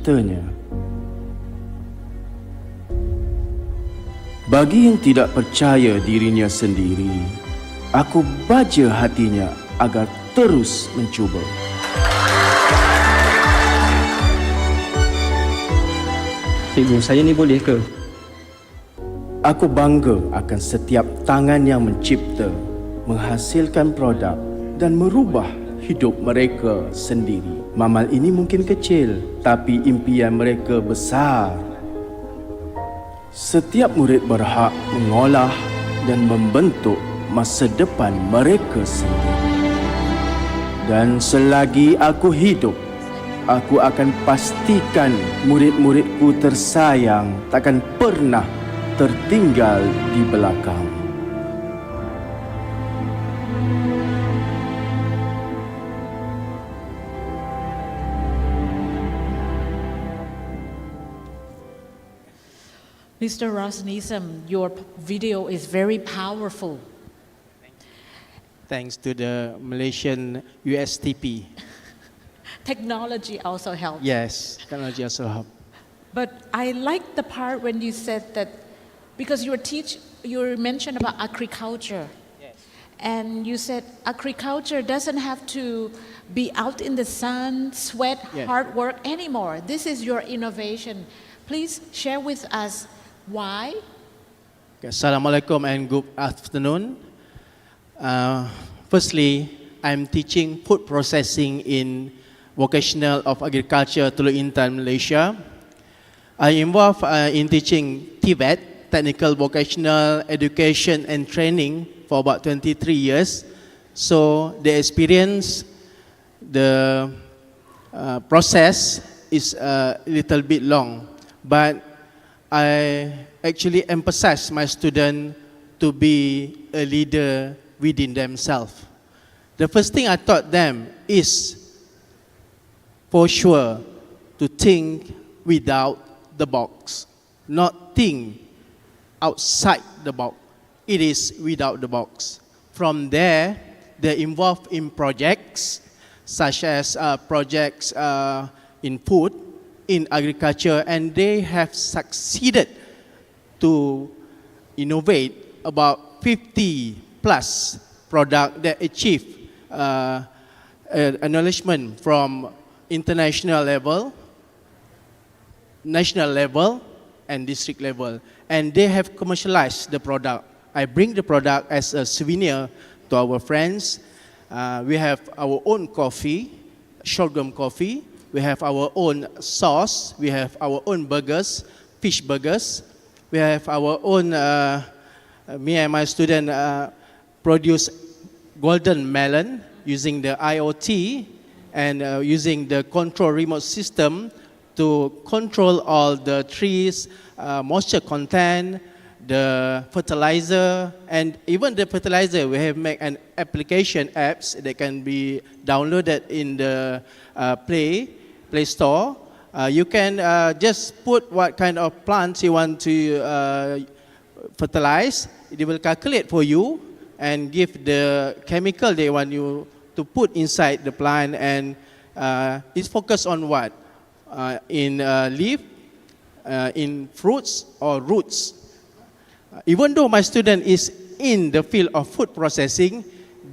katanya. Bagi yang tidak percaya dirinya sendiri, aku baja hatinya agar terus mencuba. Cikgu, saya ni boleh ke? Aku bangga akan setiap tangan yang mencipta, menghasilkan produk dan merubah hidup mereka sendiri. Mamal ini mungkin kecil, tapi impian mereka besar. Setiap murid berhak mengolah dan membentuk masa depan mereka sendiri. Dan selagi aku hidup, aku akan pastikan murid-muridku tersayang takkan pernah tertinggal di belakang. Mr. Rosnism, your video is very powerful. Thanks to the Malaysian USTP. Technology also helps. Yes, technology also helps. But I like the part when you said that, because you mentioned about agriculture. Yes. And you said agriculture doesn't have to be out in the sun, sweat, Yes. hard work anymore. This is your innovation. Please share with us why. Okay, Assalamualaikum and good afternoon. Firstly, I'm teaching food processing in Vocational of Agriculture, Teluk Intan, Malaysia. I involved in teaching TVET, Technical Vocational Education and Training, for about 23 years. So the experience, the process is a little bit long, but I actually emphasize my students to be a leader within themselves. The first thing I taught them is, for sure, to think without the box, not think outside the box. It is without the box. From there, they're involved in projects, such as projects in food, in agriculture, and they have succeeded to innovate about 50 plus products that achieve acknowledgement from international level, national level, and district level. And they have commercialized the product. I bring the product as a souvenir to our friends. We have our own coffee, sorghum coffee. We have our own sauce. We have our own burgers, fish burgers. We have our own, me and my student produce golden melon using the IoT and using the control remote system to control all the trees, moisture content, the fertilizer, and even the fertilizer, we have made an application apps that can be downloaded in the Play Store. You can just put what kind of plants you want to fertilize. It will calculate for you and give the chemical they want you to put inside the plant, and it's focused on what? In leaf, in fruits or roots. Even though my student is in the field of food processing,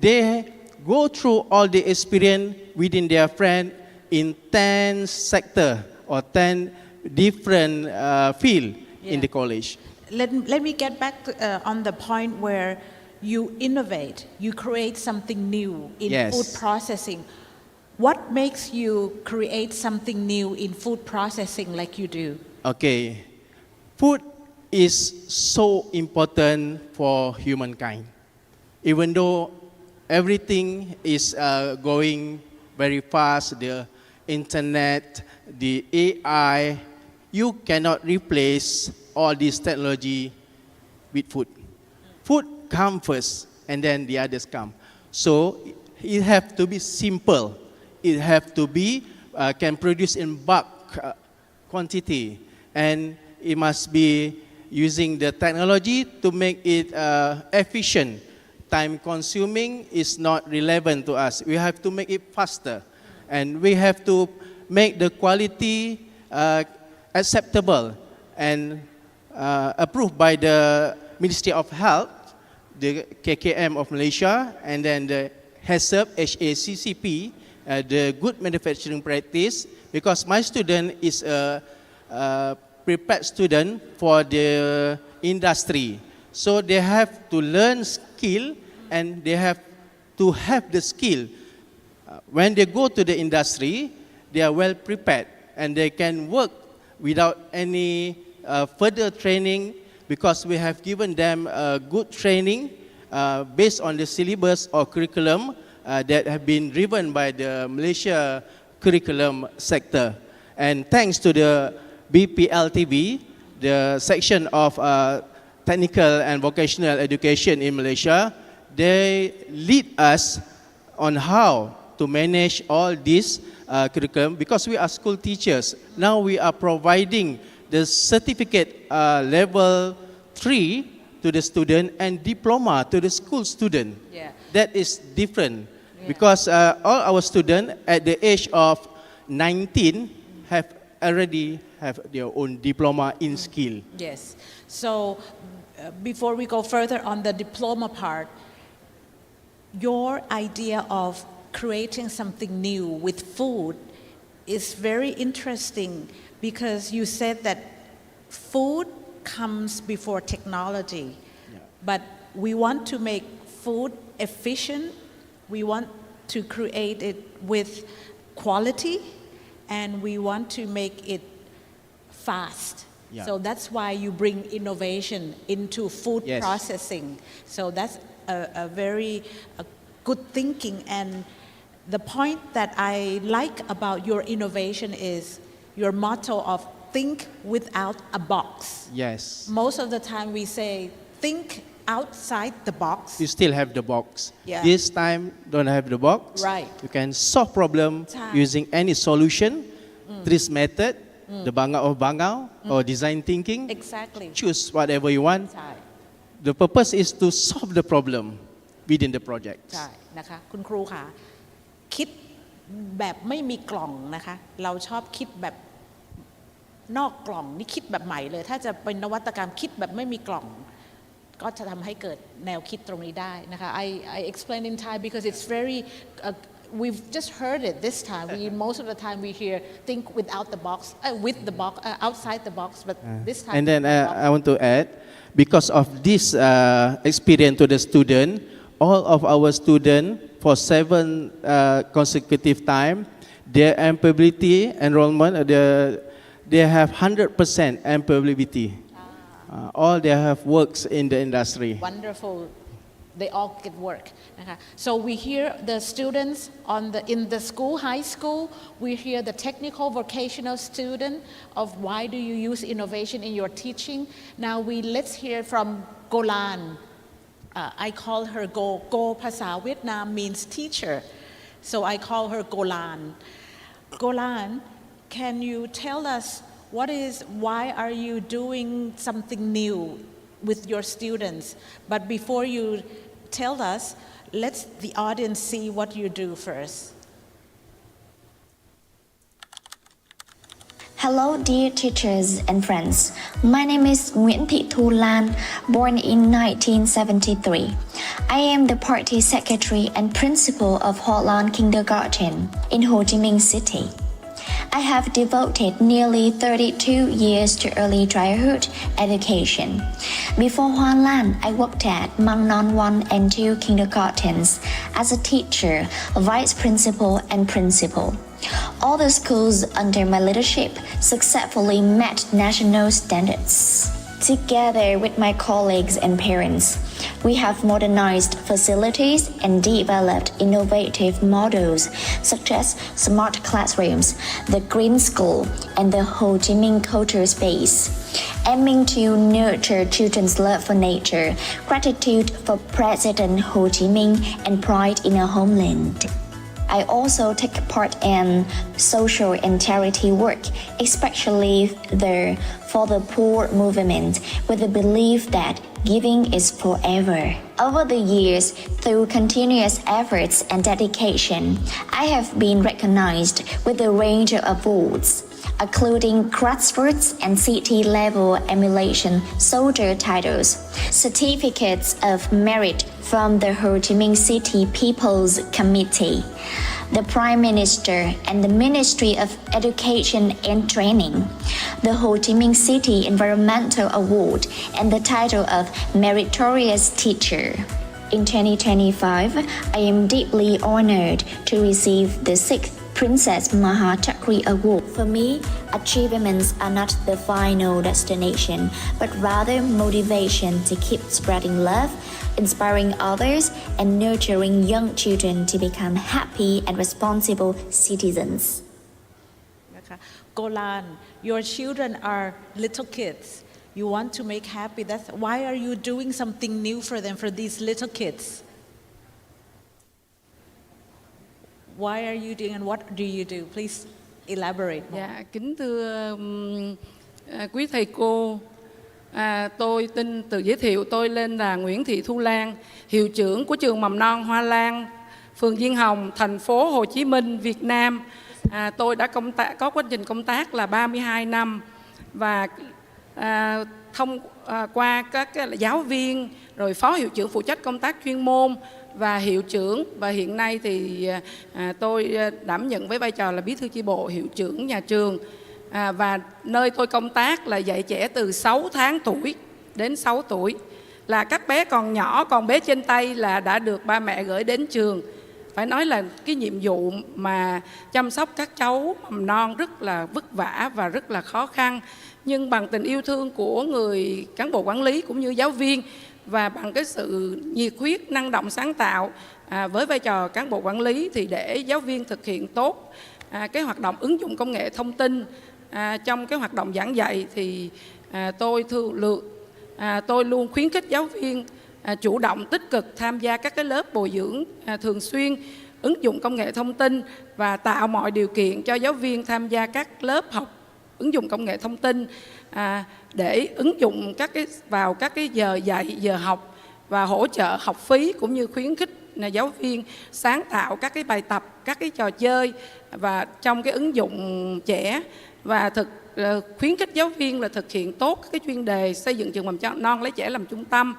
they go through all the experience within their friend in 10 sector or 10 different field in the college. Let me get back on the point where you innovate, you create something new in Yes. food processing. What makes you create something new in food processing like you do? Okay, food is so important for humankind. Even though everything is going very fast, the internet, the AI, you cannot replace all this technology with food. Food comes first, and then the others come. So it has to be simple. It has to be can produce in bulk quantity, and it must be using the technology to make it efficient. Time consuming is not relevant to us. We have to make it faster, and we have to make the quality acceptable and approved by the Ministry of Health, the KKM of Malaysia, and then the HACCP, HACCP, the good manufacturing practice, because my student is a prepared student for the industry. So they have to learn skill and they have to have the skill. When they go to the industry, they are well prepared and they can work without any further training, because we have given them good training based on the syllabus or curriculum that have been driven by the Malaysia curriculum sector. And thanks to the BPLTV, the section of technical and vocational education in Malaysia, they lead us on how to manage all this curriculum, because we are school teachers. Now we are providing the certificate level 3 to the student and diploma to the school student. Yeah. That is different because all our students at the age of 19 have already have their own diploma in skill. Yes. So before we go further on the diploma part, your idea of creating something new with food is very interesting, because you said that food comes before technology, but we want to make food efficient, we want to create it with quality, and we want to make it fast. Yeah. So that's why you bring innovation into food processing. So that's a very good thinking. And the point that I like about your innovation is your motto of think without a box. Yes. Most of the time we say think outside the box. You still have the box. Yeah. This time don't have the box. Right. You can solve problem using any solution, TRIS method, the Bangau of Bangau, or design thinking. Exactly. Choose whatever you want. The purpose is to solve the problem within the project. ใช่นะคะคุณครูค่ะคิดแบบไม่มีกล่องนะคะเราชอบคิดแบบนอกกล่องนี่คิดแบบใหม่เลยถ้าจะเป็นนวัตกรรมคิดแบบไม่มีกล่องก็จะทำให้เกิดแนวคิดตรงนี้ได้นะคะ I explain in Thai because it's very we've just heard it this time. Most of the time we hear think without the box, with the box, outside the box, but this time. And then I want to add, because of this experience to the student, all of our students for 7 consecutive time, their employability enrollment, they have 100% employability. All they have works in the industry. Wonderful. They all get work. So we hear the students in the school, high school, we hear the technical vocational student of why do you use innovation in your teaching. Now let's hear from Golan. I call her Go ภาษาเวียดนาม means teacher. So I call her Golan. Golan, can you tell us why are you doing something new with your students? But before you tell us, let's the audience see what you do first. Hello, dear teachers and friends. My name is Nguyễn Thị Thu Lan, born in 1973. I am the party secretary and principal of Hoa Lan Kindergarten in Ho Chi Minh City. I have devoted nearly 32 years to early childhood education. Before Hoa Lan, I worked at Mang Non 1 and 2 kindergartens as a teacher, vice principal, and principal. All the schools under my leadership successfully met national standards. Together with my colleagues and parents, we have modernized facilities and developed innovative models such as smart classrooms, the Green School, and the Ho Chi Minh Culture Space, aiming to nurture children's love for nature, gratitude for President Ho Chi Minh, and pride in our homeland. I also take part in social and charity work, especially for the poor movement, with the belief that giving is forever. Over the years, through continuous efforts and dedication, I have been recognized with a range of awards. including grassroots and city-level emulation soldier titles, certificates of merit from the Ho Chi Minh City People's Committee, the Prime Minister and the Ministry of Education and Training, the Ho Chi Minh City Environmental Award, and the title of Meritorious Teacher. In 2025, I am deeply honored to receive the 6th Princess Maha Chakri Award. For me, achievements are not the final destination, but rather motivation to keep spreading love, inspiring others, and nurturing young children to become happy and responsible citizens. Golan, your children are little kids. You want to make happy. That's why are you doing something new for them, for these little kids? Why are you doing and what do you do? Please elaborate. Dạ, kính thưa quý thầy cô, tôi tự giới thiệu tôi lên là Nguyễn Thị Thu Lan, hiệu trưởng của trường mầm non Hoa Lan, phường Diên Hồng, thành phố Hồ Chí Minh, Việt Nam. Tôi đã có quá trình công tác là 32 năm và thông qua các giáo viên, rồi phó hiệu trưởng phụ trách công tác chuyên môn và hiệu trưởng, và hiện nay thì tôi đảm nhận với vai trò là bí thư chi bộ, hiệu trưởng nhà trường, và nơi tôi công tác là dạy trẻ từ 6 tháng tuổi đến 6 tuổi, là các bé còn nhỏ, còn bé trên tay là đã được ba mẹ gửi đến trường. Phải nói là cái nhiệm vụ mà chăm sóc các cháu mầm non rất là vất vả và rất là khó khăn, nhưng bằng tình yêu thương của người cán bộ quản lý cũng như giáo viên và bằng cái sự nhiệt huyết, năng động, sáng tạo với vai trò cán bộ quản lý thì để giáo viên thực hiện tốt cái hoạt động ứng dụng công nghệ thông tin trong cái hoạt động giảng dạy thì tôi luôn khuyến khích giáo viên chủ động tích cực tham gia các cái lớp bồi dưỡng thường xuyên ứng dụng công nghệ thông tin và tạo mọi điều kiện cho giáo viên tham gia các lớp học ứng dụng công nghệ thông tin để ứng dụng vào các cái giờ dạy, giờ học và hỗ trợ học phí, cũng như khuyến khích giáo viên sáng tạo các cái bài tập, các cái trò chơi và trong cái ứng dụng trẻ, và khuyến khích giáo viên là thực hiện tốt cái chuyên đề xây dựng trường mầm non lấy trẻ làm trung tâm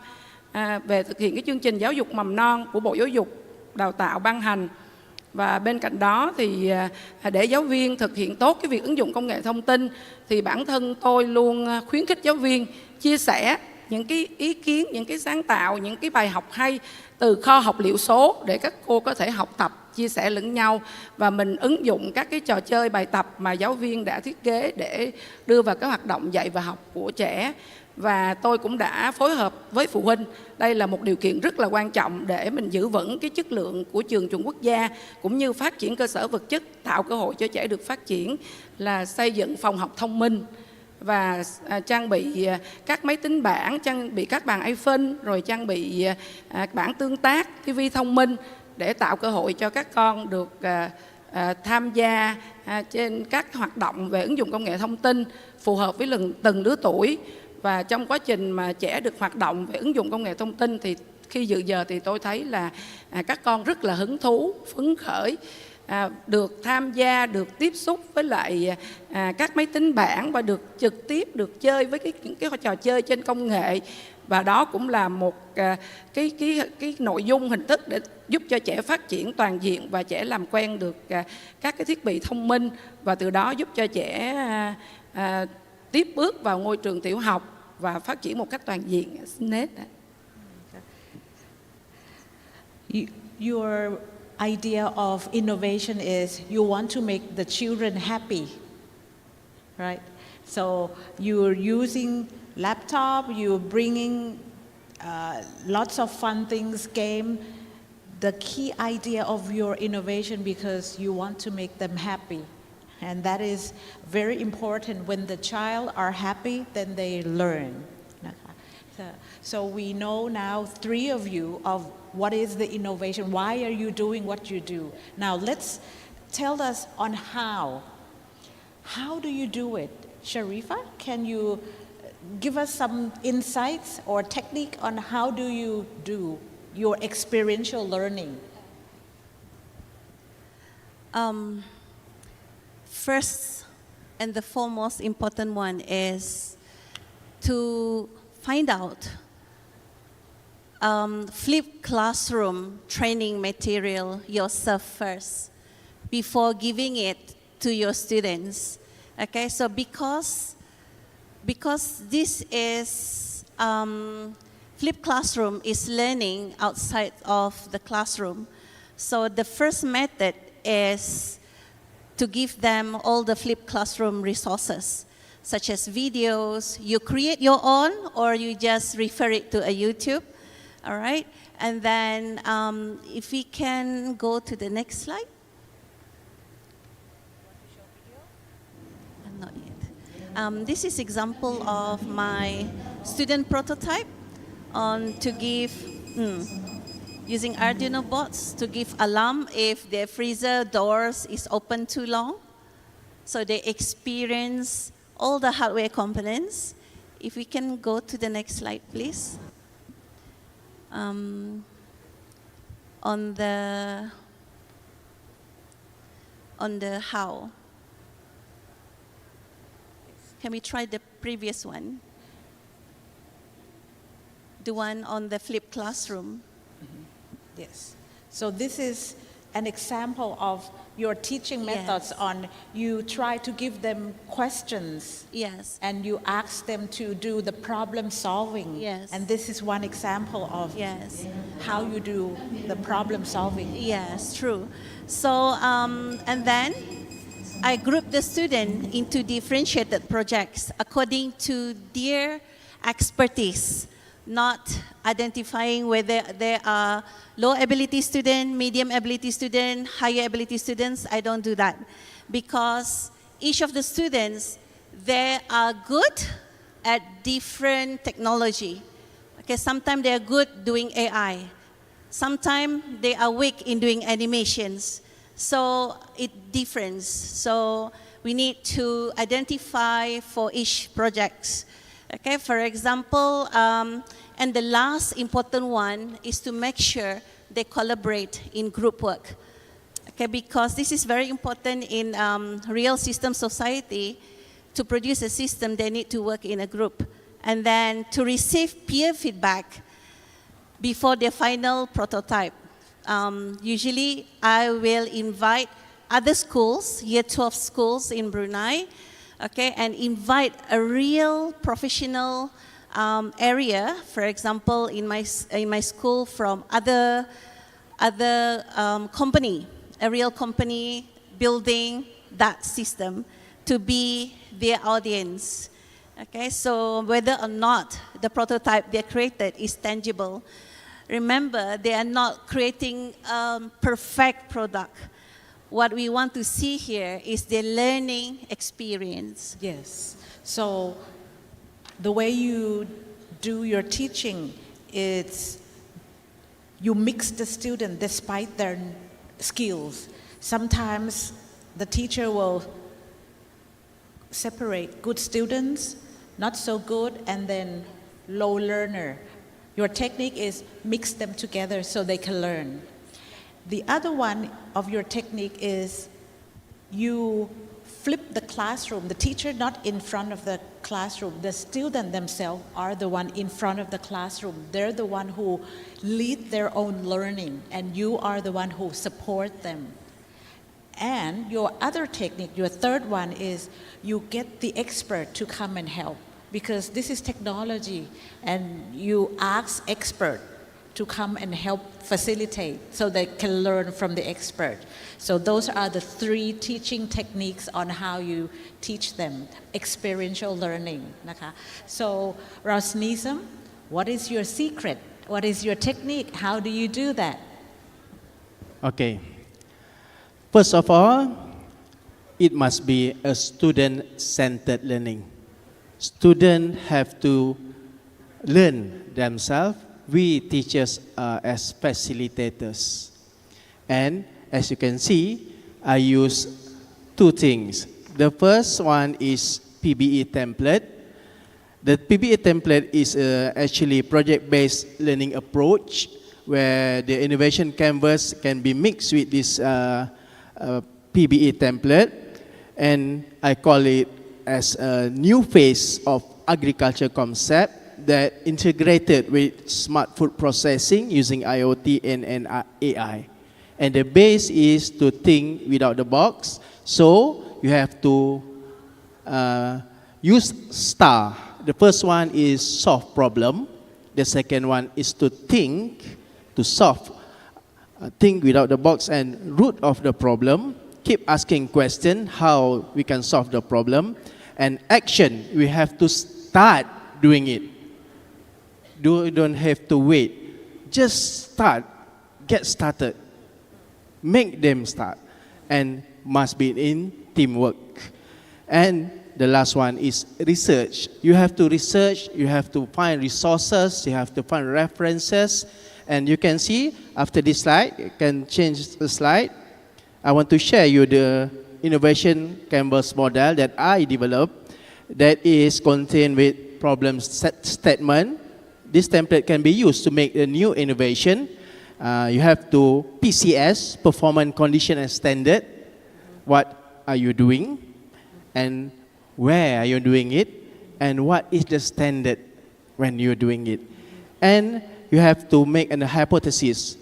về thực hiện cái chương trình giáo dục mầm non của Bộ Giáo dục Đào tạo ban hành. Và bên cạnh đó thì để giáo viên thực hiện tốt cái việc ứng dụng công nghệ thông tin thì bản thân tôi luôn khuyến khích giáo viên chia sẻ những cái ý kiến, những cái sáng tạo, những cái bài học hay từ kho học liệu số để các cô có thể học tập, chia sẻ lẫn nhau, và mình ứng dụng các cái trò chơi, bài tập mà giáo viên đã thiết kế để đưa vào các hoạt động dạy và học của trẻ. Và tôi cũng đã phối hợp với phụ huynh. Đây là một điều kiện rất là quan trọng để mình giữ vững cái chất lượng của trường chuẩn quốc gia, cũng như phát triển cơ sở vật chất, tạo cơ hội cho trẻ được phát triển, là xây dựng phòng học thông minh và trang bị các máy tính bảng, trang bị các bàn iPhone, rồi trang bị bảng tương tác, TV thông minh để tạo cơ hội cho các con được tham gia trên các hoạt động về ứng dụng công nghệ thông tin phù hợp với từng lứa tuổi. Và trong quá trình mà trẻ được hoạt động về ứng dụng công nghệ thông tin thì khi dự giờ thì tôi thấy là các con rất là hứng thú, phấn khởi, được tham gia, được tiếp xúc với lại các máy tính bảng và được trực tiếp được chơi với những cái trò chơi trên công nghệ. Và đó cũng là một cái nội dung, hình thức để giúp cho trẻ phát triển toàn diện và trẻ làm quen được các cái thiết bị thông minh, và từ đó giúp cho trẻ tiếp bước vào ngôi trường tiểu học và phát triển một cách toàn diện. Your idea of innovation is you want to make the children happy, right? So you're using laptop, you're bringing lots of fun things, game. The key idea of your innovation because you want to make them happy. And that is very important. When the child are happy, then they learn. So we know now, three of you, of what is the innovation. Why are you doing what you do? Now let's tell us on how. How do you do it? Sharifa, can you give us some insights or technique on how do you do your experiential learning? First, and the foremost important one is to find out flipped classroom training material yourself first before giving it to your students. Okay, so because this is flipped classroom is learning outside of the classroom. So the first method is to give them all the flipped classroom resources, such as videos. You create your own, or you just refer it to a YouTube. All right, and then if we can go to the next slide. Not yet. This is example of my student prototype on to give using Arduino boards to give alarm if their freezer doors is open too long. So they experience all the hardware components. If we can go to the next slide, please. On the how. Can we try the previous one? The one on the flipped classroom. Yes. So this is an example of your teaching methods on you try to give them questions. Yes. And you ask them to do the problem solving. Yes. And this is one example of how you do the problem solving. Yes, true. So, and then I group the student into differentiated projects according to their expertise, not identifying whether they are low ability student, medium ability student, higher ability students. I don't do that because each of the students, they are good at different technology. Okay, sometimes they are good doing AI. Sometimes they are weak in doing animations. So it differs. So we need to identify for each project. Okay, for example, and the last important one is to make sure they collaborate in group work. Okay, because this is very important in real system society. To produce a system, they need to work in a group. And then to receive peer feedback before their final prototype. Usually, I will invite other schools, year 12 schools in Brunei, okay, and invite a real professional area, for example, in my school from other company, a real company building that system to be their audience. Okay, so whether or not the prototype they created is tangible, remember they are not creating a perfect product. What we want to see here is the learning experience. Yes. So the way you do your teaching is you mix the student despite their skills. Sometimes the teacher will separate good students, not so good, and then low learner. Your technique is mix them together so they can learn. The other one of your technique is you flip the classroom, the teacher not in front of the classroom, the student themselves are the one in front of the classroom. They're the one who lead their own learning, and you are the one who support them. And your other technique, your third one, is you get the expert to come and help, because this is technology, and you ask expert to come and help facilitate so they can learn from the expert. So those are the three teaching techniques on how you teach them experiential learning. So Rosnism, what is your secret? What is your technique? How do you do that? Okay. First of all, it must be a student-centered learning. Students have to learn themselves. We teachers are as facilitators. And as you can see, I use two things. The first one is PBE template. The PBE template is actually project-based learning approach where the innovation canvas can be mixed with this PBE template. And I call it as a new phase of agriculture concept that integrated with smart food processing using IoT and AI. And the base is to think without the box. So you have to use STAR. The first one is solve problem. The second one is to think, to solve, think without the box and root of the problem. Keep asking questions how we can solve the problem. And action, we have to start doing it. You don't have to wait. Just start, get started. Make them start. And must be in teamwork. And the last one is research. You have to research, you have to find resources, you have to find references. And you can see after this slide, you can change the slide. I want to share you the innovation canvas model that I developed that is contained with problem statement. This template can be used to make a new innovation. You have to PCS, performance, condition, and standard. What are you doing? And where are you doing it? And what is the standard when you're doing it? And you have to make a hypothesis.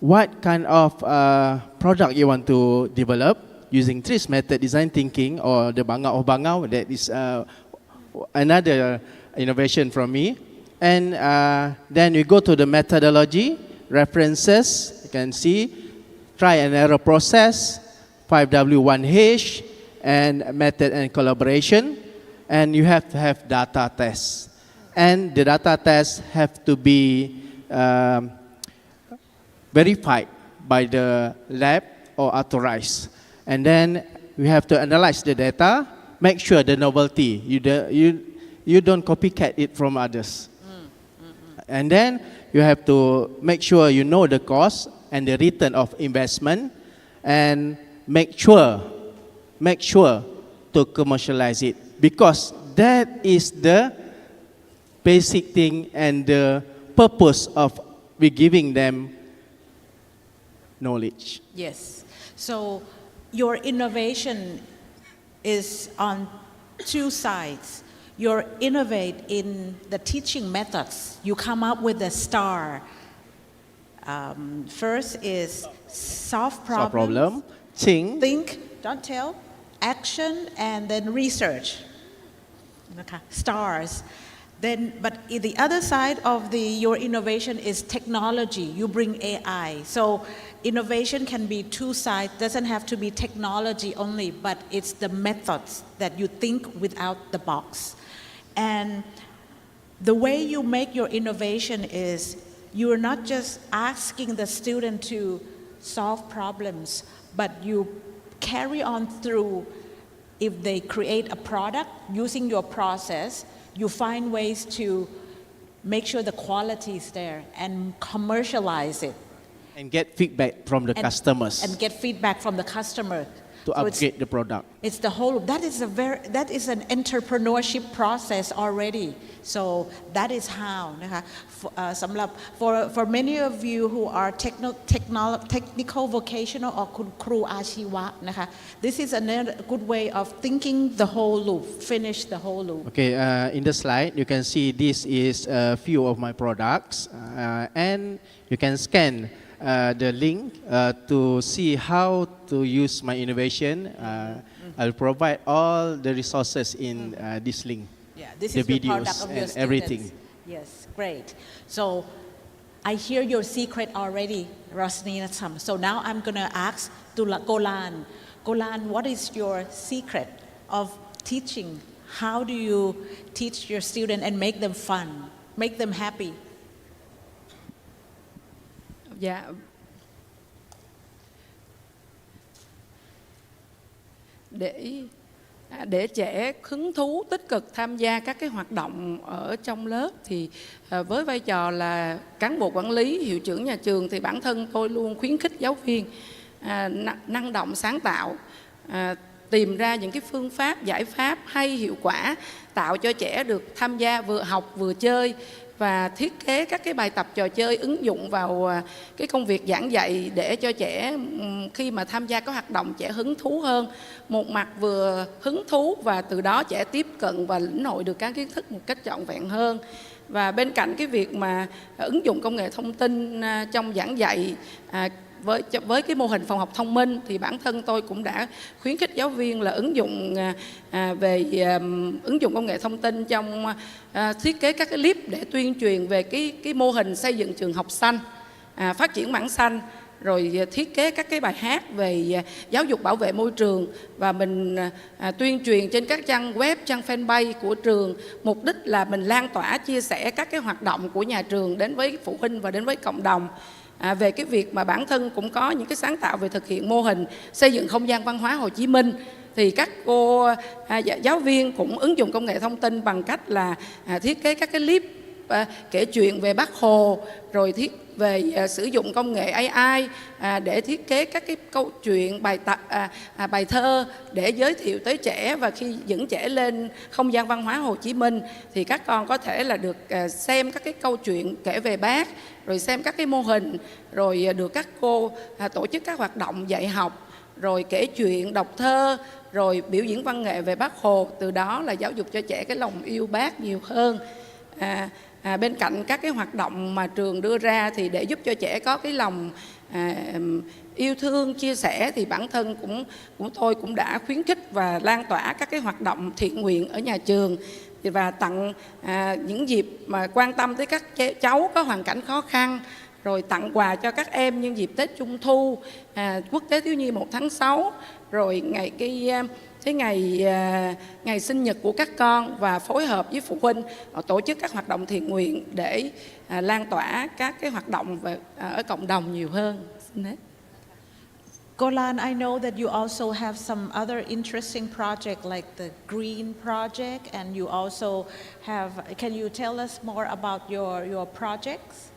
What kind of product you want to develop using TRIS method, design thinking, or the Bangau of Bangau. That is another innovation from me. And then you go to the methodology, references. You can see try and error process, 5W1H, and method and collaboration. And you have to have data tests. And the data tests have to be verified by the lab or authorized. And then we have to analyze the data, make sure the novelty, you don't copycat it from others. And then you have to make sure you know the cost and the return of investment, and make sure to commercialize it, because that is the basic thing and the purpose of we giving them knowledge. Yes. So your innovation is on two sides. You innovate in the teaching methods. You come up with a STAR. First is solve problem, think, don't tell, action, and then research. Okay. STARS. Then, but the other side of your innovation is technology. You bring AI. So innovation can be two sides. Doesn't have to be technology only, but it's the methods that you think without the box. And the way you make your innovation is you're not just asking the student to solve problems, but you carry on through. If they create a product using your process, you find ways to make sure the quality is there and commercialialize it. And get feedback from the customers. And get feedback from the customer. To upgrade the product. It's the whole, that is an entrepreneurship process already. So that is how, for many of you who are technical vocational or คุณครูอาชีวะนะคะ this is another good way of thinking the whole loop, finish the whole loop. Okay, in the slide you can see this is a few of my products, and you can scan the link to see how to use my innovation. I'll provide all the resources in this link. Yeah, this the is the videos product of your and students. everything. Yes, great. So I hear your secret already, Rosnina. So now I'm going to ask Golan. Golan, what is your secret of teaching? How do you teach your students and make them fun, make them happy? Dạ. Để trẻ hứng thú tích cực tham gia các cái hoạt động ở trong lớp thì với vai trò là cán bộ quản lý, hiệu trưởng nhà trường thì bản thân tôi luôn khuyến khích giáo viên năng động sáng tạo, tìm ra những cái phương pháp, giải pháp hay hiệu quả, tạo cho trẻ được tham gia vừa học vừa chơi, và thiết kế các cái bài tập trò chơi ứng dụng vào cái công việc giảng dạy để cho trẻ khi mà tham gia các hoạt động trẻ hứng thú hơn. Một mặt vừa hứng thú và từ đó trẻ tiếp cận và lĩnh hội được các kiến thức một cách trọn vẹn hơn. Và bên cạnh cái việc mà ứng dụng công nghệ thông tin trong giảng dạy với cái mô hình phòng học thông minh, thì bản thân tôi cũng đã khuyến khích giáo viên là ứng dụng ứng dụng công nghệ thông tin trong thiết kế các cái clip để tuyên truyền về cái mô hình xây dựng trường học xanh, phát triển mảng xanh, rồi thiết kế các cái bài hát về giáo dục bảo vệ môi trường, và mình tuyên truyền trên các trang web, trang fanpage của trường. Mục đích là mình lan tỏa, chia sẻ các cái hoạt động của nhà trường đến với phụ huynh và đến với cộng đồng. Về cái việc mà bản thân cũng có những cái sáng tạo về thực hiện mô hình xây dựng không gian văn hóa Hồ Chí Minh, thì các cô giáo viên cũng ứng dụng công nghệ thông tin bằng cách là thiết kế các cái clip kể chuyện về Bác Hồ, rồi về sử dụng công nghệ AI để thiết kế các cái câu chuyện, bài thơ để giới thiệu tới trẻ. Và khi dẫn trẻ lên không gian văn hóa Hồ Chí Minh thì các con có thể là được xem các cái câu chuyện kể về Bác, rồi xem các cái mô hình, rồi được các cô tổ chức các hoạt động dạy học, rồi kể chuyện, đọc thơ, rồi biểu diễn văn nghệ về Bác Hồ. Từ đó là giáo dục cho trẻ cái lòng yêu Bác nhiều hơn. Bên cạnh các cái hoạt động mà trường đưa ra thì để giúp cho trẻ có cái lòng yêu thương, chia sẻ, thì bản thân tôi cũng đã khuyến khích và lan tỏa các cái hoạt động thiện nguyện ở nhà trường, và tặng những dịp mà quan tâm tới các cháu có hoàn cảnh khó khăn, rồi tặng quà cho các em nhân dịp Tết Trung Thu, Quốc tế Thiếu nhi 1 tháng 6, rồi ngày sinh nhật của các con, và phối hợp với phụ huynh tổ chức các hoạt động thiện nguyện để lan tỏa các cái hoạt động ở cộng đồng nhiều hơn. Xin hết. Golan, I know that you also have some other interesting projects like the Green Project, and you also have, can you tell us more about your projects,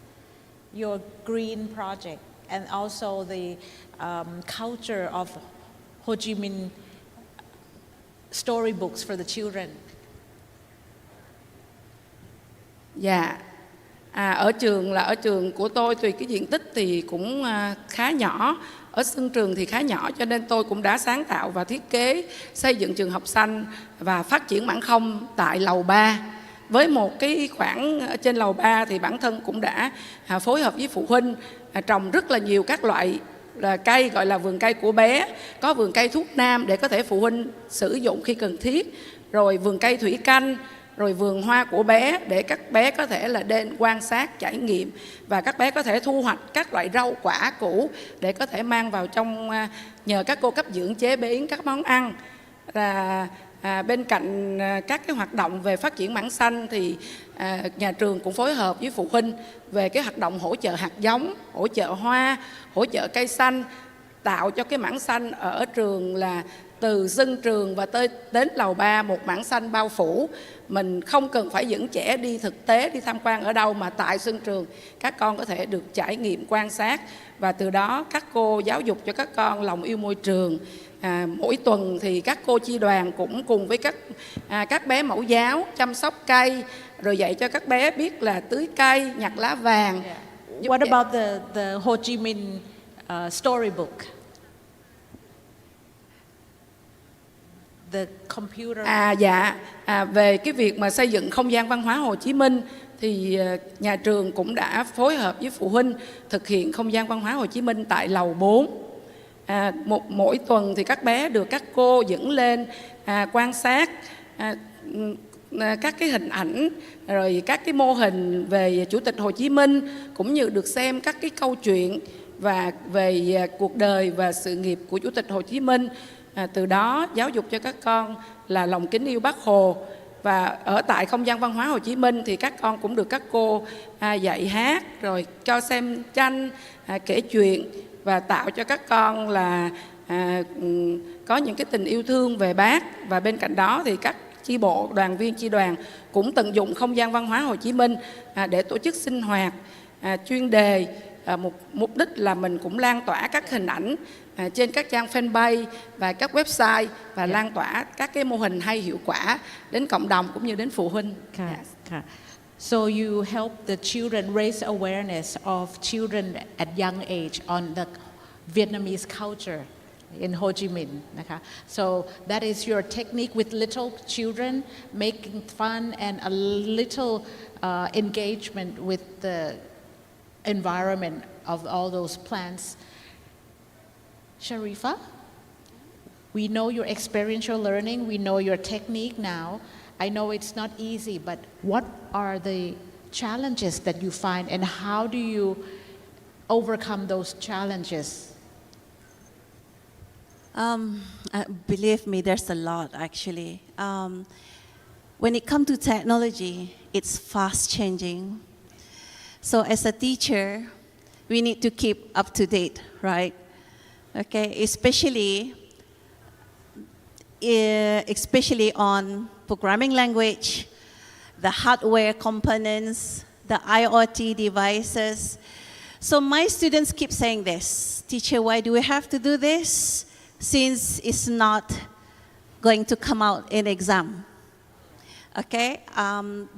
your Green Project, and also the culture of Ho Chi Minh storybooks for the children? Dạ, ở trường của tôi thì cái diện tích thì cũng khá nhỏ, ở sân trường thì khá nhỏ, cho nên tôi cũng đã sáng tạo và thiết kế xây dựng trường học xanh và phát triển mảng không tại lầu 3. Với một cái khoảng trên lầu 3 thì bản thân cũng đã phối hợp với phụ huynh trồng rất là nhiều các loại cây, gọi là vườn cây của bé, có vườn cây thuốc nam để có thể phụ huynh sử dụng khi cần thiết, rồi vườn cây thủy canh, rồi vườn hoa của bé để các bé có thể là đến quan sát, trải nghiệm, và các bé có thể thu hoạch các loại rau quả củ để có thể mang vào trong, nhờ các cô cấp dưỡng chế biến các món ăn. Bên cạnh các cái hoạt động về phát triển mảng xanh thì nhà trường cũng phối hợp với phụ huynh về cái hoạt động hỗ trợ hạt giống, hỗ trợ hoa, hỗ trợ cây xanh, tạo cho cái mảng xanh ở trường là từ sân trường và đến lầu 3 một mảng xanh bao phủ. Mình không cần phải dẫn trẻ đi thực tế, đi tham quan ở đâu, mà tại sân trường các con có thể được trải nghiệm quan sát, và từ đó các cô giáo dục cho các con lòng yêu môi trường. Mỗi tuần thì các cô chi đoàn cũng cùng với các bé mẫu giáo chăm sóc cây, rồi dạy cho các bé biết là tưới cây, nhặt lá vàng. What about the Ho Chi Minh storybook? The computer. Về cái việc mà xây dựng không gian văn hóa Hồ Chí Minh thì nhà trường cũng đã phối hợp với phụ huynh thực hiện không gian văn hóa Hồ Chí Minh tại lầu 4. Mỗi tuần thì các bé được các cô dẫn lên quan sát các cái hình ảnh, rồi các cái mô hình về Chủ tịch Hồ Chí Minh, cũng như được xem các cái câu chuyện và về cuộc đời và sự nghiệp của Chủ tịch Hồ Chí Minh. Từ đó giáo dục cho các con là lòng kính yêu Bác Hồ. Và ở tại không gian văn hóa Hồ Chí Minh thì các con cũng được các cô dạy hát, rồi cho xem tranh, kể chuyện, và tạo cho các con là có những cái tình yêu thương về Bác. Và bên cạnh đó thì các chi bộ, đoàn viên chi đoàn cũng tận dụng không gian văn hóa Hồ Chí Minh để tổ chức sinh hoạt chuyên đề mục đích là mình cũng lan tỏa các hình ảnh trên các trang fanpage và các website và lan tỏa các cái mô hình hay hiệu quả đến cộng đồng cũng như đến phụ huynh. ค่ะค่ะ So you help the children raise awareness of children at young age on the Vietnamese culture in Ho Chi Minh นะคะ So that is your technique with little children, making fun and a little engagement with the environment of all those plants. Sharifa, we know your experiential learning, we know your technique now. I know it's not easy, but what are the challenges that you find and how do you overcome those challenges? Believe me, there's a lot actually. When it comes to technology, it's fast changing. So as a teacher, we need to keep up to date, right? Okay, especially on programming language, the hardware components, the IoT devices. So my students keep saying this, teacher, why do we have to do this? Since it's not going to come out in exam. Okay,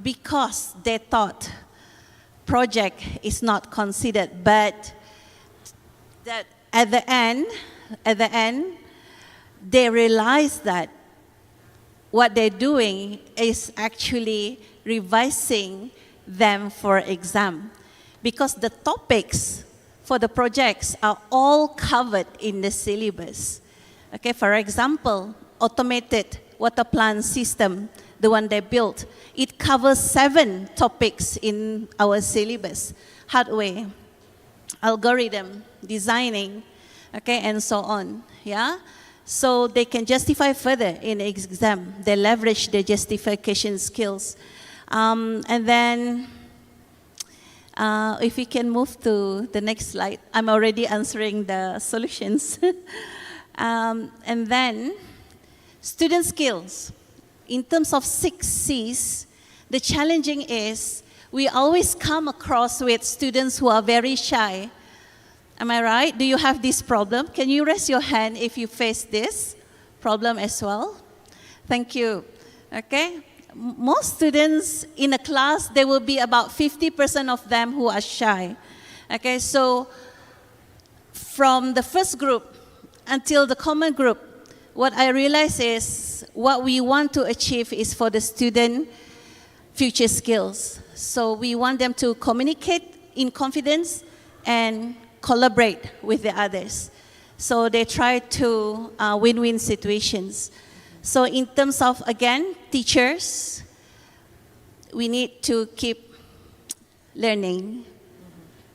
because they thought project is not considered, but that at the end, they realize that what they're doing is actually revising them for exam, because the topics for the projects are all covered in the syllabus. Okay, for example, automated water plant system, the one they built, it covers 7 topics in our syllabus: hardware, algorithm, designing, okay, and so on. Yeah, so they can justify further in exam. They leverage their justification skills, and then. If we can move to the next slide, I'm already answering the solutions. And then, student skills. In terms of 6 C's, the challenging is we always come across with students who are very shy. Am I right? Do you have this problem? Can you raise your hand if you face this problem as well? Thank you. Okay. Most students in a class, there will be about 50% of them who are shy. Okay, so from the first group until the common group, what I realize is what we want to achieve is for the student future skills. So we want them to communicate in confidence and collaborate with the others. So they try to win-win situations. So in terms of, again, teachers, we need to keep learning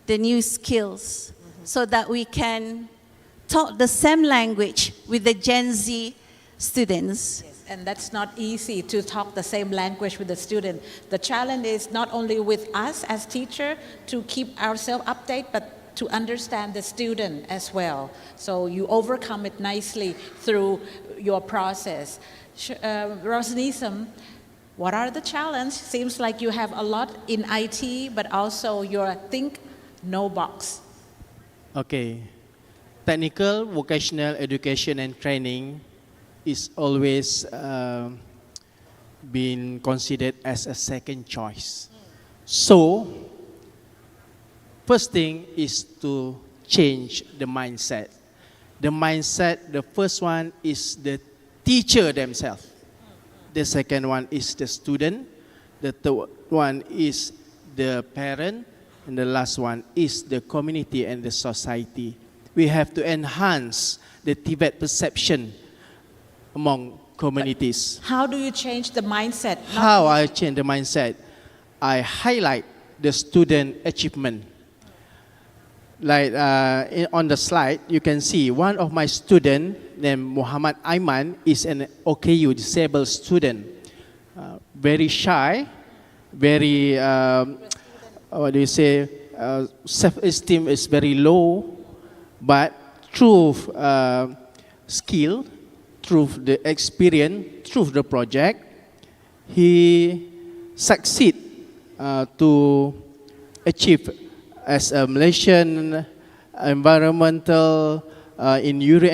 the new skills so that we can talk the same language with the Gen Z students. And that's not easy to talk the same language with the student. The challenge is not only with us as teacher to keep ourselves updated, but to understand the student as well. So you overcome it nicely through your process. Rosnism, what are the challenges? Seems like you have a lot in IT, but also your think no box. Okay. Technical, vocational education and training is always been considered as a second choice. So, first thing is to change the mindset. The mindset, the first one is the teacher themselves. The second one is the student. The third one is the parent. And the last one is the community and the society. We have to enhance the Tibet perception among communities. How do you change the mindset? How I change the mindset? I highlight the student achievement. Like on the slide, you can see one of my students named Muhammad Aiman is an OKU disabled student. Very shy, very, what do you say, self-esteem is very low, but through skill, through the experience, through the project, he succeed to achieve as a Malaysian environmental in Euro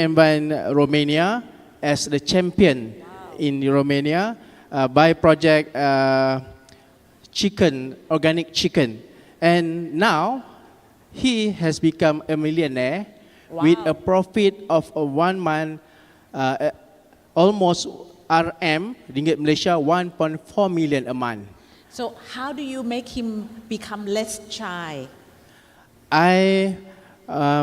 Romania as the champion in Romania by project chicken, organic chicken. And now he has become a millionaire with a profit of 1 month almost ringgit Malaysia 1.4 million a month. So how do you make him become less shy? I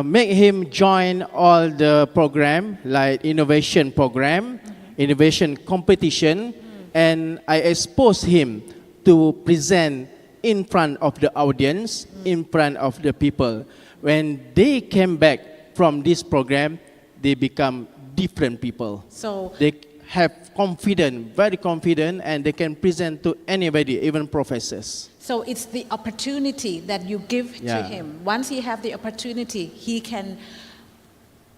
make him join all the program like innovation program, innovation competition, and I expose him to present in front of the audience, in front of the people. When they came back from this program, they become different people. So They have confidence, very confident, and they can present to anybody, even professors. So it's the opportunity that you give to Yeah. him. Once he have the opportunity, he can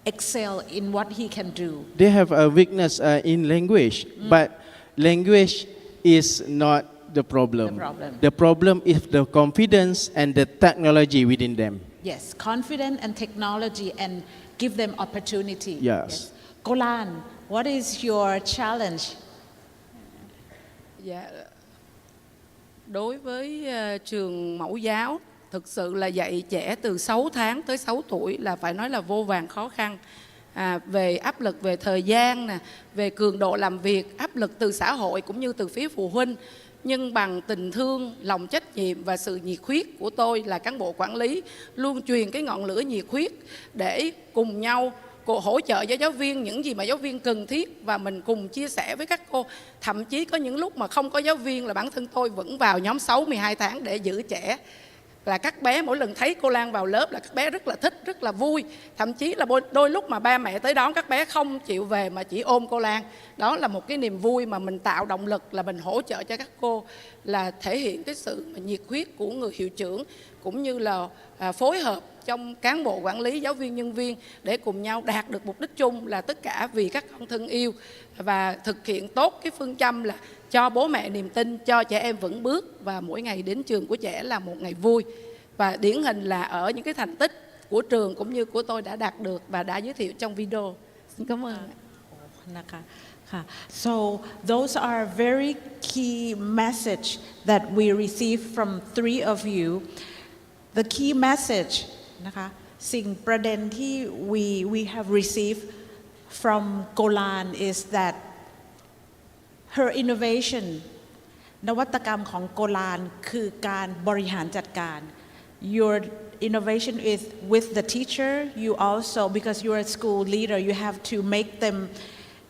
excel in what he can do. They have a weakness in language, but language is not the problem. The problem. The problem is the confidence and the technology within them. Yes, confident and technology and give them opportunity. Yes. Golan, what is your challenge? Dạ, đối với trường mẫu giáo, thực sự là dạy trẻ từ 6 tháng tới 6 tuổi là phải nói là vô vàn khó khăn. Về áp lực về thời gian, về cường độ làm việc, áp lực từ xã hội cũng như từ phía phụ huynh. Nhưng bằng tình thương, lòng trách nhiệm và sự nhiệt huyết của tôi là cán bộ quản lý, luôn truyền cái ngọn lửa nhiệt huyết để cùng nhau hỗ trợ cho giáo viên những gì mà giáo viên cần thiết và mình cùng chia sẻ với các cô. Thậm chí có những lúc mà không có giáo viên là bản thân tôi vẫn vào nhóm 6, 12 tháng để giữ trẻ. Là các bé mỗi lần thấy cô Lan vào lớp là các bé rất là thích, rất là vui. Thậm chí là đôi lúc mà ba mẹ tới đón các bé không chịu về mà chỉ ôm cô Lan. Đó là một cái niềm vui mà mình tạo động lực là mình hỗ trợ cho các cô, là thể hiện cái sự nhiệt huyết của người hiệu trưởng cũng như là phối hợp trong cán bộ quản lý, giáo viên, nhân viên để cùng nhau đạt được mục đích chung là tất cả vì các con thân yêu và thực hiện tốt cái phương châm là cho bố mẹ niềm tin, cho trẻ em vững bước và mỗi ngày đến trường của trẻ là một ngày vui. Và điển hình là ở những cái thành tích của trường cũng như của tôi đã đạt được và đã giới thiệu trong video. Xin cảm ơn. So those are very key message that we receive from three of you. The key message นะคะสิ่งประเด็นที่ we have received from Golan is that her innovation นวัตกรรมของโกลานคือการบริหารจัดการ Your innovation is with the teacher. You also, because you're a school leader, you have to make them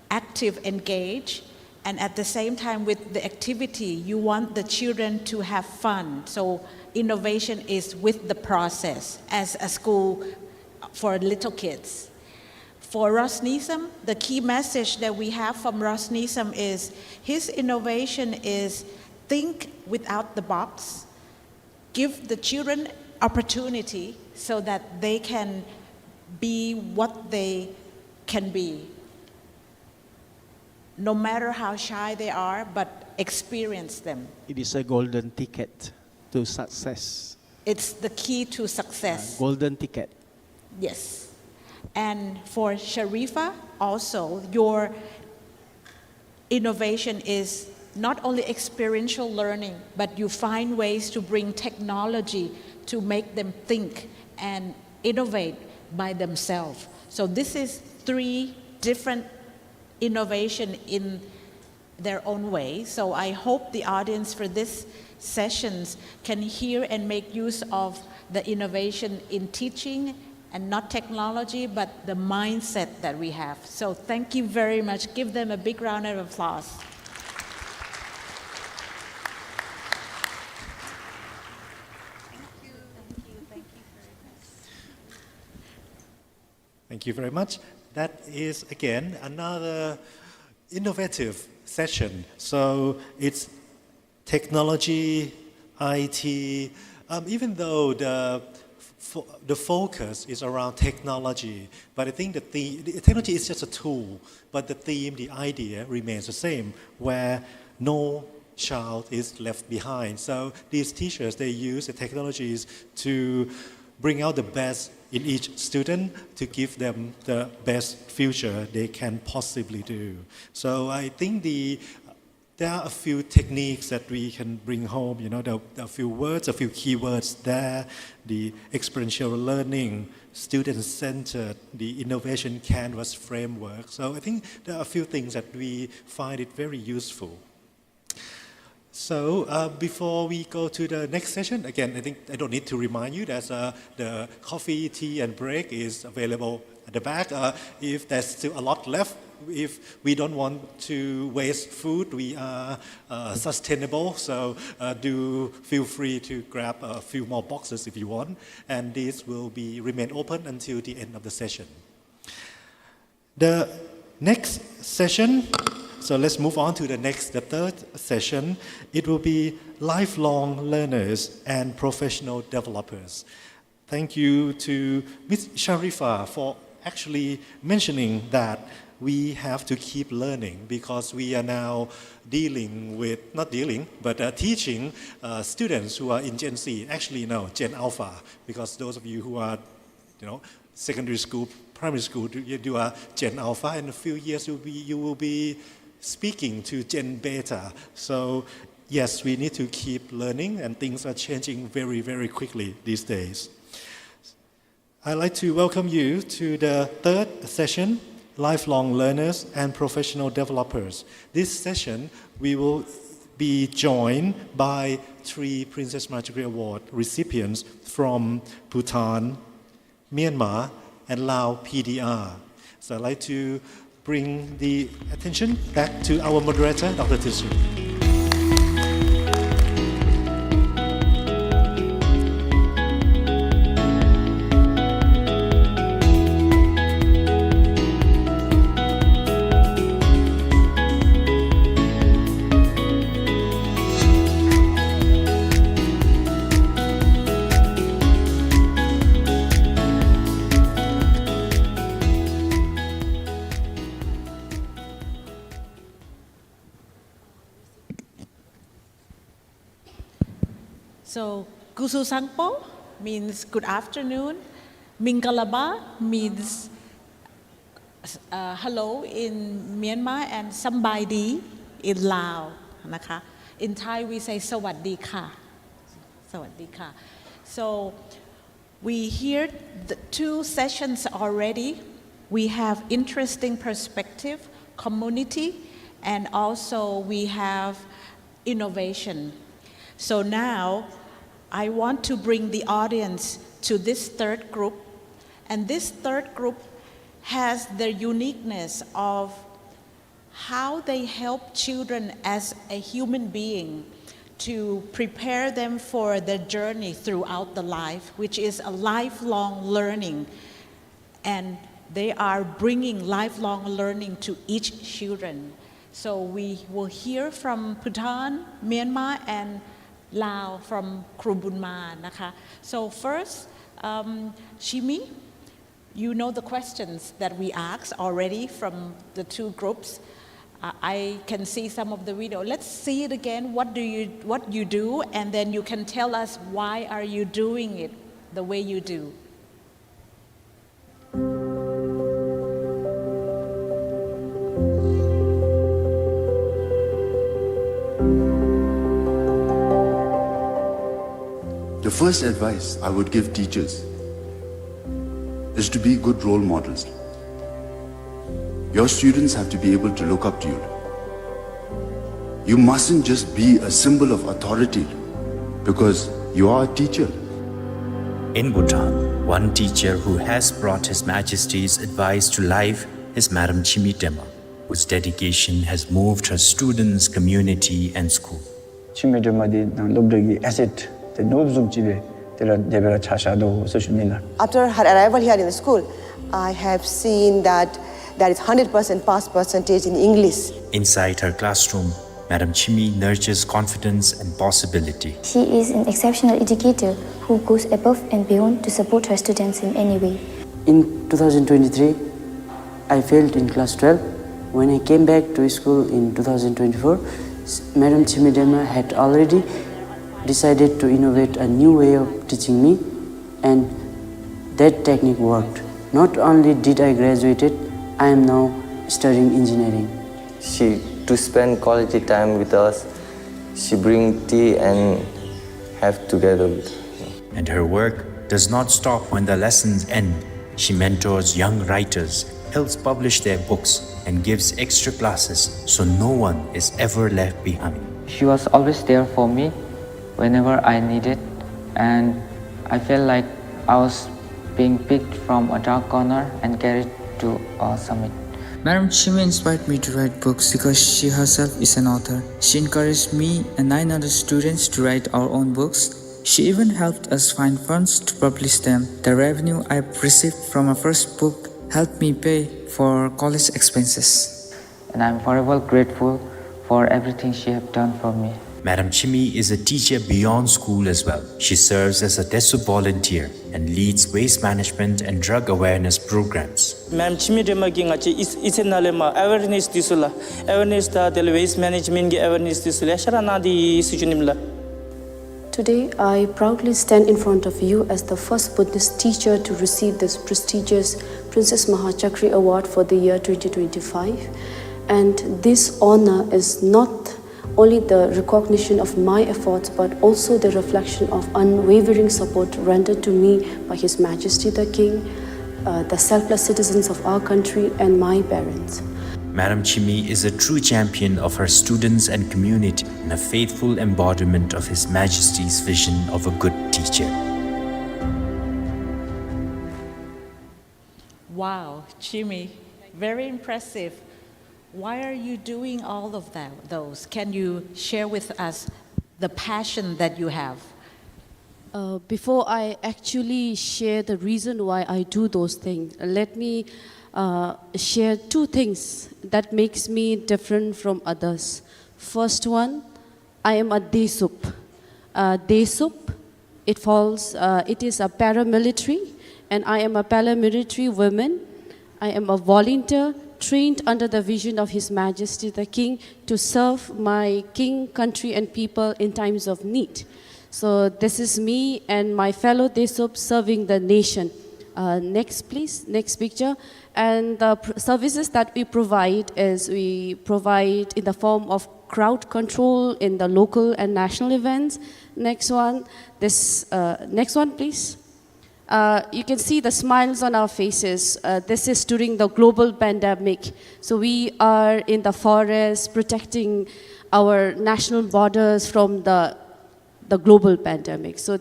active, engaged, and at the same time with the activity, you want the children to have fun. So innovation is with the process as a school for little kids. For Ross Neeson, the key message that we have from Ross Neeson is his innovation is think without the box, give the children opportunity so that they can be what they can be. No matter how shy they are, but experience them. It is a golden ticket to success. It's the key to success. Golden ticket. Yes. And for Sharifa, also, your innovation is not only experiential learning, but you find ways to bring technology to make them think and innovate by themselves. So this is three different innovation in their own way. So I hope the audience for this sessions can hear and make use of the innovation in teaching and not technology, but the mindset that we have. So thank you very much. Give them a big round of applause. Thank you very much. That is, again, another innovative session. So it's technology, IT, even though the focus is around technology, but I think that the technology is just a tool, but the theme, the idea remains the same, where no child is left behind. So these teachers, they use the technologies to bring out the best in each student to give them the best future they can possibly do. So I think there are a few techniques that we can bring home, there are a few words, a few keywords there, the experiential learning, student-centered, the innovation canvas framework. So I think there are a few things that we find it very useful. So before we go to the next session, again, I think I don't need to remind you that the coffee, tea, and break is available at the back. If there's still a lot left, if we don't want to waste food, we are sustainable, so do feel free to grab a few more boxes if you want, and these will remain open until the end of the session. The next session, so let's move on to the third session. It will be lifelong learners and professional developers. Thank you to Ms. Sharifa for actually mentioning that we have to keep learning because we are now teaching students who are in Gen Z, actually no, Gen Alpha, because those of you who are, secondary school, primary school, you are Gen Alpha. In a few years, you will be speaking to Gen Beta. So yes, we need to keep learning, and things are changing very, very quickly these days. I'd like to welcome you to the third session, Lifelong Learners and Professional Developers. This session, we will be joined by 3 Princess Maha Chakri Award recipients from Bhutan, Myanmar, and Laos PDR. So I'd like to bring the attention back to our moderator, Dr. Tisu. So, Kusu Sangpo means good afternoon. Mingalaba means hello in Myanmar, and Sambaidi in Laos. In Thai we say Sawaddi Ka. Sawaddi Ka. So we hear the 2 sessions already. We have interesting perspective, community, and also we have innovation. So now I want to bring the audience to this third group, and this third group has the uniqueness of how they help children as a human being to prepare them for their journey throughout the life, which is a lifelong learning, and they are bringing lifelong learning to each children. So we will hear from Bhutan, Myanmar, and Lao from Krubunma. So first, Shimi, you know the questions that we asked already from the 2 groups. I can see some of the video. Let's see it again. What you do, and then you can tell us why are you doing it the way you do. The first advice I would give teachers is to be good role models. Your students have to be able to look up to you. You mustn't just be a symbol of authority because you are a teacher. In Bhutan, one teacher who has brought His Majesty's advice to life is Madam Chimi Tema, whose dedication has moved her students, community, and school. Chimi Tema di lobdagi asset the nobzum chibe tela debera chashado social media. After her arrival here in the school, I have seen that there is 100% pass percentage in English. Inside her classroom, Madam Chimi nurtures confidence and possibility. She is an exceptional educator who goes above and beyond to support her students in any way. In 2023, I failed in class 12. When I came back to school in 2024, Madam Chimidema had already decided to innovate a new way of teaching me, and that technique worked. Not only did I graduate it, I am now studying engineering. To spend quality time with us, she bring tea and have together with her. And her work does not stop when the lessons end. She mentors young writers, helps publish their books, and gives extra classes so no one is ever left behind. She was always there for me whenever I needed, and I felt like I was being picked from a dark corner and carried to a summit. Madam Chimi inspired me to write books because she herself is an author. She encouraged me and 9 other students to write our own books. She even helped us find funds to publish them. The revenue I received from our first book helped me pay for college expenses. And I'm forever grateful for everything she has done for me. Madam Chimi is a teacher beyond school as well. She serves as a DESU volunteer and leads waste management and drug awareness programs. Madam Chimi demagi ngachi isenalema awareness disula awareness da del waste management gi awareness disula sharana di sujunimla. Today, I proudly stand in front of you as the first Buddhist teacher to receive this prestigious Princess Maha Chakri Award for the year 2025. And this honor is not only the recognition of my efforts, but also the reflection of unwavering support rendered to me by His Majesty the King, the selfless citizens of our country, and my parents. Madam Chimi is a true champion of her students and community and a faithful embodiment of His Majesty's vision of a good teacher. Wow, Chimi, very impressive. Why are you doing all of those? Can you share with us the passion that you have? Before I actually share the reason why I do those things, let me share 2 things that makes me different from others. First one, I am a DESUP. DESUP, it is a paramilitary, and I am a paramilitary woman. I am a volunteer trained under the vision of His Majesty the King to serve my king, country, and people in times of need. So this is me and my fellow DESUP serving the nation. Next, please. Next picture. And the services that we provide is we provide in the form of crowd control in the local and national events. Next one. Next one, please. You can see the smiles on our faces. This is during the global pandemic. So we are in the forest protecting our national borders from the global pandemic. So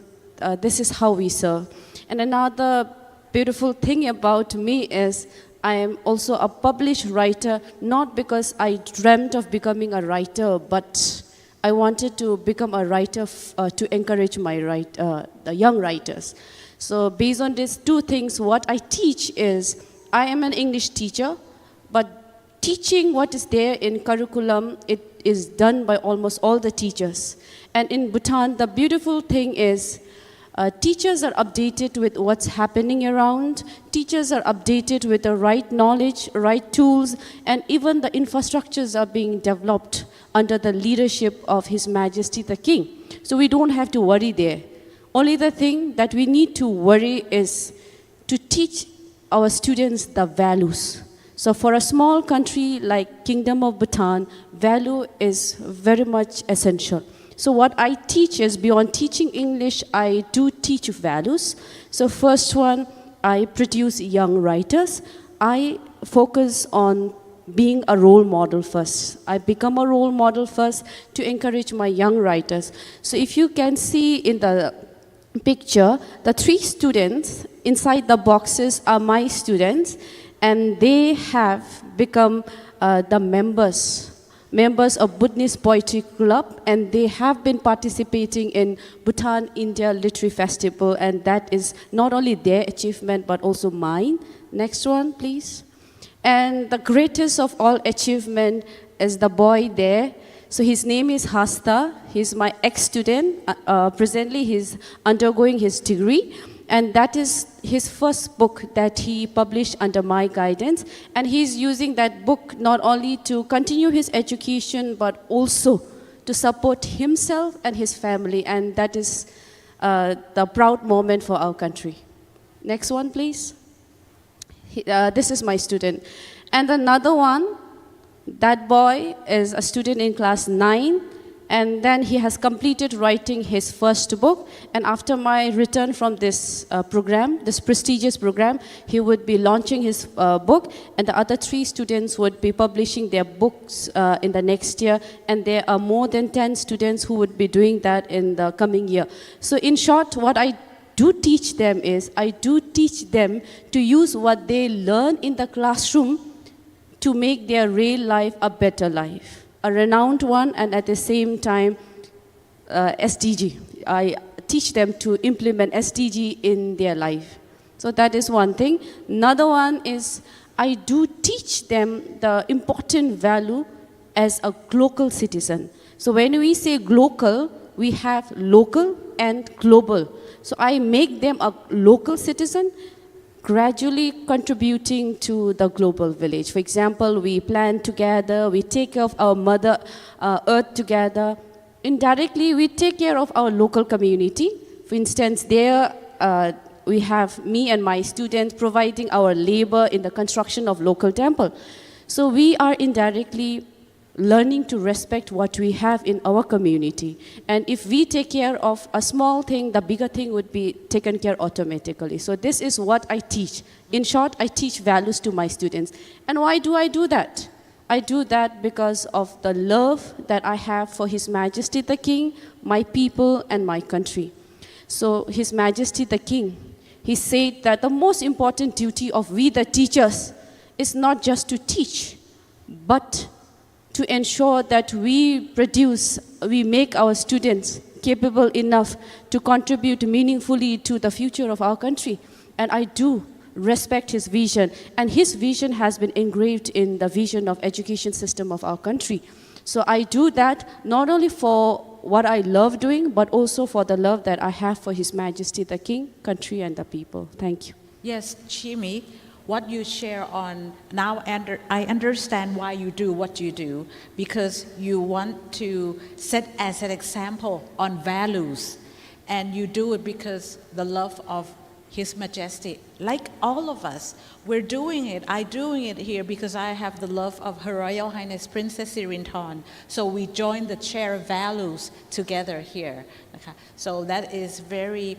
this is how we serve. And another beautiful thing about me is I am also a published writer, not because I dreamt of becoming a writer, but I wanted to become a writer to encourage the young writers. So based on these 2 things, what I teach is, I am an English teacher, but teaching what is there in curriculum, it is done by almost all the teachers. And in Bhutan, the beautiful thing is, teachers are updated with what's happening around, teachers are updated with the right knowledge, right tools, and even the infrastructures are being developed under the leadership of His Majesty the King. So we don't have to worry there. Only the thing that we need to worry is to teach our students the values. So for a small country like Kingdom of Bhutan, value is very much essential. So what I teach is, beyond teaching English, I do teach values. So first one, I produce young writers. I focus on being a role model first. I become a role model first to encourage my young writers. So if you can see in the picture, the 3 students inside the boxes are my students, and they have become the members of Buddhist Poetry Club, and they have been participating in Bhutan India Literary Festival, and that is not only their achievement but also mine. Next one, please. And the greatest of all achievement is the boy there. So his name is Hasta. He's my ex-student. Presently, he's undergoing his degree. And that is his first book that he published under my guidance. And he's using that book not only to continue his education, but also to support himself and his family, and that is the proud moment for our country. Next one, please. This is my student. And another one, that boy is a student in class 9, and then he has completed writing his first book. And after my return from this program, this prestigious program, he would be launching his book, and the other 3 students would be publishing their books in the next year. And there are more than 10 students who would be doing that in the coming year. So in short, what I do teach them is, I do teach them to use what they learn in the classroom to make their real life a better life, a renowned one, and at the same time, SDG. I teach them to implement SDG in their life. So that is one thing. Another one is, I do teach them the important value as a local citizen. So when we say local, we have local and global. So I make them a local citizen, gradually contributing to the global village. For example, we plant together, we take care of our mother earth together. Indirectly, we take care of our local community. For instance, there we have me and my students providing our labor in the construction of local temple. So we are indirectly learning to respect what we have in our community. And if we take care of a small thing, the bigger thing would be taken care automatically. So this is what I teach. In short, I teach values to my students. And why do I do that? I do that because of the love that I have for His Majesty the King, my people, and my country. So His Majesty the King, he said that the most important duty of we the teachers is not just to teach, but to ensure that we make our students capable enough to contribute meaningfully to the future of our country. And I do respect his vision. And his vision has been engraved in the vision of education system of our country. So I do that not only for what I love doing, but also for the love that I have for His Majesty the King, country, and the people. Thank you. Yes, Chimi, what you share on now, I understand why you do what you do, because you want to set as an example on values, and you do it because the love of His Majesty. Like all of us, we're doing it. I'm doing it here because I have the love of Her Royal Highness Princess Sirinthorn. So we join the share values together here. Okay? So that is very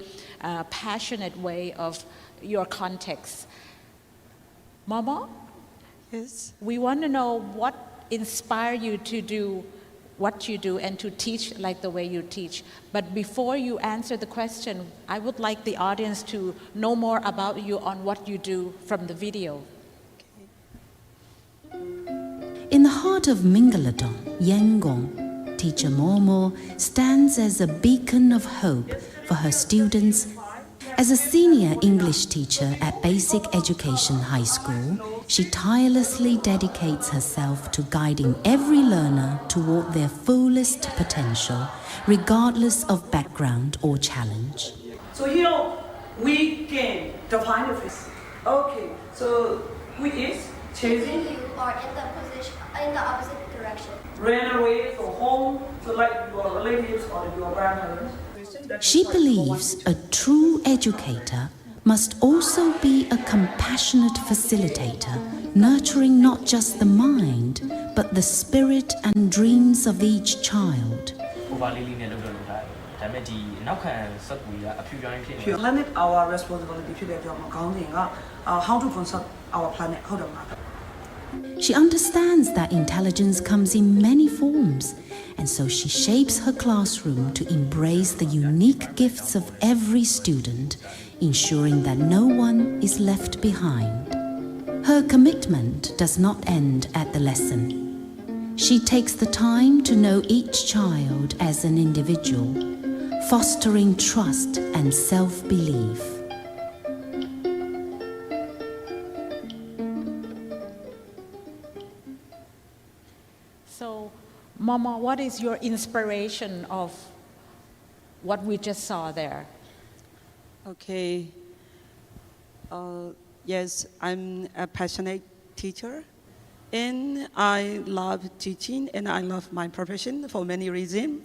passionate way of your context. Mama? Yes? We want to know what inspired you to do what you do and to teach like the way you teach. But before you answer the question, I would like the audience to know more about you on what you do from the video. In the heart of Mingaladon, Yangon, teacher Momo stands as a beacon of hope for her students. As a senior English teacher at Basic Education High School, she tirelessly dedicates herself to guiding every learner toward their fullest potential, regardless of background or challenge. So here we gain the final face. Okay, so who is chasing? You are in the opposite direction. Ran away from home to like your relatives or your grandparents. She believes a true educator must also be a compassionate facilitator, nurturing not just the mind, but the spirit and dreams of each child. Planet our responsibility to how to conserve our planet. She understands that intelligence comes in many forms, and so she shapes her classroom to embrace the unique gifts of every student, ensuring that no one is left behind. Her commitment does not end at the lesson. She takes the time to know each child as an individual, fostering trust and self-belief. So, Mama, what is your inspiration of what we just saw there? Okay. Yes, I'm a passionate teacher, And I love teaching and I love my profession for many reasons.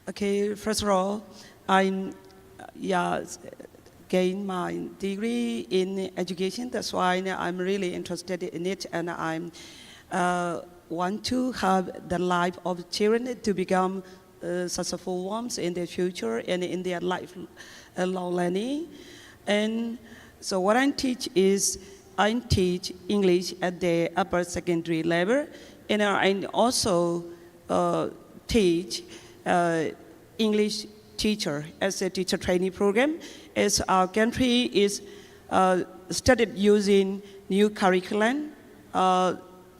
Okay, first of all, I gained my degree in education. That's why I'm really interested in it, and I want to have the life of children to become successful ones in their future and in their lifelong learning. And so what I teach is I teach English at the upper secondary level, and I also teach English teacher as a teacher training program, as our country is started using new curriculum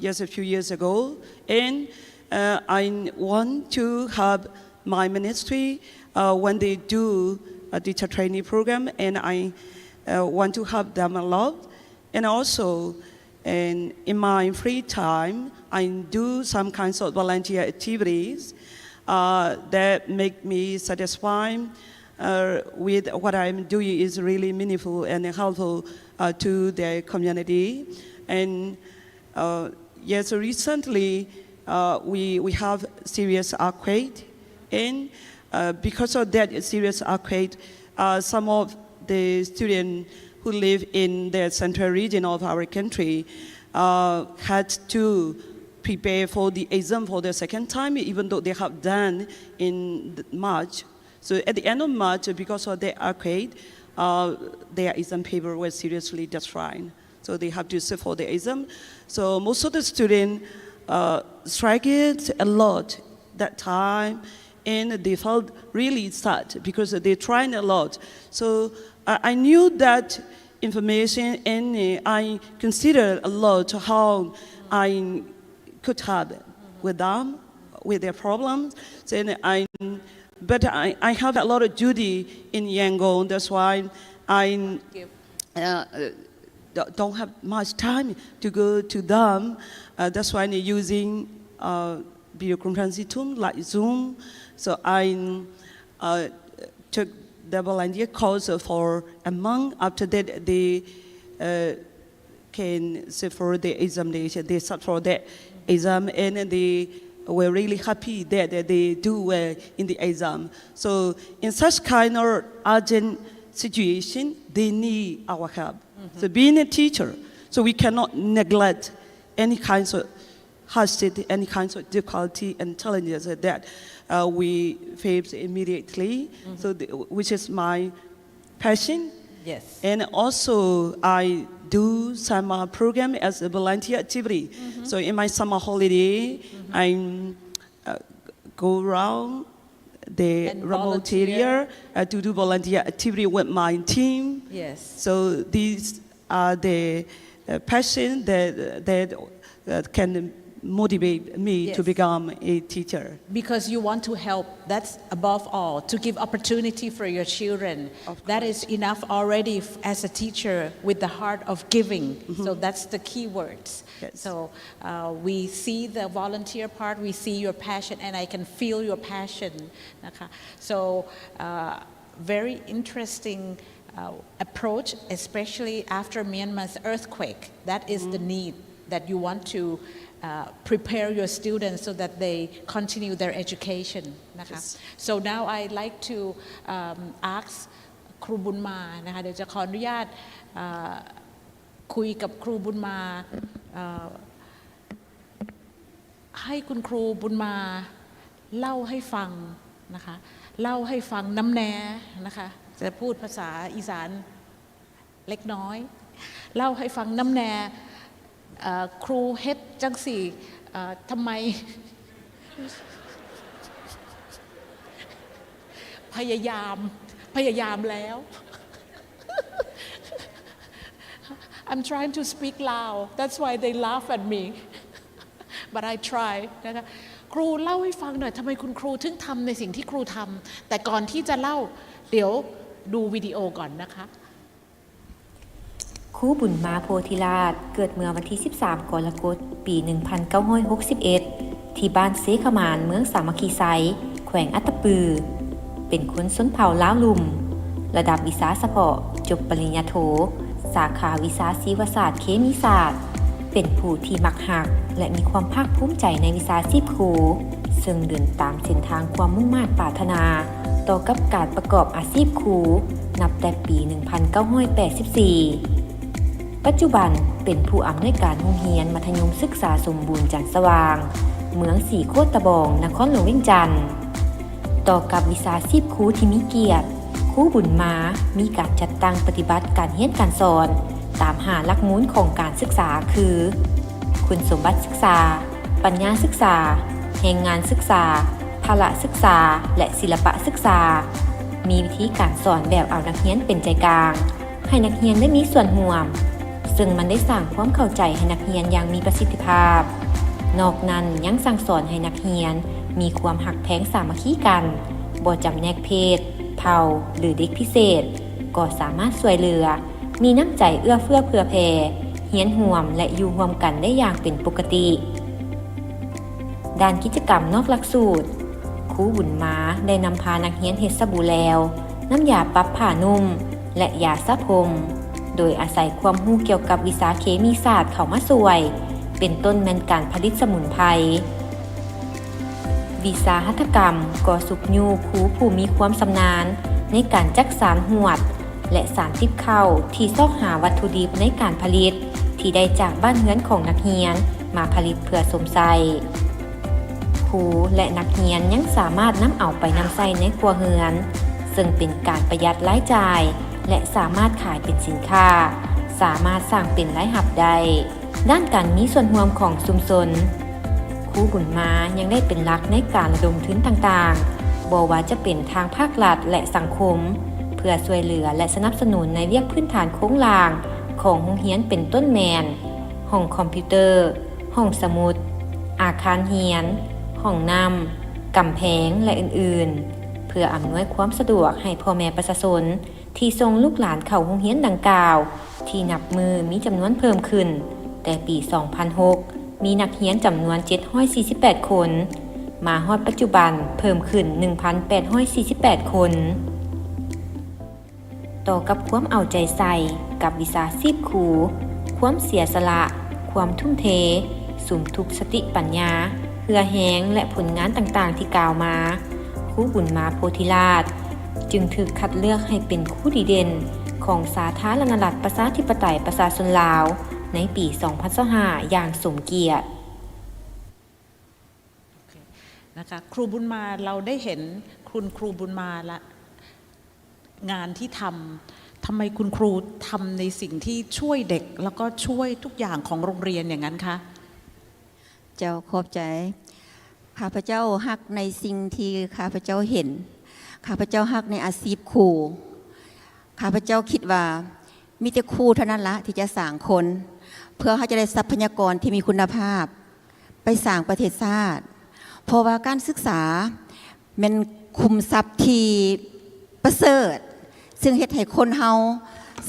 just a few years ago. And I want to have my ministry when they do a teacher training program, and I want to help them a lot. And also, in my free time, I do some kinds of volunteer activities that make me satisfied with what I'm doing is really meaningful and helpful to the community. And yes, recently we have serious earthquake, and because of that serious earthquake, some of the students who live in the central region of our country had to prepare for the exam for the second time, even though they have done in March. So at the end of March, because of the earthquake, their exam paper was seriously destroyed. So they have to sit for the exam. So most of the students struggled a lot that time, and they felt really sad because they tried a lot. So I knew that information, and I considered a lot how I could help with them, with their problems. So but I have a lot of duty in Yangon. That's why I don't have much time to go to them. That's why I'm using video conferencing tools like Zoom. So I took the volunteer course for a month. After that, they can sit for the examination. They sat for the exam, and they were really happy that they do well in the exam. So in such kind of urgent situation, they need our help. So being a teacher, so we cannot neglect any kinds of hardship, any kinds of difficulty and challenges that we face immediately. So which is my passion. Yes. And also I do summer program as a volunteer activity. So in my summer holiday, I go around the remote area to do volunteer activity with my team. Yes. So these are the passion that can motivate me to become a teacher. Because you want to help, that's above all, to give opportunity for your children. That is enough already as a teacher with the heart of giving. So that's the key words. So we see the volunteer part, we see your passion, and I can feel your passion. So very interesting approach, especially after Myanmar's earthquake. That is the need, that you want to prepare your students so that they continue their education. So now I'd like to ask ครูบุญมานะคะเดี๋ยวจะขออนุญาตคุยกับครูบุญมาให้คุณครูบุญมาเล่าให้ฟังนะคะเล่าให้ฟังน้ำแน่นะคะจะพูดภาษาอีสานเล็กน้อยเล่าให้ฟังน้ำแน่ครูเฮ็ดจังสี่ทำไมพยายามแล้ว I'm trying to speak loud that's why they laugh at me but I try นะคะครูเล่าให้ฟังหน่อยทำไมคุณครูถึงทำในสิ่งที่ครูทำแต่ก่อนที่จะเล่าเดี๋ยวดูวิดีโอก่อนนะคะครูบุญมาโพธิราชเกิดเมื่อวันที่13กรกฎาคมปี 1961 ที่บ้านเสขมานเมืองสามัคคีไซแขวงอัตตปือเป็นคนชนเผ่าล้าวลุมระดับวิชาเฉพาะจบปริญญาโทสาขาวิชาชีวศาสตร์เคมีศาสตร์ เป็นผู้ที่มักหักและมีความภาคภูมิใจในวิชาชีพครูซึ่งเดินตามเส้นทางความมุ่งมั่นปรารถนาต่อกับการประกอบอาชีพครูนับแต่ปี 1984 ปัจจุบันเป็นผู้อำนวยการโรงเรียนมัธยมศึกษาสมบูรณ์จันทร์สว่างเมืองสีโคตรตะบองนครหลวงเวียงจันทร์ต่อกับวิชาชีพครูที่มีเกียรติครูบุญมามีการจัดตั้งปฏิบัติการเรียนการสอนตามหาหลักมูลของการศึกษาคือคุณสมบัติศึกษาปัญญาศึกษาแรงงานศึกษาภาระศึกษาและศิลปะศึกษามีวิธีการสอนแบบเอานักเรียนเป็นใจกลางให้นักเรียนได้มีส่วนร่วมซึ่งมันได้สร้างความเข้าใจให้นักเรียนอย่างมีประสิทธิภาพนอกนั้นยังสั่งสอนให้นักเรียนมีความหักแพงสามัคคีกันบ่จำแนกเพศเผ่าหรือเด็กพิเศษก็สามารถช่วยเหลือมีน้ำใจเอื้อเฟื้อเผื่อแผ่เฮียนห่วมและอยู่ร่วมกันได้อย่างเป็นปกติด้านกิจกรรมนอกหลักสูตรครูบุญมาได้นำพานักเรียนเฮ็ดสบู่แล้วน้ำยาปรับผ้านุ่มและยาสระผมโดยอาศัยความรู้เกี่ยวกับวิชาเคมีศาสตร์เข้ามาช่วยเป็นต้นแม่นการผลิตสมุนไพรวิชาหัตถกรรมก็สุกยูครูผู้มีความชำนาญในการจักสารหวดและสารติบเข้าที่ซอกหาวัตถุดิบในการผลิตที่ได้จากบ้านเรือนของนักเรียนมาผลิตเพื่อสมใส่ครูและนักเรียนยังสามารถนำเอาไปนำใส่ในครัวเรือนซึ่งเป็นการประหยัดรายจ่ายและสามารถขายเป็นสินค้าสามารถสร้างเป็นรายรับได้ด้านการมีส่วนร่วมของชุมชนครูบุญมายังได้เป็นหลักในการระดมทุนต่างๆบ่ว่าจะเป็นทางภาครัฐและสังคมเพื่อช่วยเหลือและสนับสนุนในเวียกพื้นฐานโครงหลังของโรงเรียนเป็นต้นแมนห้องคอมพิวเตอร์ห้องสมุดอาคารเรียนห้องน้ำกำแพงและอื่นๆเพื่ออำนวยความสะดวกให้พ่อแม่ประชาชนที่ส่งลูกหลานเข้าโรงเรียนดังกล่าวที่นับมือมีจำนวนเพิ่มขึ้นแต่ปี 2006 มีนักเรียนจำนวน748 คนมาฮอดปัจจุบันเพิ่มขึ้น 1,848 คนต่อกับความเอาใจใส่กับวิชาชีพครูความเสียสละความทุ่มเทสุมทุกสติปัญญาเหือแหงและผลงานต่างๆที่กล่าวมาครูบุญมาโพธิราชจึงถูกคัดเลือกให้เป็นครูดีเด่นของสาธารณรัฐประชาธิปไตยประชาชนลาวในปี 2025 อย่างสมเกียรตินะคะครูบุญมาเราได้เห็นคุณครูบุญมาละงานที่ทำไมคุณครูทำในสิ่งที่ช่วยเด็กแล้วก็ช่วยทุกอย่างของโรงเรียนอย่างนั้นคะเจ้าขอบใจข้าพเจ้าฮักในสิ่งที่ข้าพเจ้าเห็นข้าพเจ้าฮักในอาชีพครูข้าพเจ้าคิดว่ามีแต่ครูเท่านั้นละที่จะสร้างคนเพื่อเขาจะได้ทรัพยากรที่มีคุณภาพไปสร้างประเทศชาติเพราะว่าการศึกษาเป็นคุมทรัพย์ที่ประเสริฐซึ่งเฮ็ดให้คนเฮา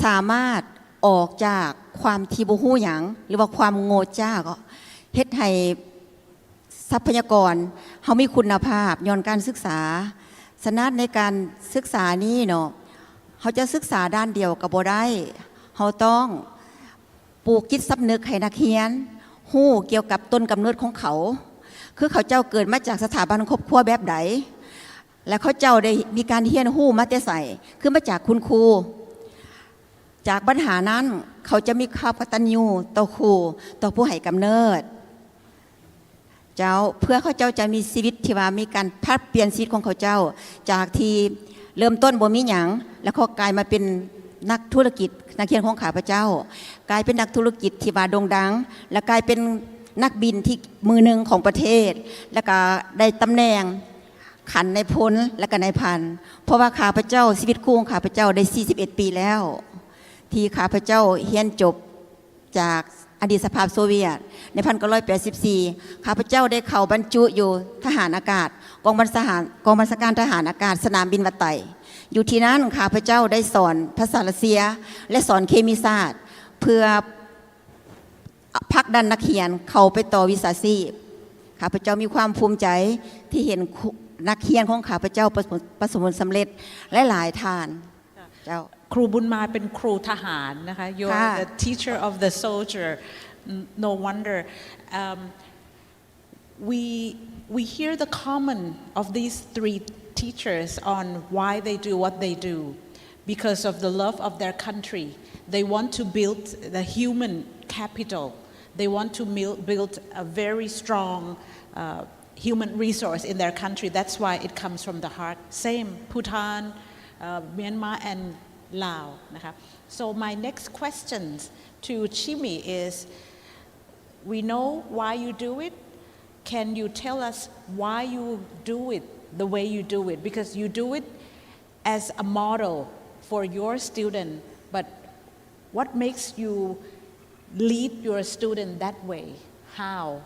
สามารถออกจากความที่บ่ฮู้หยังหรือว่าความโง่เจ้าก็เฮ็ดให้ทรัพยากรเฮามีคุณภาพย้อนการศึกษาฉะนั้นในการศึกษานี้เนาะเฮาจะศึกษาด้านเดียวก็บ่ได้เฮาต้องปลูกจิตสำนึกให้นักเรียนฮู้เกี่ยวกับต้นกำเนิดของเขาคือเขาเจ้าเกิดมาจากสถาบันครอบครัวแบบใดและเขาเจ้าได้มีการเรียนรู้มาแต่ไสคือมาจากคุณครูจากปัญหานั้นเขาจะมีความกตัญญูต่อครูต่อผู้ให้กำเนิดเจ้าเพื่อเขาเจ้าจะมีชีวิตที่ว่ามีการพัฒเปลี่ยนชีวิตของเขาเจ้าจากที่เริ่มต้นบ่มีหยังแล้วเขากลายมาเป็นนักธุรกิจนักเรียนของข้าพเจ้ากลายเป็นนักธุรกิจที่ว่าโด่งดังและกลายเป็นนักบินที่มือหนึ่งของประเทศแล้วก็ได้ตำแหน่งขันในพลและก็ในพันเพราะว่าข้าพเจ้าชีวิตครูของข้าพเจ้าได้41 ปีแล้วที่ข้าพเจ้าเรียนจบจากอดีตสหภาพโซเวียตใน1984ข้าพเจ้าได้เข้าบรรจุอยู่ทหารอากาศกองบัญชาการทหารอากาศสนามบินวัดไตอยู่ที่นั้นข้าพเจ้าได้สอนภาษารัสเซียและสอนเคมีศาสตร์เพื่อผลักดันนักเรียนเข้าไปต่อวิชาชีพข้าพเจ้ามีความภูมิใจที่เห็นนักเรียนของข้าพเจ้าประสบผลสำเร็จและหลายท่านเจ้า ครูบุญมาเป็นครูทหารนะคะ You're the teacher of the soldier No wonder. We hear the common of these three teachers on why they do what they do. Because of the love of their country. They want to build the human capital. They want to build a very strong human resource in their country. That's why it comes from the heart. Same, Bhutan, Myanmar and Laos. So my next question to Chimi is, we know why you do it. Can you tell us why you do it the way you do it? Because you do it as a model for your student, but what makes you lead your student that way? How?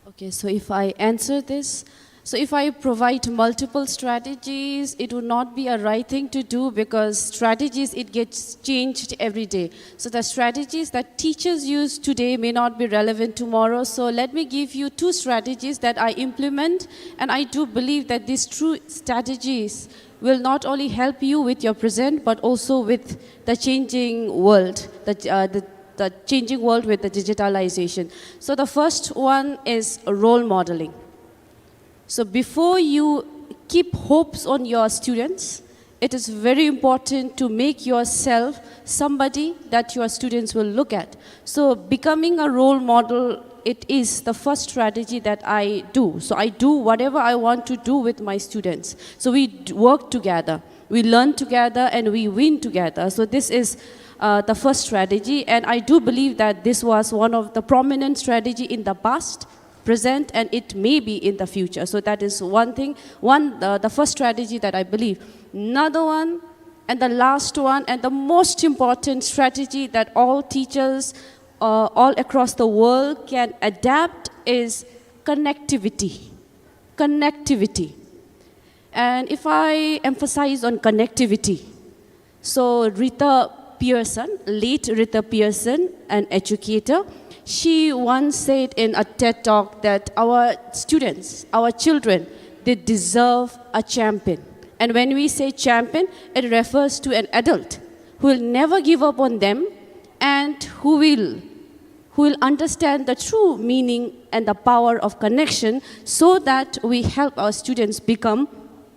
Okay, so if I answer this, so if I provide multiple strategies, it would not be a right thing to do because strategies, it gets changed every day. So the strategies that teachers use today may not be relevant tomorrow. So let me give you 2 strategies that I implement, and I do believe that these true strategies will not only help you with your present, but also with the changing world, the changing world with the digitalization. So the first one is role modeling. So before you keep hopes on your students, it is very important to make yourself somebody that your students will look at. So becoming a role model, it is the first strategy that I do. So I do whatever I want to do with my students. So we work together, we learn together, and we win together. So this is the first strategy, and I do believe that this was one of the prominent strategy in the past, present, and it may be in the future. So that is one thing, the first strategy that I believe. Another one, and the last one, and the most important strategy that all teachers all across the world can adapt is connectivity. Connectivity. And if I emphasize on connectivity, so Rita Pearson, late Rita Pearson, an educator, she once said in a TED Talk that our students, our children, they deserve a champion. And when we say champion, it refers to an adult who will never give up on them and who will understand the true meaning and the power of connection so that we help our students become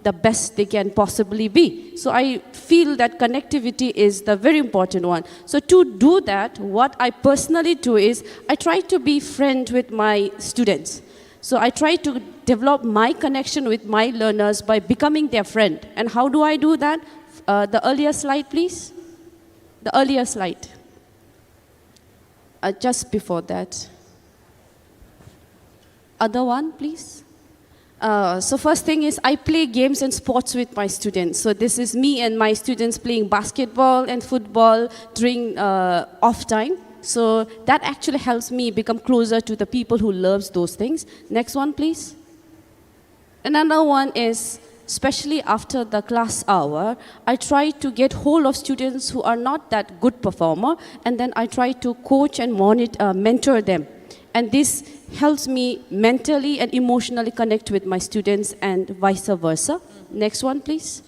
the best they can possibly be. So I feel that connectivity is the very important one. So to do that, what I personally do is I try to be friend with my students. So I try to develop my connection with my learners by becoming their friend. And how do I do that? The earlier slide, please. The earlier slide. Just before that. Other one, please. So first thing is I play games and sports with my students. So this is me and my students playing basketball and football during off time. So that actually helps me become closer to the people who loves those things. Next one, please. Another one is, especially after the class hour, I try to get hold of students who are not that good performer, and then I try to coach and mentor them. And this helps me mentally and emotionally connect with my students and vice versa. Next one, please.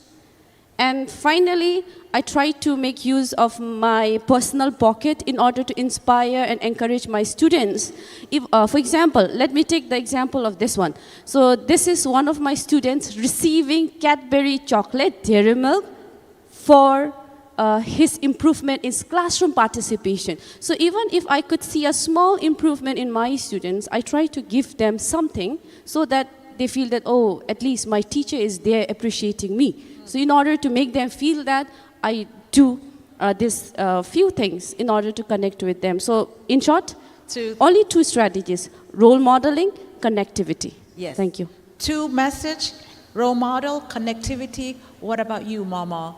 And finally, I try to make use of my personal pocket in order to inspire and encourage my students. If, for example, let me take the example of this one. So this is one of my students receiving Cadbury chocolate, dairy milk, for his improvement in classroom participation. So even if I could see a small improvement in my students, I try to give them something so that they feel that, oh, at least my teacher is there appreciating me. So in order to make them feel that, I do these few things in order to connect with them. So in short, only 2 strategies: role modeling, connectivity. Yes. Thank you. 2 message, role model, connectivity. What about you, Mama?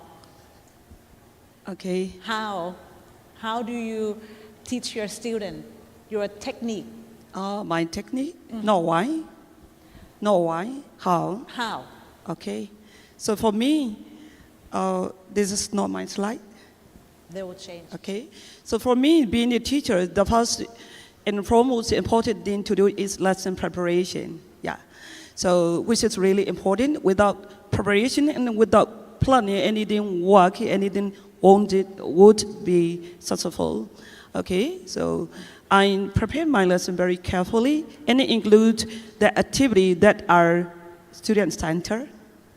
Okay. How do you teach your student your technique? My technique? No, why? No, why? How? How? Okay. So for me, this is not my slide. They will change. Okay. So for me, being a teacher, the first and foremost important thing to do is lesson preparation. Yeah. So which is really important. Without preparation and without planning, anything would be successful. Okay. So I prepare my lesson very carefully, and it includes the activity that are student-centered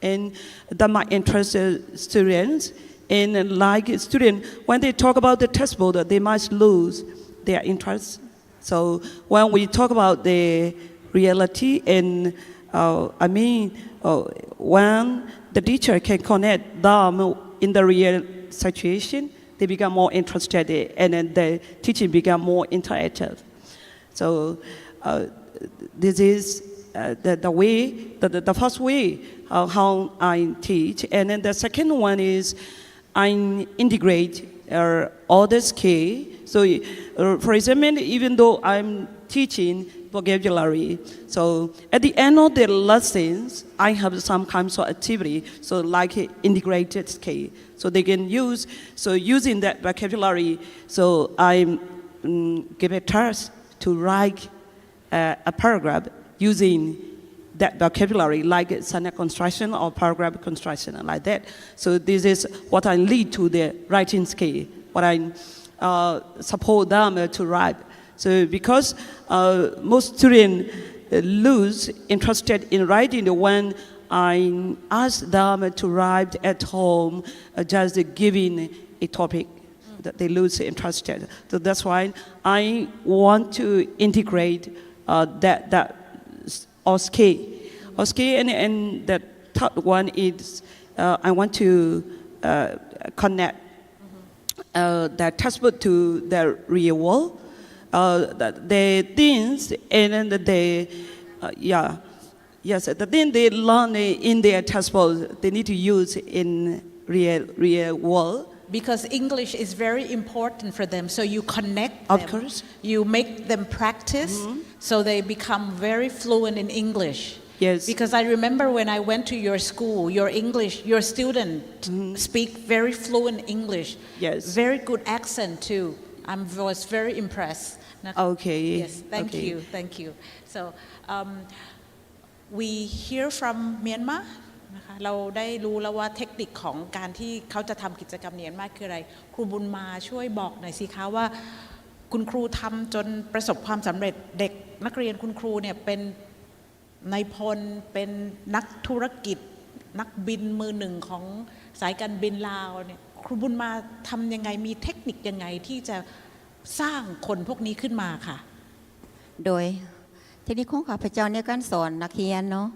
and that might interest students. And like students, when they talk about the textbook, they might lose their interest. So when we talk about the reality and when the teacher can connect them in the real situation, they become more interested and then the teaching become more interactive. So this is the way, the first way how I teach. And then the second one is I integrate all the skills. So for example, even though I'm teaching vocabulary, so at the end of the lessons, I have some kinds of activity, so like integrated skill. So they can use, so using that vocabulary, so I give a task to write a paragraph using that vocabulary, like sentence construction or paragraph construction, like that. So this is what I lead to the writing skill, what I support them to write. So because most students lose interested in writing when I ask them to write at home, just giving a topic, that they lose interested. So that's why I want to integrate that skill. And the third one is I want to connect the textbook to the real world. The things and then the thing they learn in their textbook, they need to use in real world. Because English is very important for them, so you connect them. Of course. You make them practice, so they become very fluent in English. Yes. Because I remember when I went to your school, your student speak very fluent English. Yes. Very good accent too. I was very impressed. Okay. Yes, thank you. So we hear from Myanmar. เราได้รู้แล้วว่าเทคนิคของการที่เขาจะทำกิจกรรมเมียนมาคืออะไรครูบุญมาช่วยบอกหน่อยสิคะว่าคุณครูทำจนประสบความสำเร็จเด็กนักเรียนคุณครูเนี่ยเป็นนายพลเป็นนักธุรกิจนักบินมือหนึ่งของสายการบินลาวเนี่ยครูบุญมาทำยังไงมีเทคนิคยังไงที่จะสร้างคนพวกนี้ขึ้นมาค่ะโดยเทคนิคของข้าพเจ้าในการสอนนักเรียนเนาะ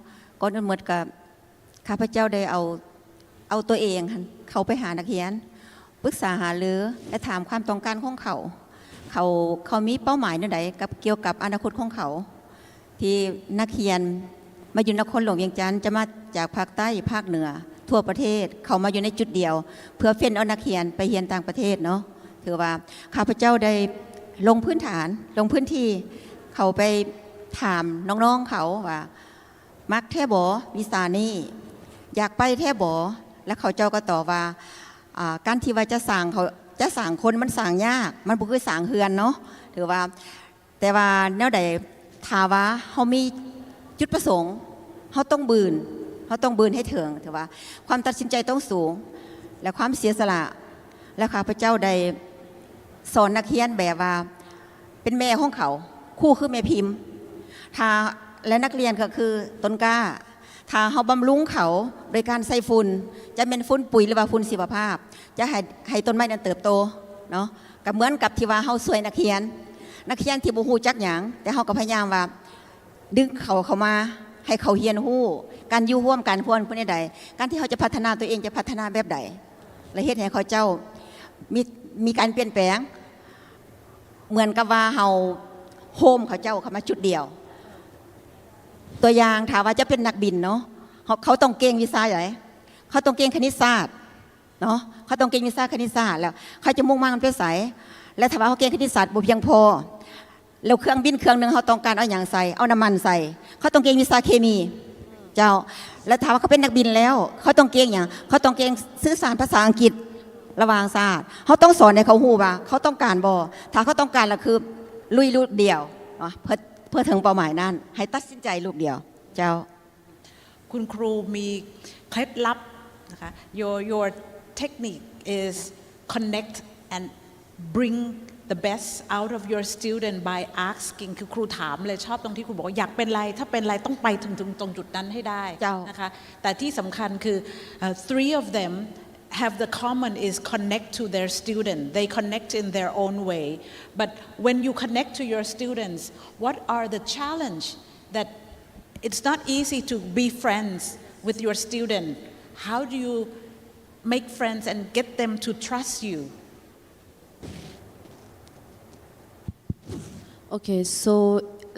ก่อนอื่นหมดกับข้าพเจ้าได้เอาตัวเองเขาไปหานักเรียนปรึกษาหารือและถามความต้องการของเขามีเป้าหมายในใดกับเกี่ยวกับอนาคตของเขาที่นักเรียนมาอยู่นครหลวงเวียงจันทร์จะมาจากภาคใต้ภาคเหนือทั่วประเทศเขามาอยู่ในจุดเดียวเพื่อเฟ้นเอานักเรียนไปเรียนต่างประเทศเนาะถือว่าข้าพเจ้าได้ลงพื้นที่เขาไปถามน้องๆเขาว่ามักแท้บ่วิชานี้อยากไปแท้บ่แล้วเขาเจ้าก็ตอบว่าการที่ว่าจะสั่งคนมันสั่งยากมันบ่คือสั่งเฮือนเนาะถือว่าแต่ว่าแนวใดถ้าว่าเฮามีจุดประสงค์เฮาต้องบืนให้ถึงถือว่าความตัดสินใจต้องสูงและความเสียสละและข้าพเจ้าได้สอนนักเรียนแบบว่าเป็นแม่ของเขาครูคือแม่พิมพ์และนักเรียนก็คือต้นกล้าถ้าเขาบำรุงเขาโดยการใส่ฝุ่นจะเป็นฝุ่นปุ๋ยหรือว่าฝุ่นชีวภาพจะให้ต้นไม้นั้นเติบโตเนาะก็เหมือนกับที่ว่าเขาช่วยนักเรียนที่บ่ฮู้จักหยังแต่เขาก็พยายามว่าดึงเขามาให้เขาเรียนรู้การอยู่ร่วมกันพวกนี้ใดการที่เขาจะพัฒนาตัวเองจะพัฒนาแบบใดและเฮ็ดให้เขาเจ้ามีการเปลี่ยนแปลงเหมือนกับว่าเขาโฮมเขาเจ้าเข้ามาจุดเดียวตัวอย่างถามว่าจะเป็นนักบินเนาะเขาต้องเก่งวิชาอะไรเขาต้องเก่งคณิตศาสตร์เนาะเขาต้องเก่งวิชาคณิตศาสตร์แล้วเขาจะมุ่งมั่นไปใส่และถ้าว่าเขาเก่งคณิตศาสตร์บ่เพียงพอแล้วเครื่องบินเครื่องนึงเขาต้องการเอาอย่างใส่เอาน้ำมันใส่เขาต้องเก่งวิชาเคมีเจ้าแล้วถามว่าเขาเป็นนักบินแล้วเขาต้องเก่งอย่างเขาต้องเก่งสื่อสารภาษาอังกฤษระหว่างศาสตร์เขาต้องสอนให้เขาฮู้ว่าเขาต้องการบ่ถ้าเขาต้องการแล้วคือลุยลูกเดียวเพื่อถึงเป้าหมายนั้นให้ตัดสินใจลูกเดียวเจ้าคุณครูมีเคล็ดลับนะคะ your technique is connect and bring the best out of your student by asking คือครูถามเลยชอบตรงที่ครูบอกอยากเป็นไรถ้าเป็นไรต้องไปถึงตรงจุดนั้นให้ได้นะคะแต่ที่สำคัญคือ three of them have the common is connect to their student. They connect in their own way. But when you connect to your students, what are the challenge that it's not easy to be friends with your student? How do you make friends and get them to trust you? Okay, so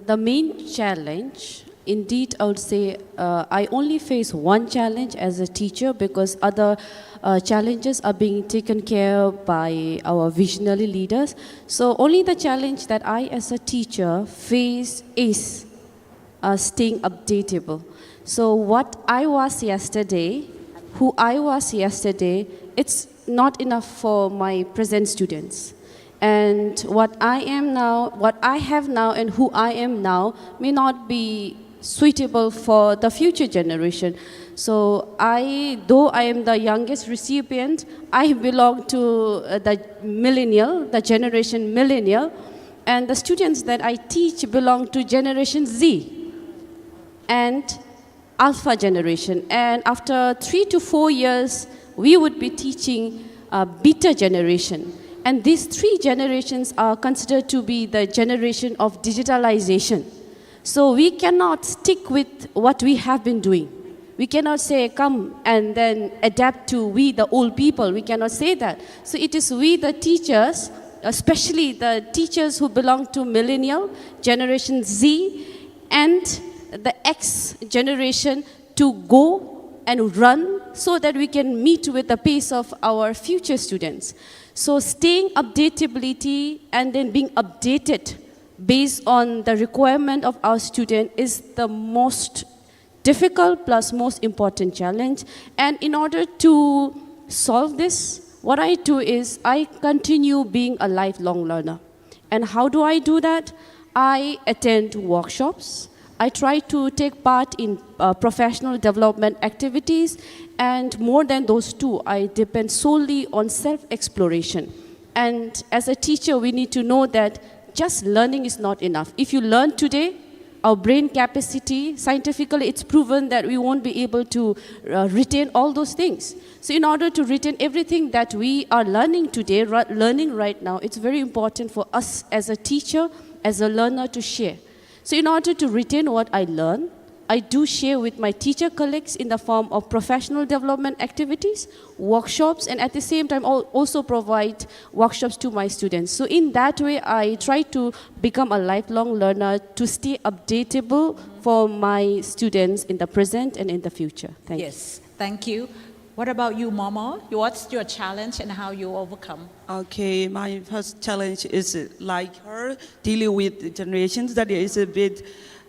the main challenge, indeed, I would say I only face one challenge as a teacher because other challenges are being taken care by our visionary leaders. So only the challenge that I as a teacher face is staying updatable. So what I was yesterday, who I was yesterday, it's not enough for my present students. And what I am now, what I have now and who I am now may not be suitable for the future generation. So though I am the youngest recipient, I belong to the millennial, the generation millennial, and the students that I teach belong to generation Z and Alpha generation. And after 3 to 4 years, we would be teaching Beta generation. And these three generations are considered to be the generation of digitalization. So we cannot stick with what we have been doing. We cannot say, come and then adapt to we, the old people. We cannot say that. So it is we, the teachers, especially the teachers who belong to millennial, generation Z, and the X generation to go and run so that we can meet with the pace of our future students. So staying updatability and then being updated based on the requirement of our student is the most difficult plus most important challenge. And in order to solve this, what I do is I continue being a lifelong learner. And how do I do that? I attend workshops. I try to take part in professional development activities, and more than those two, I depend solely on self-exploration. And as a teacher, we need to know that just learning is not enough. If you learn today, our brain capacity, scientifically it's proven that we won't be able to retain all those things. So in order to retain everything that we are learning today, learning right now, it's very important for us as a teacher, as a learner to share. So in order to retain what I learn, I do share with my teacher colleagues in the form of professional development activities, workshops, and at the same time also provide workshops to my students. So in that way, I try to become a lifelong learner to stay updatable for my students in the present and in the future. Thank you. Yes, thank you. What about you, Momo? What's your challenge and how you overcome? Okay, my first challenge is like her, dealing with generations that is a bit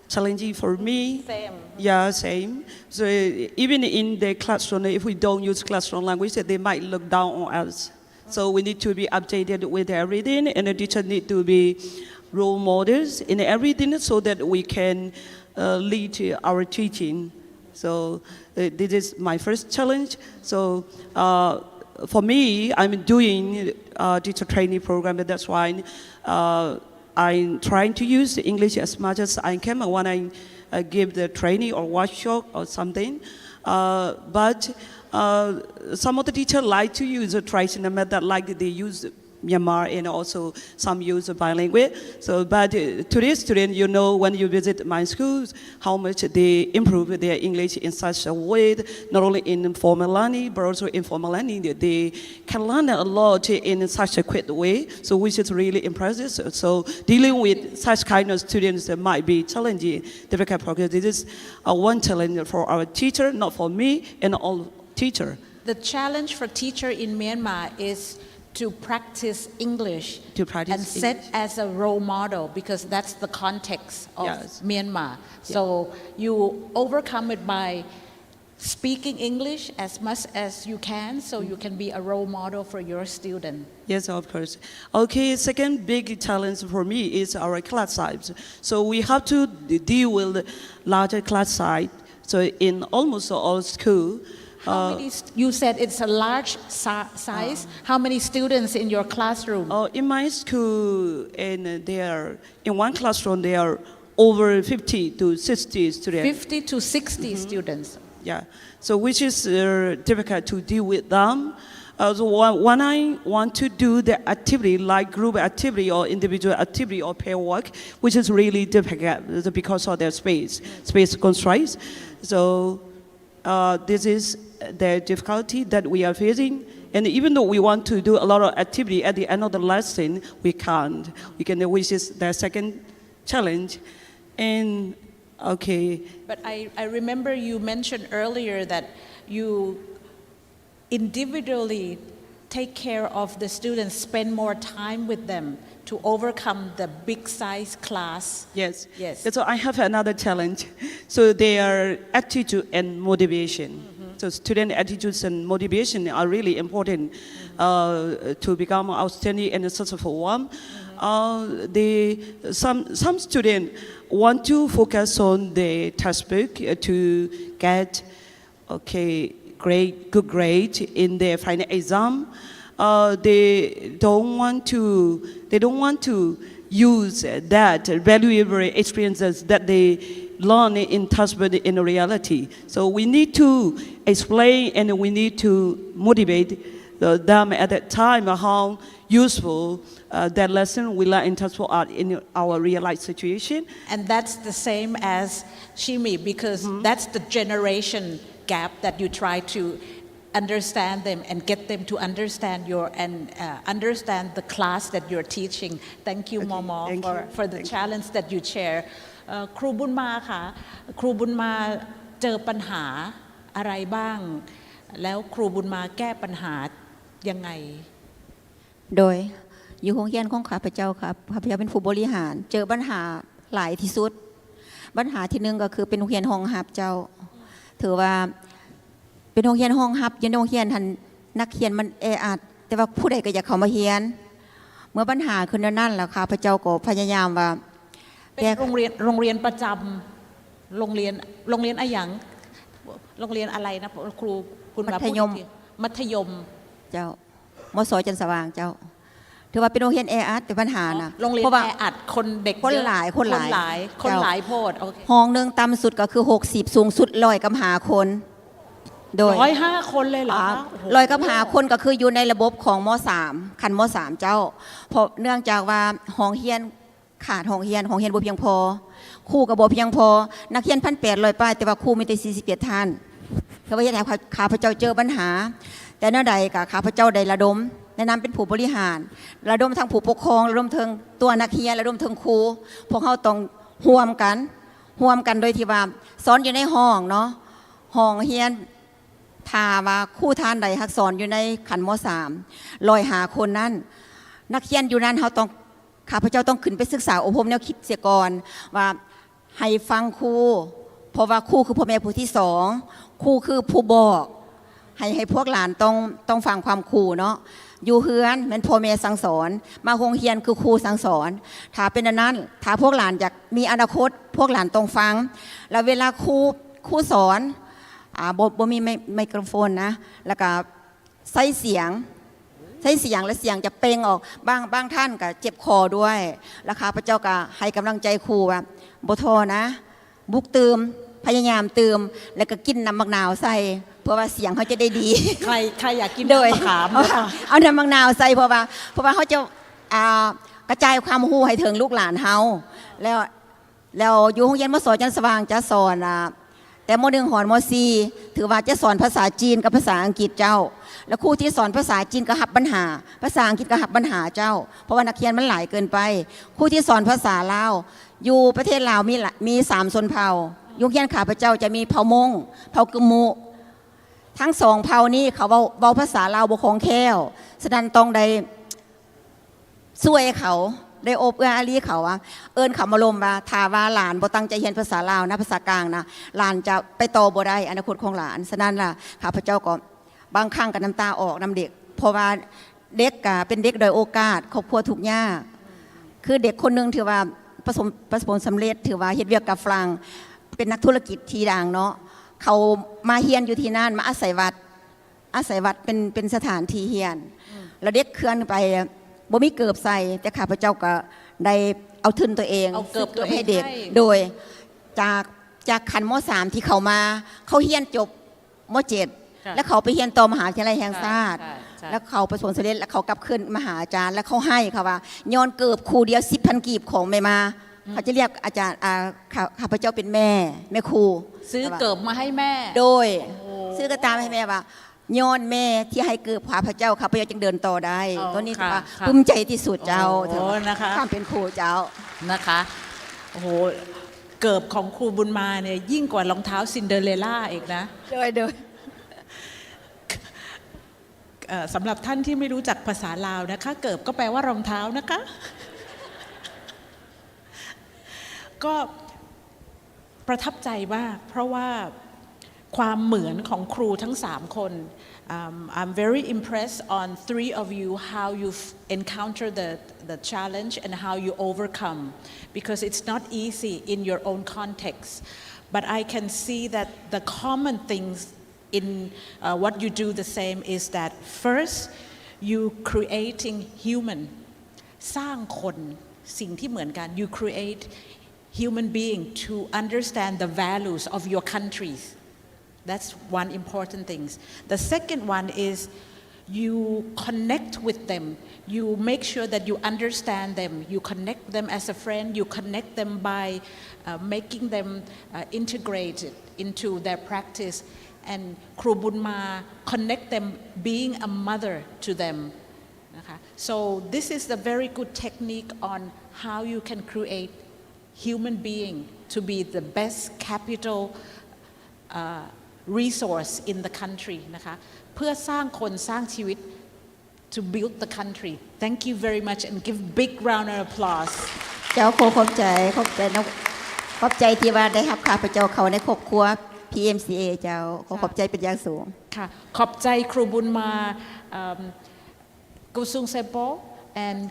challenging for me. Same. Yeah, same. So even in the classroom, if we don't use classroom language, they might look down on us. So we need to be updated with everything, and the teacher need to be role models in everything so that we can lead our teaching. So this is my first challenge. So for me, I'm doing teacher training program, and that's why I'm trying to use English as much as I can when I give the training or workshop or something. But some of the teachers like to use a traditional method, like they use Myanmar, and also some use bilingual. So, but today's students, you know, when you visit my schools, how much they improve their English in such a way, not only in formal learning, but also informal learning. They can learn a lot in such a quick way, so which is really impressive. So dealing with such kind of students that might be challenging, difficult, because this is one challenge for our teacher, not for me and all teacher. The challenge for teacher in Myanmar is to practice English and set as a role model, because that's the context of Myanmar. So you overcome it by speaking English as much as you can, so you can be a role model for your student. Yes, of course. Okay, second big challenge for me is our class size. So we have to deal with larger class size. So in almost all schools, How many, you said it's a large size. How many students in your classroom? In my school, and in one classroom there are over 50 to 60 students. 50 to 60 students. Yeah, so which is difficult to deal with them. So when I want to do the activity like group activity or individual activity or pair work, which is really difficult because of their space constraints. So this is the difficulty that we are facing. And even though we want to do a lot of activity at the end of the lesson, we can't. Which is the second challenge. And okay. But I remember you mentioned earlier that you individually take care of the students, spend more time with them to overcome the big size class. Yes. Yes. So I have another challenge. So their attitude and motivation. So student attitudes and motivation are really important to become outstanding and a successful one. Some students want to focus on the textbook to get good grade in their final exam. They don't want to use that valuable experiences that they learn in textbook in reality. So we need to explain and we need to motivate them at that time how useful that lesson we learn in textbook are in our real life situation. And that's the same as Shimi, because that's the generation gap that you try to understand them and get them to understand understand the class that you're teaching. Thank you, Momo, for the challenge that you share. ครูบุญมาค่ะครูบุญมาเจอปัญหาอะไรบ้างแล้วครูบุญมาแก้ปัญหายังไงโดยอยู่โรงเรียนของข้าพเจ้าครับข้าพเจ้าเป็นผู้บริหารเจอปัญหาหลายที่สุดปัญหาที่หนึ่งก็คือเป็นโรงเรียนห้องหับเจ้าถือว่าเป็นโรงเรียนห้องหับยันโรงเรียนทันนักเรียนมันแออัดแต่ว่าผู้ใดก็อยากเข้ามาเรียนเมื่อปัญหาขึ้นนั่นแล้วข้าพเจ้าก็พยายามว่าเป็นโรงเรียนประจำโรงเรียนอะไรอย่างโรงเรียนอะไรนะครูคุณมัธยมเจ้ามศ.จันทร์สว่างเจ้าถือว่าเป็นโรงเรียนแออัดแต่ปัญหานะโรงเรียนแออัดคนเด็กคนหลายคนหลายโพดห้องนึงต่ำสุดก็คือ60สูงสุด100กับ5คนโดย105คนเลยเหรอ100กับ5คนก็คืออยู่ในระบบของม.3 คันม.3 เจ้าเพราะเนื่องจากว่าห้องเรียนขาดห้องเรียนบ่เพียงพอครูก็บ่เพียงพอนักเรียน 1,800 ป้ายแต่ว่าครูมีแต่47ท่านเขาว่าเฮ็ดให้ข้าพเจ้าเจอปัญหาแต่เนื่อใดก็ข้าพเจ้าได้ระดมแนะนำเป็นผู้บริหารระดมทั้งผู้ปกครองระดมทั้งตัวนักเรียนระดมทั้งครูพวกเขาต้องร่วมกันโดยที่ว่าสอนอยู่ในห้องเนาะห้องเรียนถ้าว่าครูท่านใดฮักสอนอยู่ในขันม.3 105คนนั้นนักเรียนอยู่นั้นเขาต้องข้าพเจ้าต้องขึ้นไปศึกษาอบรมแนวคิดเสียก่อนว่าให้ฟังครูเพราะว่าครูคือพ่อแม่ผู้ที่สองครูคือผู้บอกให้พวกหลานต้องฟังความครูเนาะอยู่เฮือนเหมือนพ่อแม่สั่งสอนมาโรงเรียนคือครูสั่งสอนถ้าเป็นนั้นถ้าพวกหลานอยากมีอนาคตพวกหลานต้องฟังแล้วเวลาครูสอนบ่มีไมโครโฟนนะแล้วก็ใส่เสียงและเสียงจะเป่งออกบางท่านก็เจ็บคอด้วยแล้วข้าพเจ้าก็ให้กำลังใจครูว่าบ่ท้อนะบุกตื่มพยายามตื่มแล้วก็กินน้ำมะนาวใส่เพราะว่าเสียงเขาจะได้ดีใครอยากกินน้ำมะขามเอาน้ำมะนาวใส่เพราะว่าเขาจะกระจายความรู้ให้ถึงลูกหลานเฮาแล้วอยู่โรงเรียนมศ.จันทร์สว่างจะสอนแต่ม.1 หอนม.4 ถือว่าจะสอนภาษาจีนกับภาษาอังกฤษเจ้าแล้วครูที่สอนภาษาจีนก็หับปัญหาภาษาอังกฤษก็หับปัญหาเจ้าเพราะว่านักเรียนมันหลายเกินไปครูที่สอนภาษาลาวอยู่ประเทศลาวมี3ชนเผ่ายุคเรียนข้าพเจ้าจะมีเผ่ามงเผ่ากึมมุทั้ง2เผ่านี้เขาเว้าภาษาลาวบ่คล่องแคล่วฉะนั้นต้องได้ช่วยเขาได้อบเอื้ออารีเขาเอิ้นเขามาลมว่าถ้าว่าหลานบ่ตั้งใจเรียนภาษาลาวนะภาษากลางนะหลานจะไปโตบ่ได้อนาคตของหลานฉะนั้นล่ะข้าพเจ้าก็บางครั้งก็น้ำตาออกน้ำเด็กเพราะว่าเด็กก็เป็นเด็กโดยโอกาสครอบครัวทุกข์ยากคือเด็กคนนึงถือว่าประสบผลสำเร็จถือว่าเฮ็ดเวียกกับฝรั่งเป็นนักธุรกิจที่ดังเนาะ เขามาเฮียนอยู่ที่นั่นมาอาศัยวัดเป็นสถานที่เฮียนแล้วเด็กเคลื่อนไปบ่มีเกิบใส่แต่ข้าพเจ้าก็ได้เอาทุนตัวเอง เอาเกิบตัวเอง ให้เด็ก ให้ โดยจากคันม.3 ที่เขามาเขาเฮียนจบม.7 แล้วเขาไปเฮียนต่อมหาวิทยาลัยแห่งชาติแล้วเขาประสบความสำเร็จแล้วเขากลับขึ้นมาหาอาจารย์แล้วเขาให้ค่ะว่าย้อนเกิบครูเดียว 10,000 กีบของแม่มาเขาจะเรียกอาจารย์ข้าพเจ้าเป็นแม่ครู ซื้อเกิบมาให้แม่ โดยซื้อกระตามให้แม่ว่าย้อนแม่ที่ให้เกิบข้าพเจ้าจึงเดินต่อได้ตัวนี้ถือว่าภูมิใจที่สุดเจ้านะคะความเป็นครูเจ้านะคะโอ้โหเกิบของครูบุญมาเนี่ยยิ่งกว่ารองเท้าซินเดอเรลล่าอีกนะโดยสำหรับท่านที่ไม่รู้จักภาษาลาวนะคะเกิบก็แปลว่ารองเท้านะคะก็ประทับใจมากเพราะว่าความเหมือนของครูทั้ง3คน I'm very impressed on three of you how you've encountered the challenge and how you overcome because it's not easy in your own context but I can see that the common things in what you do the same is that first you creating human สร้างคนสิ่งที่เหมือนกัน you create human being to understand the values of your countries that's one important thing the second one is you connect with them you make sure that you understand them you connect them as a friend you connect them by making them integrated into their practice and ครูบุญมา connect them being a mother to them นะคะ so this is a very good technique on how you can create human being to be the best capital resource in the country นะคะเพื่อสร้างคนสร้างชีวิต to build the country thank you very much and give big round of applause เจ้าขอบใจที่ว่าได้รับข้าพเจ้าเขาในครอบครัว PMCA เจ้าขอบใจเป็นอย่างสูงค่ะขอบใจครูบุญมากุซุงเซโป and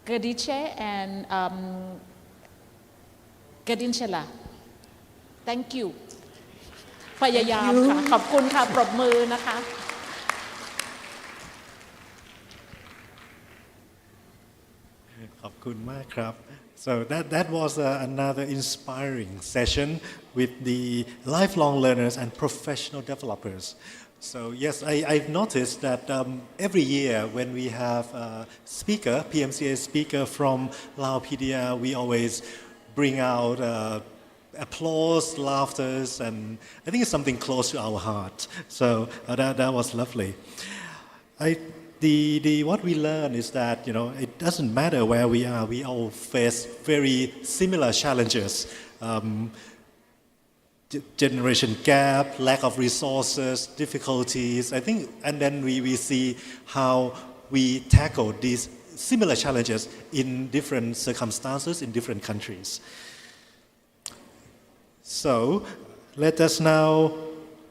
Gediche and Gedinchela thank you พยายามค่ะขอบคุณค่ะปรบมือนะคะ ขอบคุณมากครับ so that was another inspiring session with the lifelong learners and professional developers so yes I've noticed that every year when we have a speaker PMCA speaker from Laopedia we always bring out applause, laughter, and I think it's something close to our heart. So that was lovely. What we learn is that it doesn't matter where we are. We all face very similar challenges. Generation gap, lack of resources, difficulties. I think, and then we see how we tackle these similar challenges in different circumstances in different countries. So let us now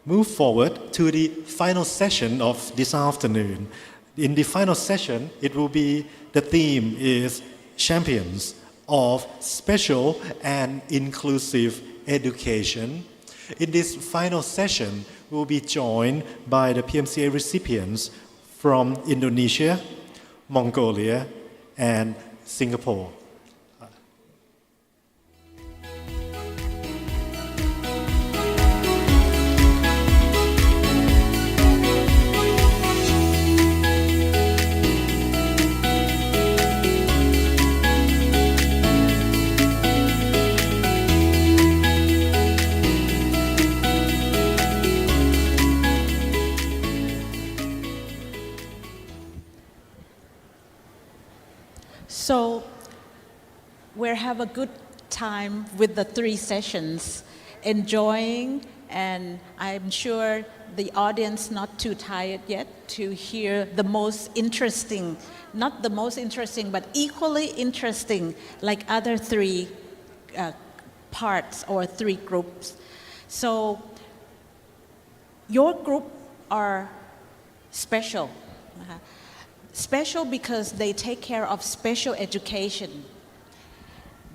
move forward to the final session of this afternoon. In the final session, it will be, the theme is Champions of Special and Inclusive Education. In this final session, we will be joined by the PMCA recipients from Indonesia, Mongolia, and Singapore. So we'll have a good time with the 3 sessions, enjoying, and I'm sure the audience not too tired yet to hear the most interesting, not the most interesting, but equally interesting like other 3 parts or 3 groups. So your group are special. Special because they take care of special education.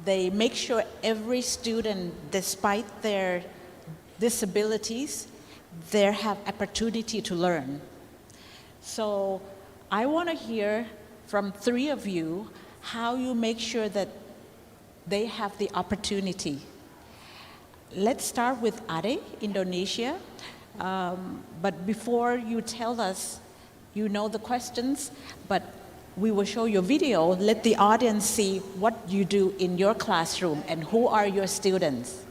They make sure every student, despite their disabilities, they have opportunity to learn. So I want to hear from three of you how you make sure that they have the opportunity. Let's start with Ade, Indonesia. But before you tell us, you know the questions, but we will show you a video. Let the audience see what you do in your classroom and who are your students.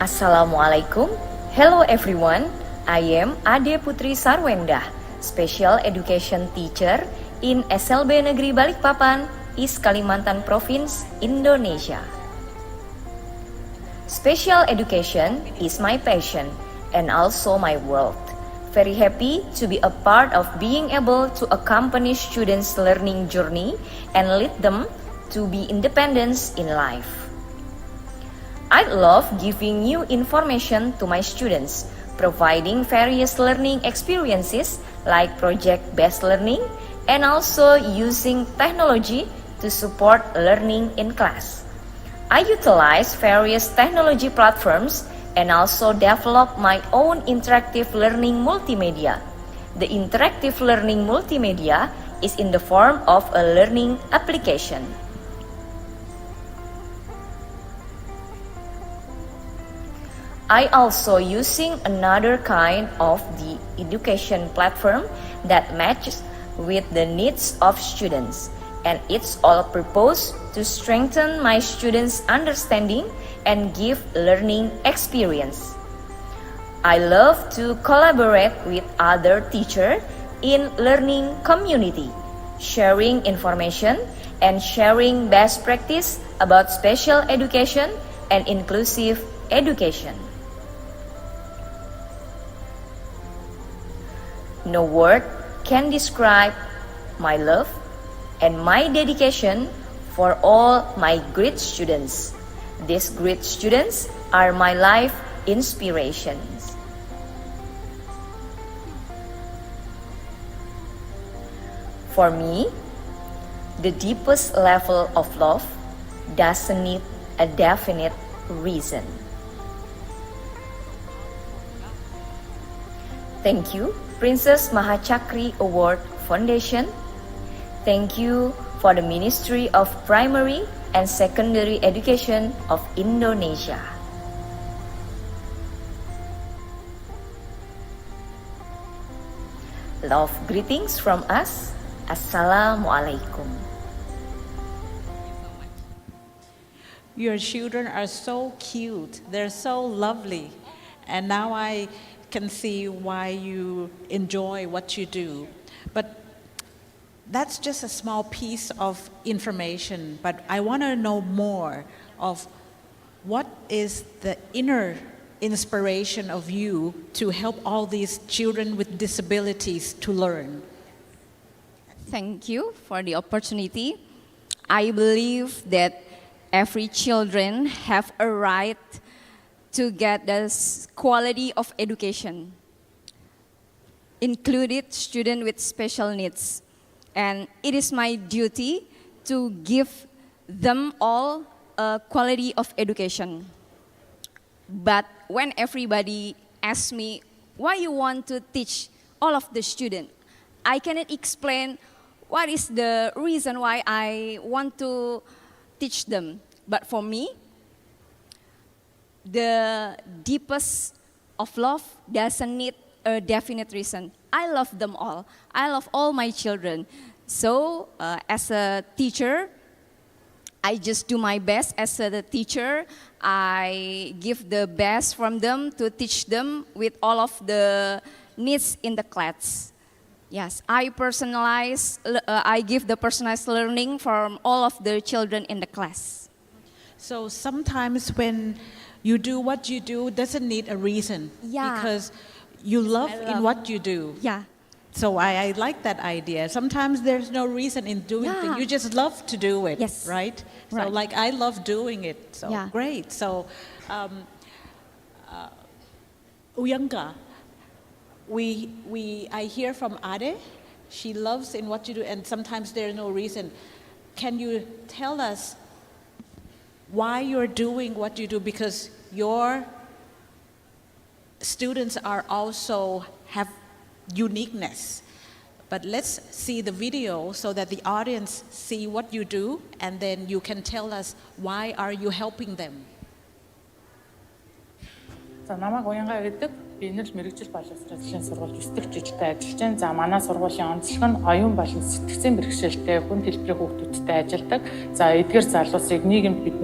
Assalamualaikum. Hello everyone. I am Ade Putri Sarwenda, Special Education Teacher in SLB Negeri Balikpapan, East Kalimantan Province, Indonesia. Special education is my passion and also my world. Very happy to be a part of being able to accompany students' learning journey and lead them to be independent in life. I love giving new information to my students, providing various learning experiences like project-based learning and also using technology to support learning in class. I utilize various technology platforms and also develop my own interactive learning multimedia. The interactive learning multimedia is in the form of a learning application. I also using another kind of the education platform that matches with the needs of students, and it's all purpose to strengthen my students' understanding and give learning experience. I love to collaborate with other teachers in learning community, sharing information and sharing best practice about special education and inclusive education. No word can describe my love and my dedication for all my great students. These great students are my life inspirations. For me, the deepest level of love doesn't need a definite reason. Thank you, Princess Maha Chakri Award Foundation. Thank you for the Ministry of Primary and Secondary Education of Indonesia. Love greetings from us. Assalamualaikum. Your children are so cute. They're so lovely. And now I can see why you enjoy what you do. But that's just a small piece of information, but I want to know more of what is the inner inspiration of you to help all these children with disabilities to learn. Thank you for the opportunity. I believe that every children have a right to get the quality of education, included students with special needs. And it is my duty to give them all a quality of education. But when everybody asks me, why you want to teach all of the students, I cannot explain what is the reason why I want to teach them. But for me, the deepest of love doesn't need a definite reason. I love them all. I love all my children. So as a teacher, I just do my best as a teacher. I give the best from them to teach them with all of the needs in the class. Yes, I give the personalized learning from all of the children in the class. So sometimes when you do what you do, doesn't need a reason. Yeah. Because you love in what you do. Yeah. So I like that idea. Sometimes there's no reason in doing things. You just love to do it, Yes. right? So Right. like I love doing it. So Yeah. great. So Uyanga, I hear from Ade. she loves in what you do, and sometimes there's no reason. Can you tell us why you're doing what you do? Because your students are also have uniqueness. But let's see the video so that the audience see what you do, and then you can tell us why are you helping them. За намайг Уянга гэдэг би энэрл мэрэгжил боловсролын сургууль 9 дэх жилдээ ажиллаж байна. За манай сургуулийн онцлог нь оюун болон сэтгцийн бэрхшээлтэй хүн хэлбэрийн хүүхдүүдтэй ажилладаг. За эдгээр залуусыг нийгэмд бид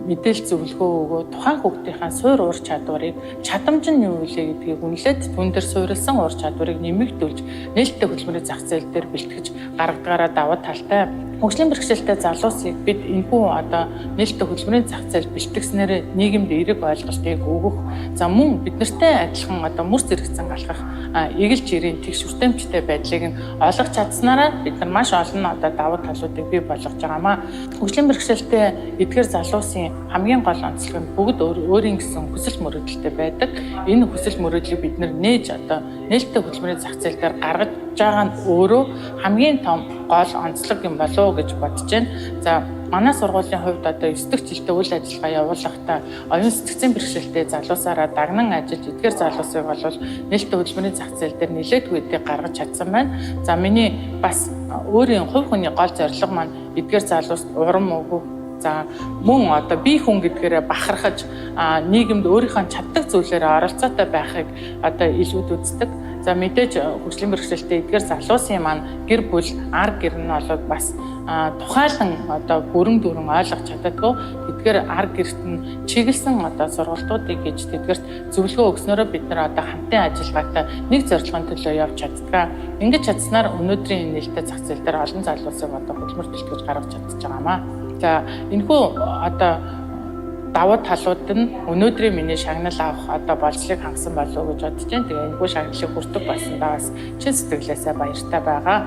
мэдээлэл зөвлөгөө өгөө тухайн хүүхдийнхээ суур ур чадварыг чадамж нь юу вэ гэдгийг үнэлээд түн дээр суурилсан ур чадварыг нэмэгдүүлж нээлттэй хөдөлмөрийн зах зээл дээр бэлтгэж гаргадгаараа даваа талтай хөгжлийн бэрхшээлтэй залуусыг бид энэхүү одоо нээлттэй хөдөлмөрийн зах зээл бэлтгэснээр нийгэмд эерэг ойлголтыг өгөх за мөн бид нартай адилхан одоо мөр зэрэгцэн алхах эгэлж ирийн тэгш хүртээмжтэй байдлыг нь олгож чадсанараа бид нар маш олон одоо даваа талуудыг бий болгож байгаамаа. Хөгжлийн бэрхшээлтэй эдгээр залуусын хамгийн гол онцлог нь бүгд өөрийн гэсэн хүсэл мөрөөдөлтэй байдаг. Энэ хүсэл мөрөөдлийг бид нээж одоо нээлттэй хөдөлмөрийн зах зээл дээр гаргаж байгаа нь өөрөө хамгийн том гол онцлог юм болов уу гэж бодож байна. За манай сургуулийн хувьд одоо 9 дэх жилдээ үйл ажиллагаа явуулахдаа оюун сэтгцийн бэрхшээлтэй залуусаараа дагнан ажиллаж эдгээр залуусыг бол нээлттэй хөдөлмөрийн зах зээл дээр нэлээдгүй эдийг гаргаж чадсан байна. За миний бас өөрийн хувь хүний гол зорилго маань эдгээр залуус урам өгөх за мөн одоо бие хүн гэдгээрээ бахархаж нийгэмд өөрийнхөө чаддаг зүйлээрээ оролцоотой байхыг одоо илүүд үздэг. За мэдээж хөгжлийн бэрхшээлтэй эдгээр залуусын маань гэр бүл ар гэр нь болоод бас тухайлан одоо бүрэн дүрэн ойлгож чаддаггүй. Эдгээр ар гэрт нь чиглэсэн одоо сургалтуудыг хийж тэдгээрт зөвлөгөө өгснөөрөө бид нар одоо хамтын ажиллагаатай нэг зорилгын төлөө явж чаддгаа. Ингэж чадсанаар өнөөдрийн нээлттэй зах зээл дээр олон залуусыг одоо хөдөлмөр бэлтгэж гаргаж чадчих байгаамаа. За энэхүү одоо даваа талууд нь өнөөдрийн миний шагнал авах одоо болцлыг хангасан болов уу гэж бодож байна. Тэгээ энэхүү шагналыг хүртэх болсондоо бас чин сэтгэлээсээ баяртай байгаа.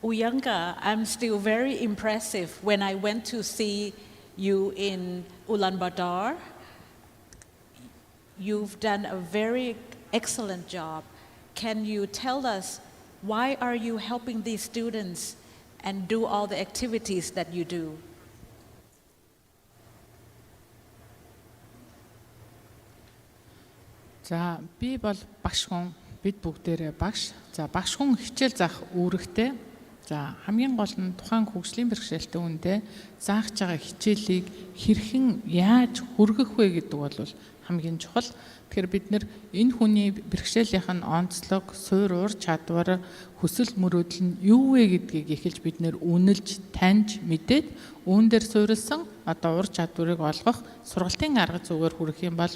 Uyanga, I'm still very impressive when I went to see you in Ulaanbaatar. You've done a very excellent job. Can you tell us why are you helping these students and do all the activities that you do? За би бол багш хүн бид бүгдээрээ багш. За багш хүн хичээл заах үүрэгтэй. За хамгийн гол нь тухайн хөгжлийн бэрхшээлтэй хүндээ заах байгаа хичээлийг хэрхэн яаж хүргэх вэ гэдэг бол хамгийн чухал. Тэгэхээр бид нэр энэ хүний бэрхшээлийнх нь онцлог, суур ур чадвар, хүсэл мөрөөдөл нь юу вэ гэдгийг эхэлж бид нэр үнэлж, таньж, мэдээд үүн дээр суурилсан одоо ур чадварыг олгох сургалтын арга зүгээр хүрэх юм бол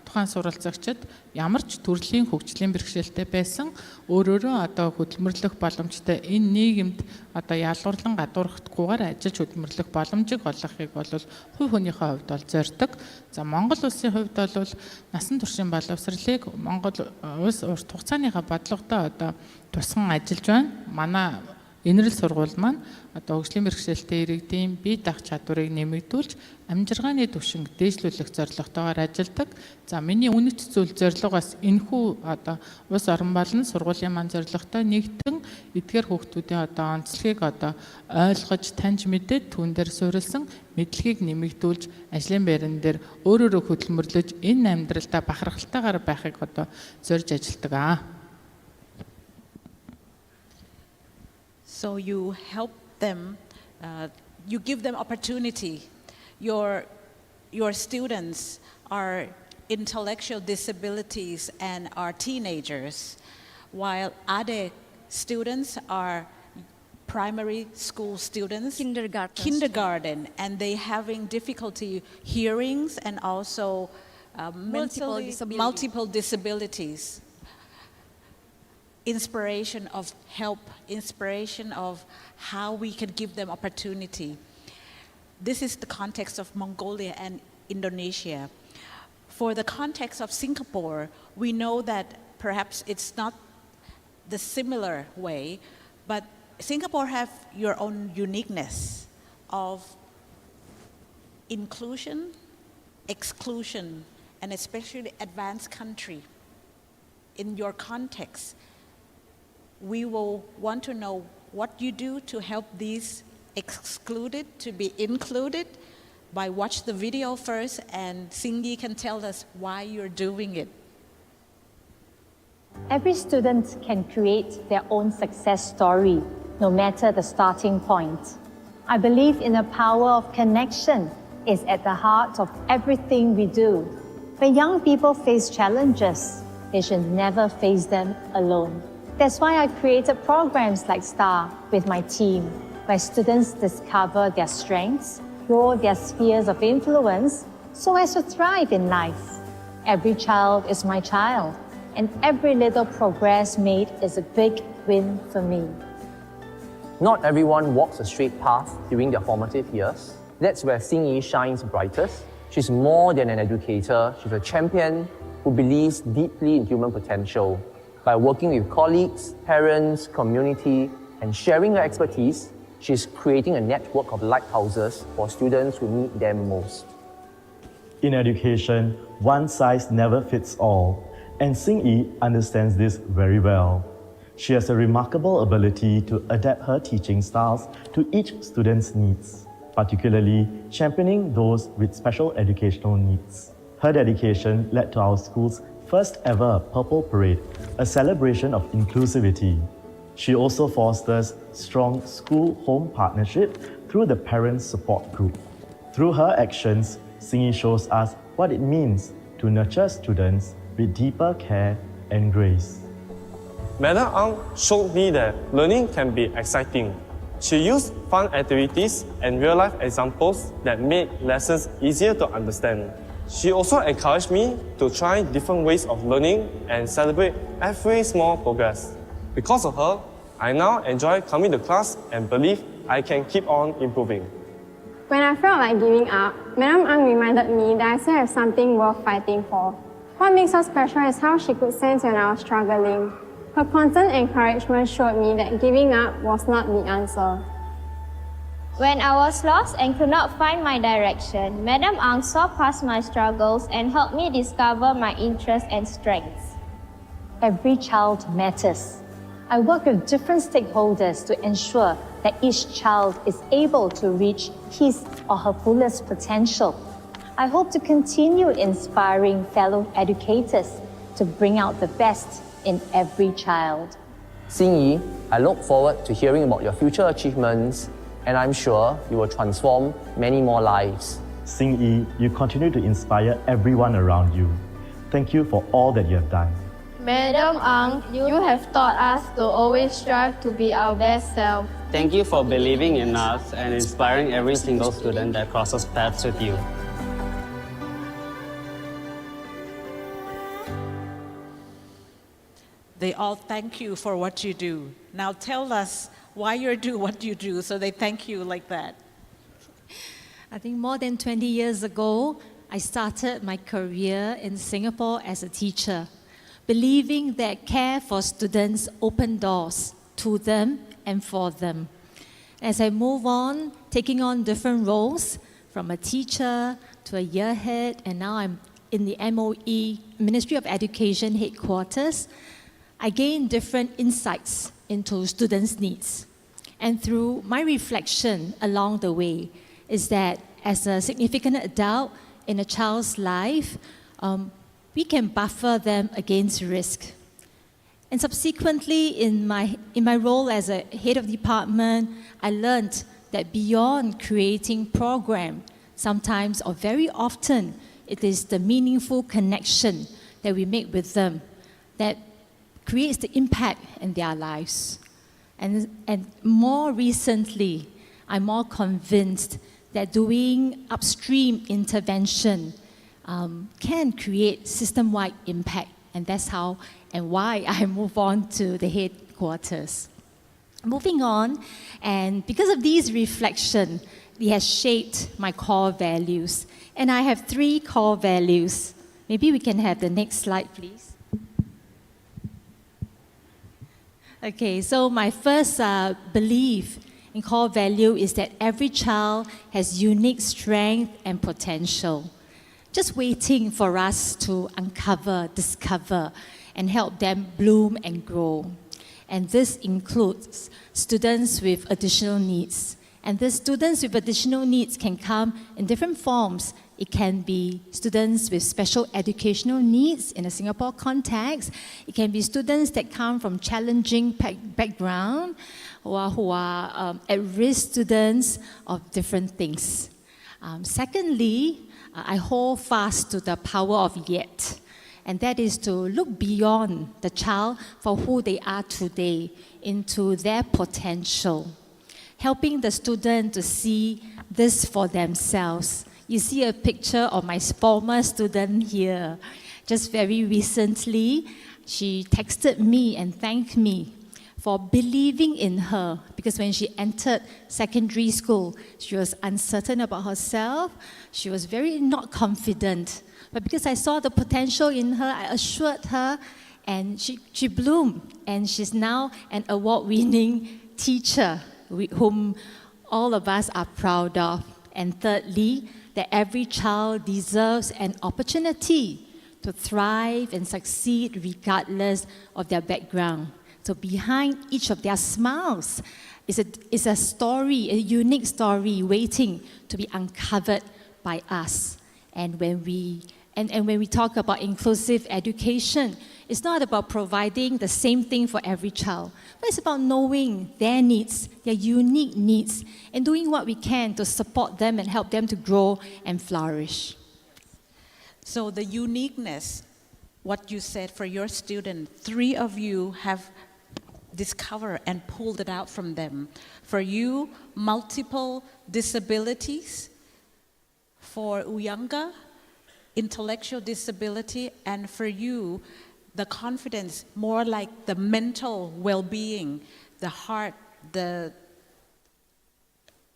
тухайн суралцагчид ямар ч төрлийн хөгжлийн бэрхшээлтэй байсан өөрөөрөө одоо хөдөлмөрлөх боломжтой энэ нийгэмд одоо ялгуурлан гадуурхдахгүйгээр ажиллаж хөдөлмөрлөх боломжийг олгохыг бол хувь хүнийхээ хувьд бол зорддог. За Монгол улсын хувьд бол насан туршийн боловсролыг Монгол улс урт хугацааныхаа бодлоготой одоо тусган ажиллаж байна. Манай энэрл сургууль маань одоо хөгжлийн бэрхшээлтэй иргэдийн бие даах чадварыг нэмэгдүүлж амжиргааны түвшинг дээшлүүлэх зорилготойгоор ажилладаг. За миний үнэт зүйл зорилго бас энэхүү одоо улс орон болон сургуулийн маань зорилготой нэгдэн эдгээр хүүхдүүдийн одоо онцлогийг одоо ойлгож таньж мэдээд түүн дээр суурилсан мэдлэгийг нэмэгдүүлж ажлын байран дээр өөрөөрөө хөдөлмөрлөж энэ амьдралдаа бахархалтайгаар байхыг одоо зорж ажилладаг. So you help them, you give them opportunity. Your students are intellectual disabilities and are teenagers, while other students are primary school students, kindergarten, and they having difficulty hearings and also multiple disabilities. Inspiration of help, inspiration of how we can give them opportunity. This is the context of Mongolia and Indonesia. For the context of Singapore, we know that perhaps it's not the similar way, but Singapore have your own uniqueness of inclusion, exclusion, and especially advanced country. In your context, we will want to know what you do to help these excluded to be included. By watch the video first, and Singyi can tell us why you're doing it. Every student can create their own success story, no matter the starting point. I believe in the power of connection is at the heart of everything we do. When young people face challenges, they should never face them alone. That's why I created programs like STAR with my team, where students discover their strengths, grow their spheres of influence, so as to thrive in life. Every child is my child, and every little progress made is a big win for me. Not everyone walks a straight path during their formative years. That's where Xingyi shines brightest. She's more than an educator, she's a champion who believes deeply in human potential. By working with colleagues, parents, community, and sharing her expertise, she's creating a network of lighthouses for students who need them most. In education, one size never fits all, and Xingyi understands this very well. She has a remarkable ability to adapt her teaching styles to each student's needs, particularly championing those with special educational needs. Her dedication led to our school's first ever Purple Parade, a celebration of inclusivity. She also fosters strong school-home partnership through the Parents Support Group. Through her actions, Xingyi shows us what it means to nurture students with deeper care and grace. Madam Ang showed me that learning can be exciting. She used fun activities and real-life examples that made lessons easier to understand. She also encouraged me to try different ways of learning and celebrate every small progress. Because of her, I now enjoy coming to class and believe I can keep on improving. When I felt like giving up, Madam Ang reminded me that I still have something worth fighting for. What makes her special is how she could sense when I was struggling. Her constant encouragement showed me that giving up was not the answer. When I was lost and could not find my direction, Madam Ang saw past my struggles and helped me discover my interests and strengths. Every child matters. I work with different stakeholders to ensure that each child is able to reach his or her fullest potential. I hope to continue inspiring fellow educators to bring out the best in every child. Xingyi, I look forward to hearing about your future achievements, and I'm sure you will transform many more lives. Xingyi, you continue to inspire everyone around you. Thank you for all that you have done. Madam Ang, you have taught us to always strive to be our best self. Thank you for believing in us and inspiring every single student that crosses paths with you. They all thank you for what you do. Now tell us why you do what you do, so they thank you like that. I think more than 20 years ago, I started my career in Singapore as a teacher, believing that care for students open doors to them and for them. As I move on, taking on different roles, from a teacher to a year head, and now I'm in the MOE, Ministry of Education headquarters, I gain different insights into students' needs. And through my reflection along the way is that as a significant adult in a child's life, we can buffer them against risk. And subsequently, in my role as a head of department, I learned that beyond creating program, sometimes or very often, it is the meaningful connection that we make with them that creates the impact in their lives. And more recently, I'm more convinced that doing upstream intervention can create system-wide impact, and that's how and why I move on to the headquarters. Moving on, and because of these reflections, it has shaped my core values. And I have 3 core values. Maybe we can have the next slide, please. Okay, so my first belief and core value is that every child has unique strength and potential, just waiting for us to uncover, discover, and help them bloom and grow. And this includes students with additional needs. And the students with additional needs can come in different forms. It can be students with special educational needs in a Singapore context. It can be students that come from challenging background who are at-risk students of different things. Secondly, I hold fast to the power of yet. And that is to look beyond the child for who they are today into their potential, helping the student to see this for themselves. You see a picture of my former student here. Just very recently, she texted me and thanked me for believing in her, because when she entered secondary school, she was uncertain about herself. She was very not confident. But because I saw the potential in her, I assured her, and she bloomed. And she's now an award-winning teacher, whom all of us are proud of. And thirdly, that every child deserves an opportunity to thrive and succeed regardless of their background. So behind each of their smiles is a story, a unique story waiting to be uncovered by us. And when we talk about inclusive education, it's not about providing the same thing for every child, but it's about knowing their needs, their unique needs, and doing what we can to support them and help them to grow and flourish. So the uniqueness, what you said for your student, 3 of you have discovered and pulled it out from them. For you, multiple disabilities. For Uyanga, intellectual disability, and for you, the confidence, more like the mental well-being, the heart, the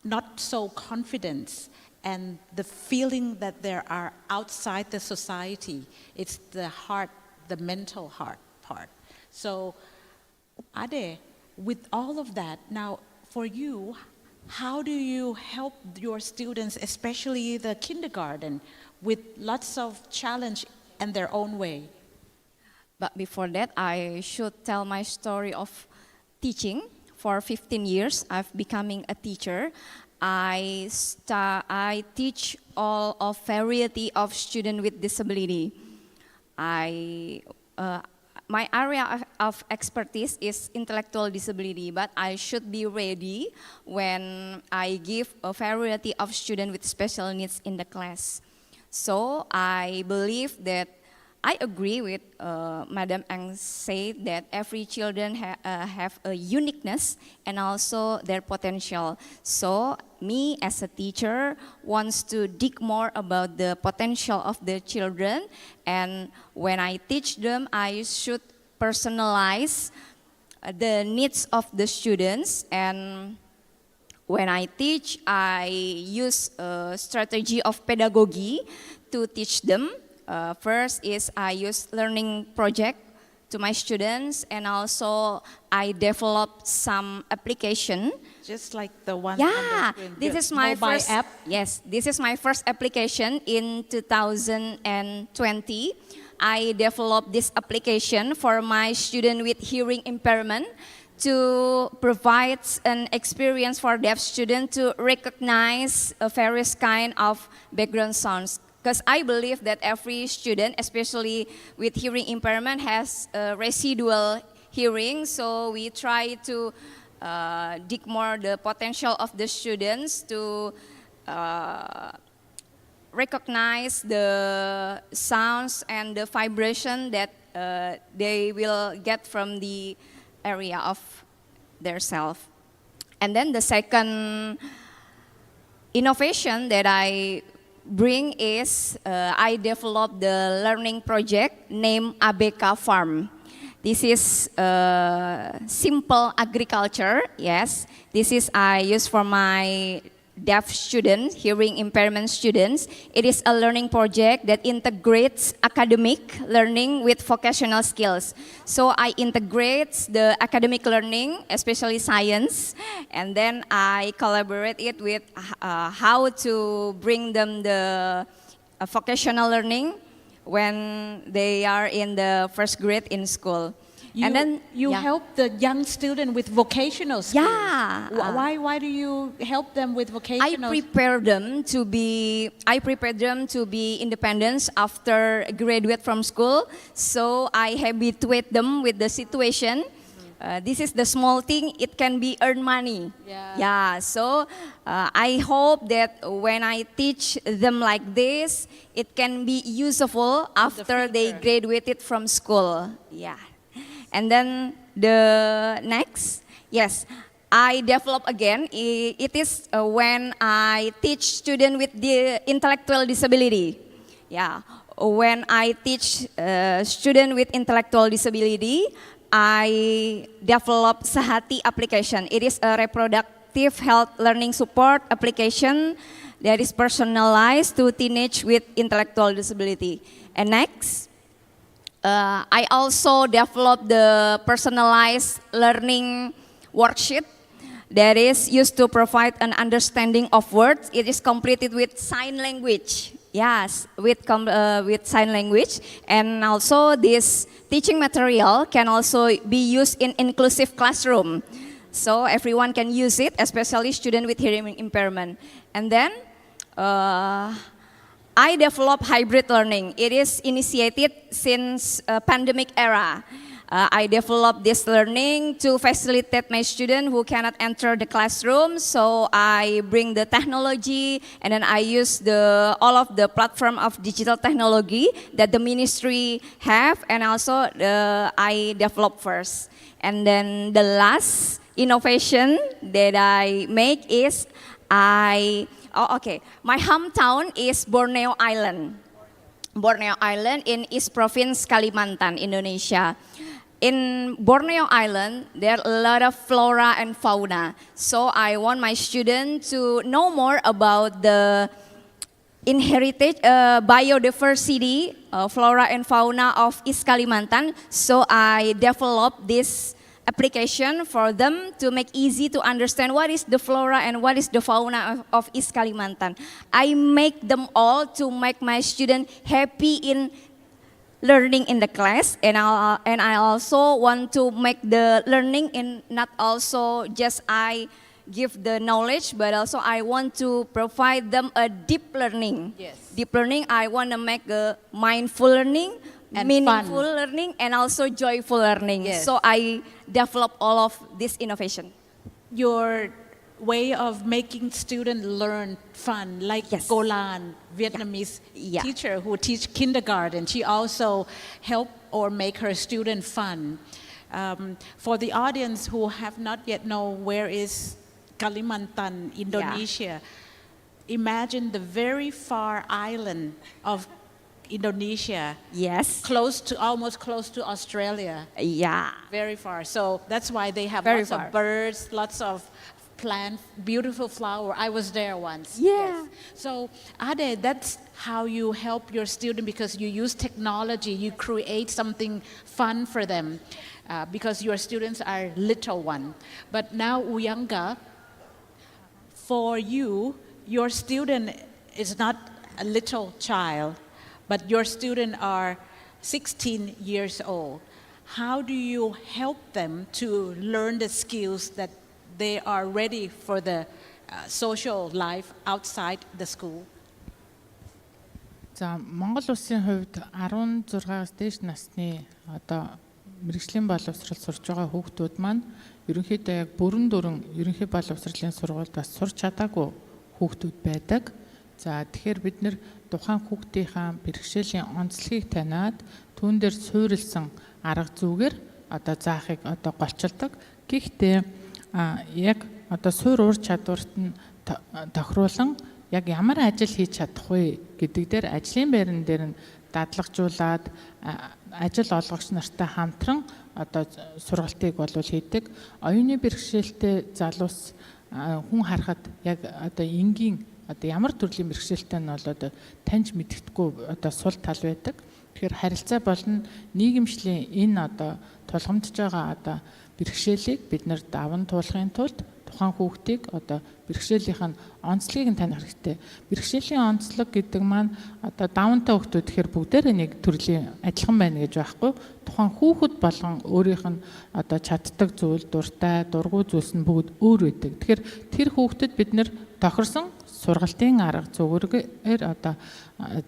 not so confidence, and the feeling that they are outside the society. It's the heart, the mental heart part. So, Ade, with all of that, now for you, how do you help your students, especially the kindergarten, with lots of challenge and their own way? But before that, I should tell my story of teaching. For 15 years, I've becoming a teacher. I teach all of variety of students with disability. My area of expertise is intellectual disability, but I should be ready when I give a variety of students with special needs in the class. So I believe that I agree with Madam Ang said that every children have a uniqueness and also their potential. So me as a teacher wants to dig more about the potential of the children, and when I teach them, I should personalize the needs of the students. And when I teach, I use a strategy of pedagogy to teach them. First is I use learning project to my students, and also I develop some application. Just like the one Yeah, on the screen, this the is my mobile first app. Yes, this is my first application in 2020. I developed this application for my student with hearing impairment to provide an experience for deaf students to recognize various kind of background sounds. Because I believe that every student, especially with hearing impairment, has residual hearing. So we try to dig more the potential of the students to recognize the sounds and the vibration that they will get from the area of their self. And then the second innovation that I bring is I developed the learning project named ABK Farm. This is simple agriculture, yes. This is I use for my deaf students, hearing impairment students. It is a learning project that integrates academic learning with vocational skills. So I integrate the academic learning, especially science, and then I collaborate it with how to bring them the vocational learning when they are in the first grade in school. And then you help the young student with vocational skills. Yeah. Why do you help them with vocational? I prepare them to be independent after graduate from school. So I habituate them with the situation. This is the small thing. It can be earn money. Yeah. So I hope that when I teach them like this, it can be useful after they graduated from school. Yeah. And then the next, yes, I develop again. It is when I teach students with the intellectual disability. Yeah, when I teach students with intellectual disability, I develop Sehati application. It is a reproductive health learning support application that is personalized to teenage with intellectual disability. And next, I also developed the personalized learning worksheet that is used to provide an understanding of words. It is completed with sign language. Yes, with sign language. And also this teaching material can also be used in inclusive classroom. So everyone can use it, especially students with hearing impairment. And then I develop hybrid learning. It is initiated since pandemic era. I developed this learning to facilitate my students who cannot enter the classroom. So I bring the technology and then I use all of the platform of digital technology that the ministry have, and also I develop first. And then the last innovation that I make is my hometown is Borneo Island. Borneo Island in East Province, Kalimantan, Indonesia. In Borneo Island, there are a lot of flora and fauna. So I want my students to know more about the inherited biodiversity, flora and fauna of East Kalimantan. So I developed this application for them to make easy to understand what is the flora and what is the fauna of East Kalimantan. I make them all to make my student happy in learning in the class, and I also want to make the learning in not also just I give the knowledge, but also I want to provide them a deep learning. Yes. Deep learning, I want to make a mindful learning, and meaningful learning, and also joyful learning. Yes. So I develop all of this innovation. Your way of making students learn fun, like Golan, Vietnamese teacher who teach kindergarten, she also help or make her student fun. For the audience who have not yet know where is Kalimantan, Indonesia, imagine the very far island of Indonesia. Yes. Almost close to Australia. Yeah. Very far. So that's why they have Very lots far. of birds, lots of plants, beautiful flower. I was there once. Yeah. Yes. So Ade, that's how you help your student, because you use technology, you create something fun for them, because your students are little one. But now Uyanga, for you, your student is not a little child, but your students are 16 years old. How do you help them to learn the skills that they are ready for the social life outside the school? За Монгол улсын хувьд 16-аас дээш насны мэргэжлийн боловсрол сурж байгаа хүүхдүүд маань ерөнхийдөө яг бүрэн дүрэн ерөнхий боловсролын сургуультаас сурч чадаагүй хүүхдүүд байдаг. За тэгэхээр бид нэр тухайн хүүхдийнхаа бэрхшээлийн онцлогийг таниад түүн дээр суурилсан арга зүйгээр заахыг голчилдог. Гэхдээ яг суур ур чадварт нь тохируулан яг ямар ажил хийж чадах вэ гэдэг дээр ажлын байран дээр нь дадлагжуулаад ажил олгогч нартай хамтран сургалтыг болов хийдэг. Оюуны бэрхшээлтэй залуус хүн харахад яг одоо энгийн одоо ямар төрлийн бэрхшээлтэй нь бол одоо таньж мэддэхгүй одоо сул тал байдаг. Тэгэхээр харилцаа болон нийгэмшлийн энэ одоо тулгамдж байгаа одоо бэрхшээлийг бид нэр даван туулахын тулд тухайн хүүхдийг одоо бэрхшээлийнх нь онцлогийг нь таних хэрэгтэй. Бэрхшээлийн онцлог гэдэг маань одоо давантай хүүхдүүд тэгэхээр бүгдээрээ нэг төрлийн адилхан байна гэж байхгүй. Тухайн хүүхэд болгон өөрийнх нь одоо чаддаг зүйл, дуртай, дургүй зүйлс нь бүгд өөр байдаг. Тэгэхээр тэр хүүхдэд бид нэр тохирсон сургалтын арга зөвгөргээр одоо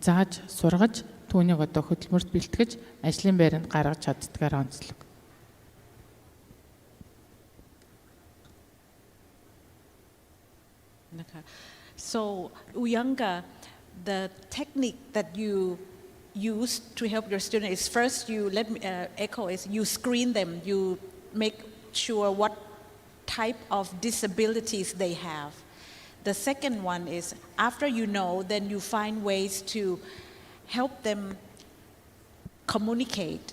зааж сургаж түүнийг одоо хөдөлмөрт бэлтгэж ажлын байранд гаргаж чаддгаар онцлог. So, Uyanga, the technique that you use to help your student is first you let me echo is you screen them, you make sure what type of disabilities they have. The second one is after you know, then you find ways to help them communicate,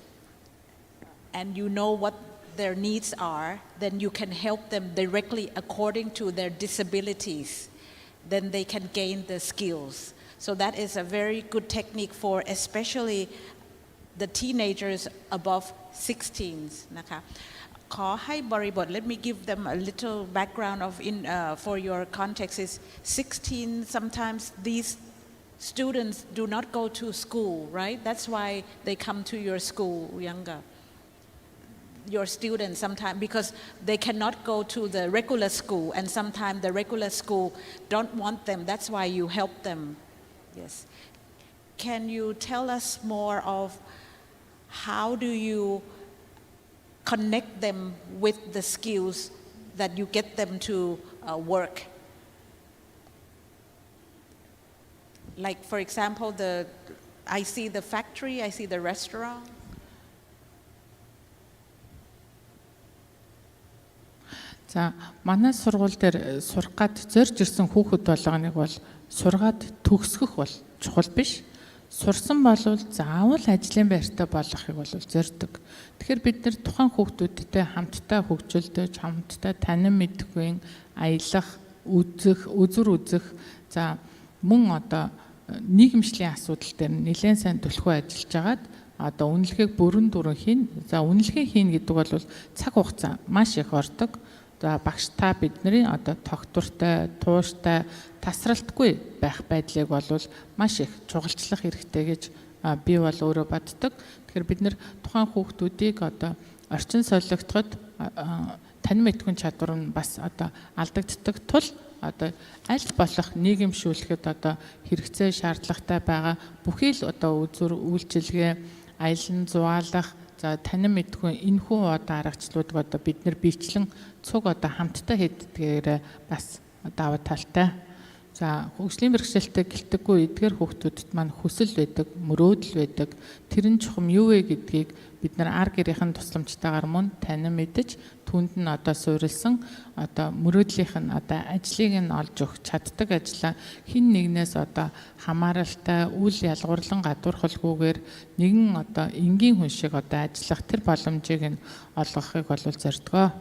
and you know what their needs are, then you can help them directly according to their disabilities. Then they can gain the skills. So that is a very good technique for especially the teenagers above 16s. Let me give them a little background of for your context is 16, sometimes these students do not go to school, right? That's why they come to your school, Uyanga. Your students sometimes, because they cannot go to the regular school, and sometimes the regular school don't want them. That's why you help them. Yes. Can you tell us more of how do you connect them with the skills that you get them to work? Like, for example, I see the factory, I see the restaurant. За манай сургууль дээр сурах гад зорж ирсэн хүүхэд болгоныг бол сургаад төгсгөх бол чухал биш. Сурсан болвол заавал ажлын байртай болгохыг бол зорддог. Тэгэхээр бид нэр тухайн хүүхдүүдтэй хамтдаа хөгжүүлдэж, хамтдаа танин мэдгүй, аялах, үзэр үзэх, за мөн одоо нийгэмшлийн асуудал дээр нэлээд сайн түлхүү ажиллаж агаад одоо үнэлгээг бүрэн дүрэн хийн. За үнэлгээ хийн гэдэг бол цаг хугацаа маш их ордог. За багштай бидний одоо тогтвортой, тууштай, тасралтгүй байх байдлыг бол маш их чухалчлах хэрэгтэй гэж би бол өөрөө боддог. Тэгэхээр бид нэр тухайн хүүхдүүдийг одоо орчин солигдоход танин мэдхүйн чадвар нь бас одоо алдагддаг тул одоо аль болох нийгэмшүүлэхэд одоо хэрэгцээ шаардлагатай байгаа бүхий л одоо үзүр үйлчилгээ, аялан зугаалах, за танин мэдгүй энэхүү одоо аргачлалуудыг одоо бид нэр бичлэн цуг одоо хамтдаа хийдгээр бас даваа талтай. За хөгжлийн бэрхшээлтэй гэлтэггүй эдгээр хүүхдүүдэд маань хүсэл байдаг, мөрөөдөл байдаг. Тэр нь чухам юу вэ гэдгийг бид нар ар гэрийнхэн тусламжтайгаар мөн танин мэдэж түнд нь одоо суурилсан одоо мөрөөдлийнх нь одоо ажлыг нь олж өгч чаддаг ажлаа хин нэгнээс одоо хамааралтай үл ялгуурлан гадуурхалгүйгээр нэгэн одоо энгийн хүн шиг одоо ажиллах тэр боломжийг нь олгохыг бол зордгоо.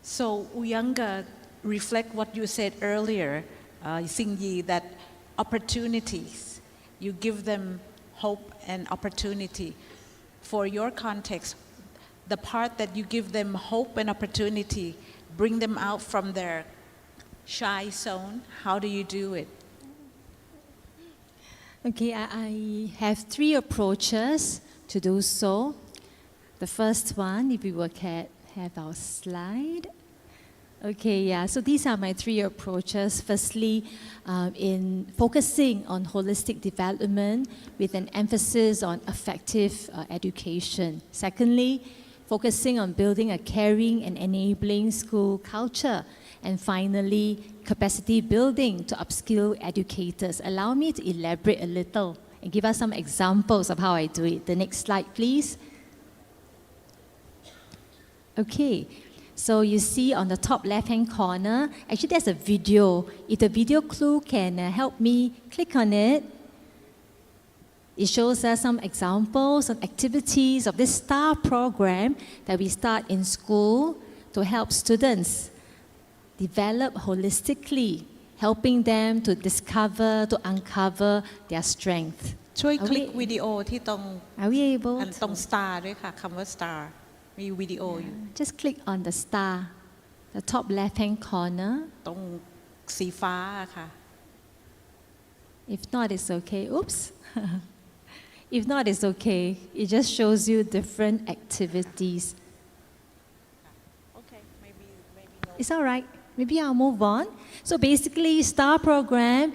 So Uyanga, reflect what you said earlier, Singyi, that opportunities, you give them hope and opportunity. For your context, the part that you give them hope and opportunity, bring them out from their shy zone, how do you do it? Okay, I have 3 approaches to do so. The first one, if we have our slide. Okay, yeah, so these are my 3 approaches. Firstly, in focusing on holistic development with an emphasis on effective education. Secondly, focusing on building a caring and enabling school culture. And finally, capacity building to upskill educators. Allow me to elaborate a little and give us some examples of how I do it. The next slide, please. Okay. So you see on the top left-hand corner, actually there's a video. If the video clue can help me click on it. It shows us some examples of activities of this STAR program that we start in school to help students develop holistically, helping them to discover, to uncover their strength. ช่วยคลิกวิดีโอที่ตรง Are we able ตรง star ด้วยค่ะคำว่า star มีวิดีโออยู่ Just click on the star, the top left-hand corner. ตรงสีฟ้าค่ะ If not, it's okay. Oops. If not, it's okay. It just shows you different activities. Okay, maybe no. It's all right. Maybe I'll move on. So basically, STAR program,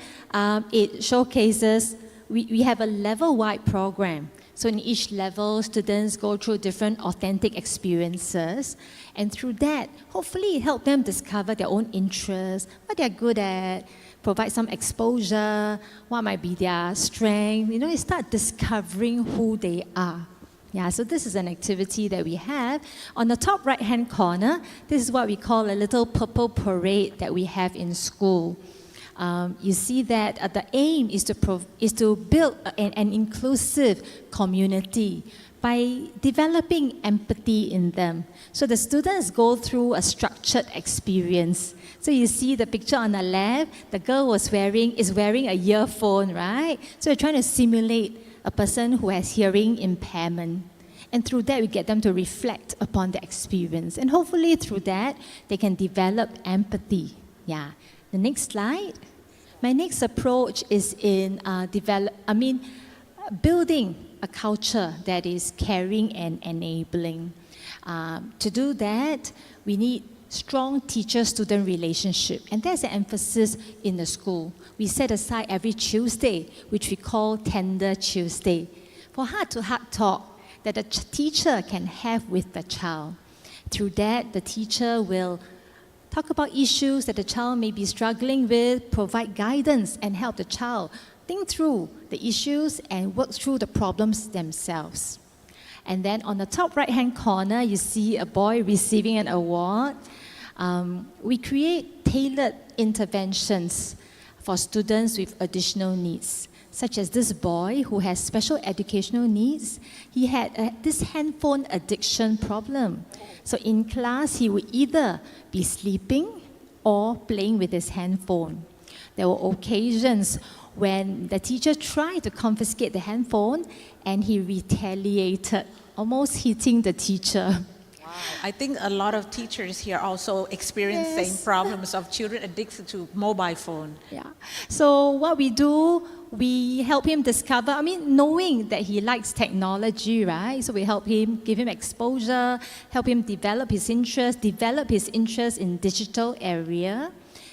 it showcases, we have a level-wide program. So in each level, students go through different authentic experiences. And through that, hopefully it helps them discover their own interests, what they're good at, provide some exposure, what might be their strength. You know, you start discovering who they are. Yeah, so this is an activity that we have. On the top right-hand corner, this is what we call a little purple parade that we have in school. You see that the aim is to build an inclusive community by developing empathy in them. So the students go through a structured experience. So you see the picture on the left, the girl is wearing a earphone, right? So we're trying to simulate a person who has hearing impairment. And through that, we get them to reflect upon the experience. And hopefully through that, they can develop empathy. Yeah. The next slide. My next approach is in building a culture that is caring and enabling. To do that, we need strong teacher-student relationship, and there's an emphasis in the school. We set aside every Tuesday, which we call Tender Tuesday, for heart-to-heart talk that the teacher can have with the child. Through that, the teacher will talk about issues that the child may be struggling with, provide guidance, and help the child think through the issues and work through the problems themselves. And then on the top right-hand corner, you see a boy receiving an award. We create tailored interventions for students with additional needs, such as this boy who has special educational needs. He had this handphone addiction problem. So in class, he would either be sleeping or playing with his handphone. There were occasions when the teacher tried to confiscate the handphone and he retaliated, almost hitting the teacher. I think a lot of teachers here also experiencing problems of children addicted to mobile phone. Yeah. So what we do, we help him discover, knowing that he likes technology, right? So we help him, give him exposure, help him develop his interest in digital area,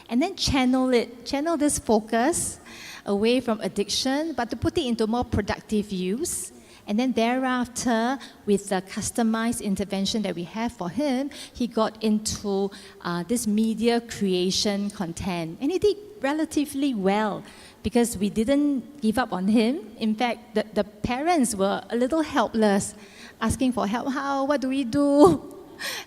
and then channel this focus away from addiction, but to put it into more productive use. And then thereafter, with the customized intervention that we have for him, he got into this media creation content. And he did relatively well because we didn't give up on him. In fact, the parents were a little helpless, asking for help. What do we do?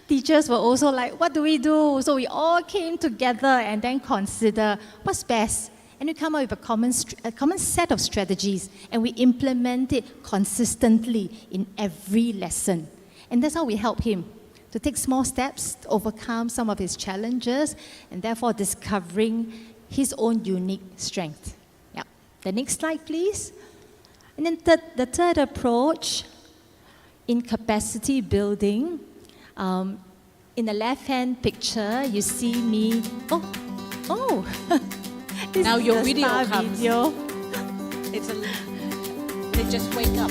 Teachers were also like, what do we do? So we all came together and then consider what's best. And we come up with a common set of strategies, and we implement it consistently in every lesson. And that's how we help him to take small steps to overcome some of his challenges, and therefore discovering his own unique strength. Yeah. The next slide, please. And then the third approach in capacity building. In the left-hand picture, you see me. Oh. Now your video comes. Video. They just wake up.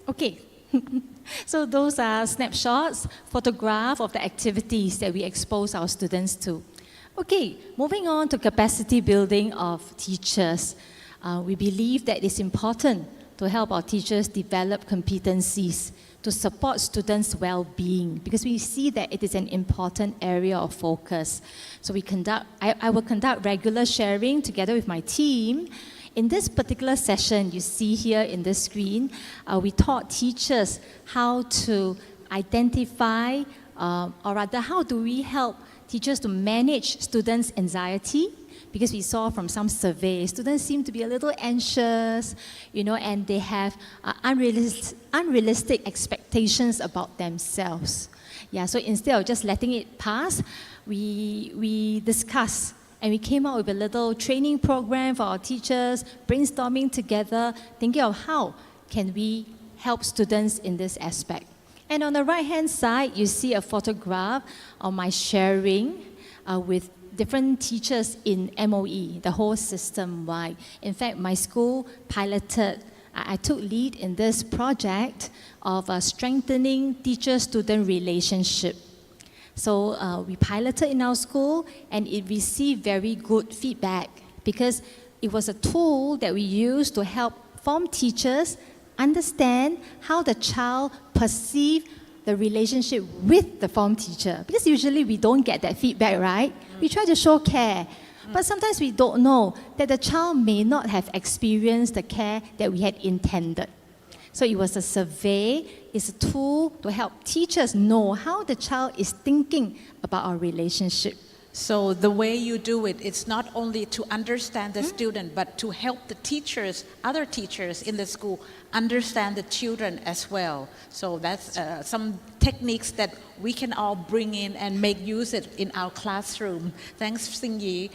Okay. So those are snapshots, photographs of the activities that we expose our students to. Okay, moving on to capacity building of teachers. We believe that it's important to help our teachers develop competencies to support students' well-being, because we see that it is an important area of focus. So I will conduct regular sharing together with my team. In this particular session, you see here in the screen, we taught teachers how to identify or rather, how do we help teachers to manage students' anxiety? Because we saw from some surveys, students seem to be a little anxious, and they have unrealistic expectations about themselves. Yeah, so instead of just letting it pass, we discuss and we came out with a little training program for our teachers, brainstorming together, thinking of how can we help students in this aspect. And on the right-hand side, you see a photograph of my sharing with different teachers in MOE, the whole system-wide. In fact, my school piloted, I took lead in this project of strengthening teacher-student relationship. So we piloted in our school and it received very good feedback because it was a tool that we used to help form teachers understand how the child perceives the relationship with the form teacher. Because usually we don't get that feedback, right? We try to show care. But sometimes we don't know that the child may not have experienced the care that we had intended. So it was a survey, it's a tool to help teachers know how the child is thinking about our relationship. So the way you do it, it's not only to understand the student, but to help the teachers, other teachers in the school, understand the children as well. So that's some techniques that we can all bring in and make use of in our classroom. Thanks, Sing Yi.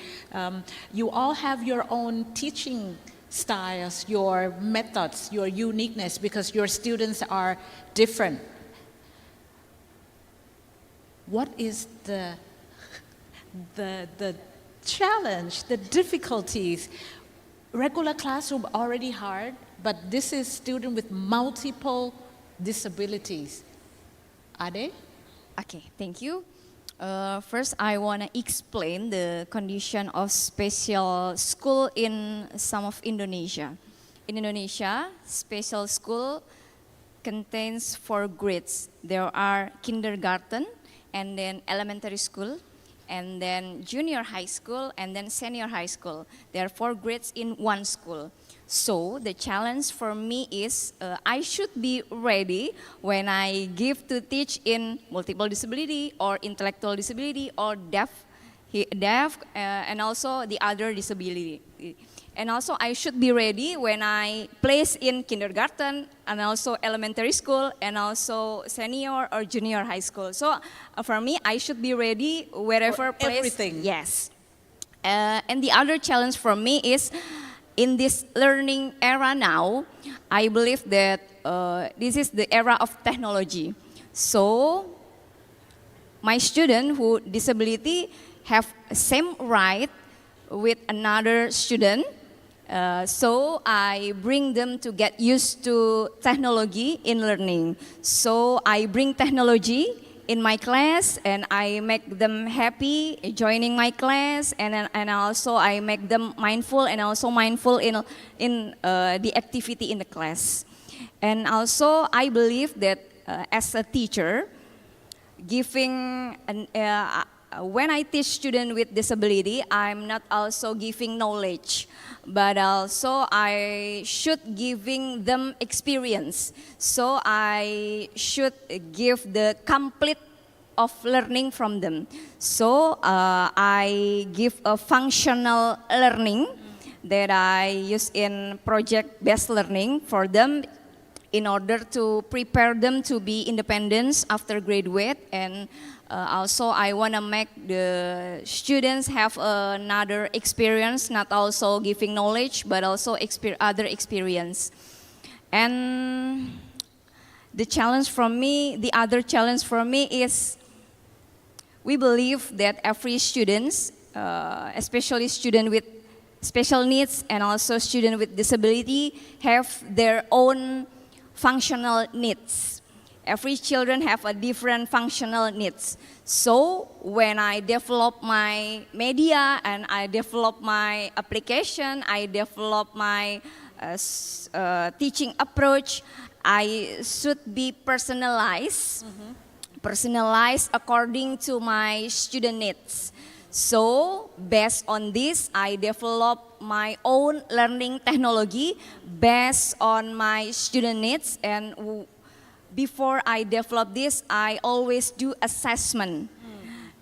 You all have your own teaching styles, your methods, your uniqueness, because your students are different. What is the challenge, the difficulties? Regular classroom already hard, but this is student with multiple disabilities. Are they? Okay, thank you. First, I want to explain the condition of special school in some of Indonesia. In Indonesia, special school contains 4 grades. There are kindergarten, and then elementary school, and then junior high school, and then senior high school. There are 4 grades in one school. So the challenge for me is I should be ready when I give to teach in multiple disability or intellectual disability or deaf, and also the other disability. And also I should be ready when I place in kindergarten and also elementary school and also senior or junior high school. So for me, I should be ready wherever place. Everything. Yes. And the other challenge for me is in this learning era now, I believe that this is the era of technology. So my student who disability have same right with another student. So I bring them to get used to technology in learning. So I bring technology in my class and I make them happy joining my class, and also I make them mindful and also mindful in the activity in the class. And also I believe that as a teacher, giving when I teach students with disability, I'm not also giving knowledge, but also I should giving them experience. So I should give the complete of learning from them. So I give a functional learning that I use in project-based learning for them in order to prepare them to be independent after graduate. And also I want to make the students have another experience, not also giving knowledge, but also other experience. And the challenge from me, the other challenge for me is we believe that every students, especially student with special needs and also student with disability, have their own functional needs. Every children have a different functional needs. So when I develop my media and I develop my application, I develop my teaching approach, I should be personalized, personalized according to my student needs. So based on this, I develop my own learning technology based on my student needs, and before I develop this, I always do assessment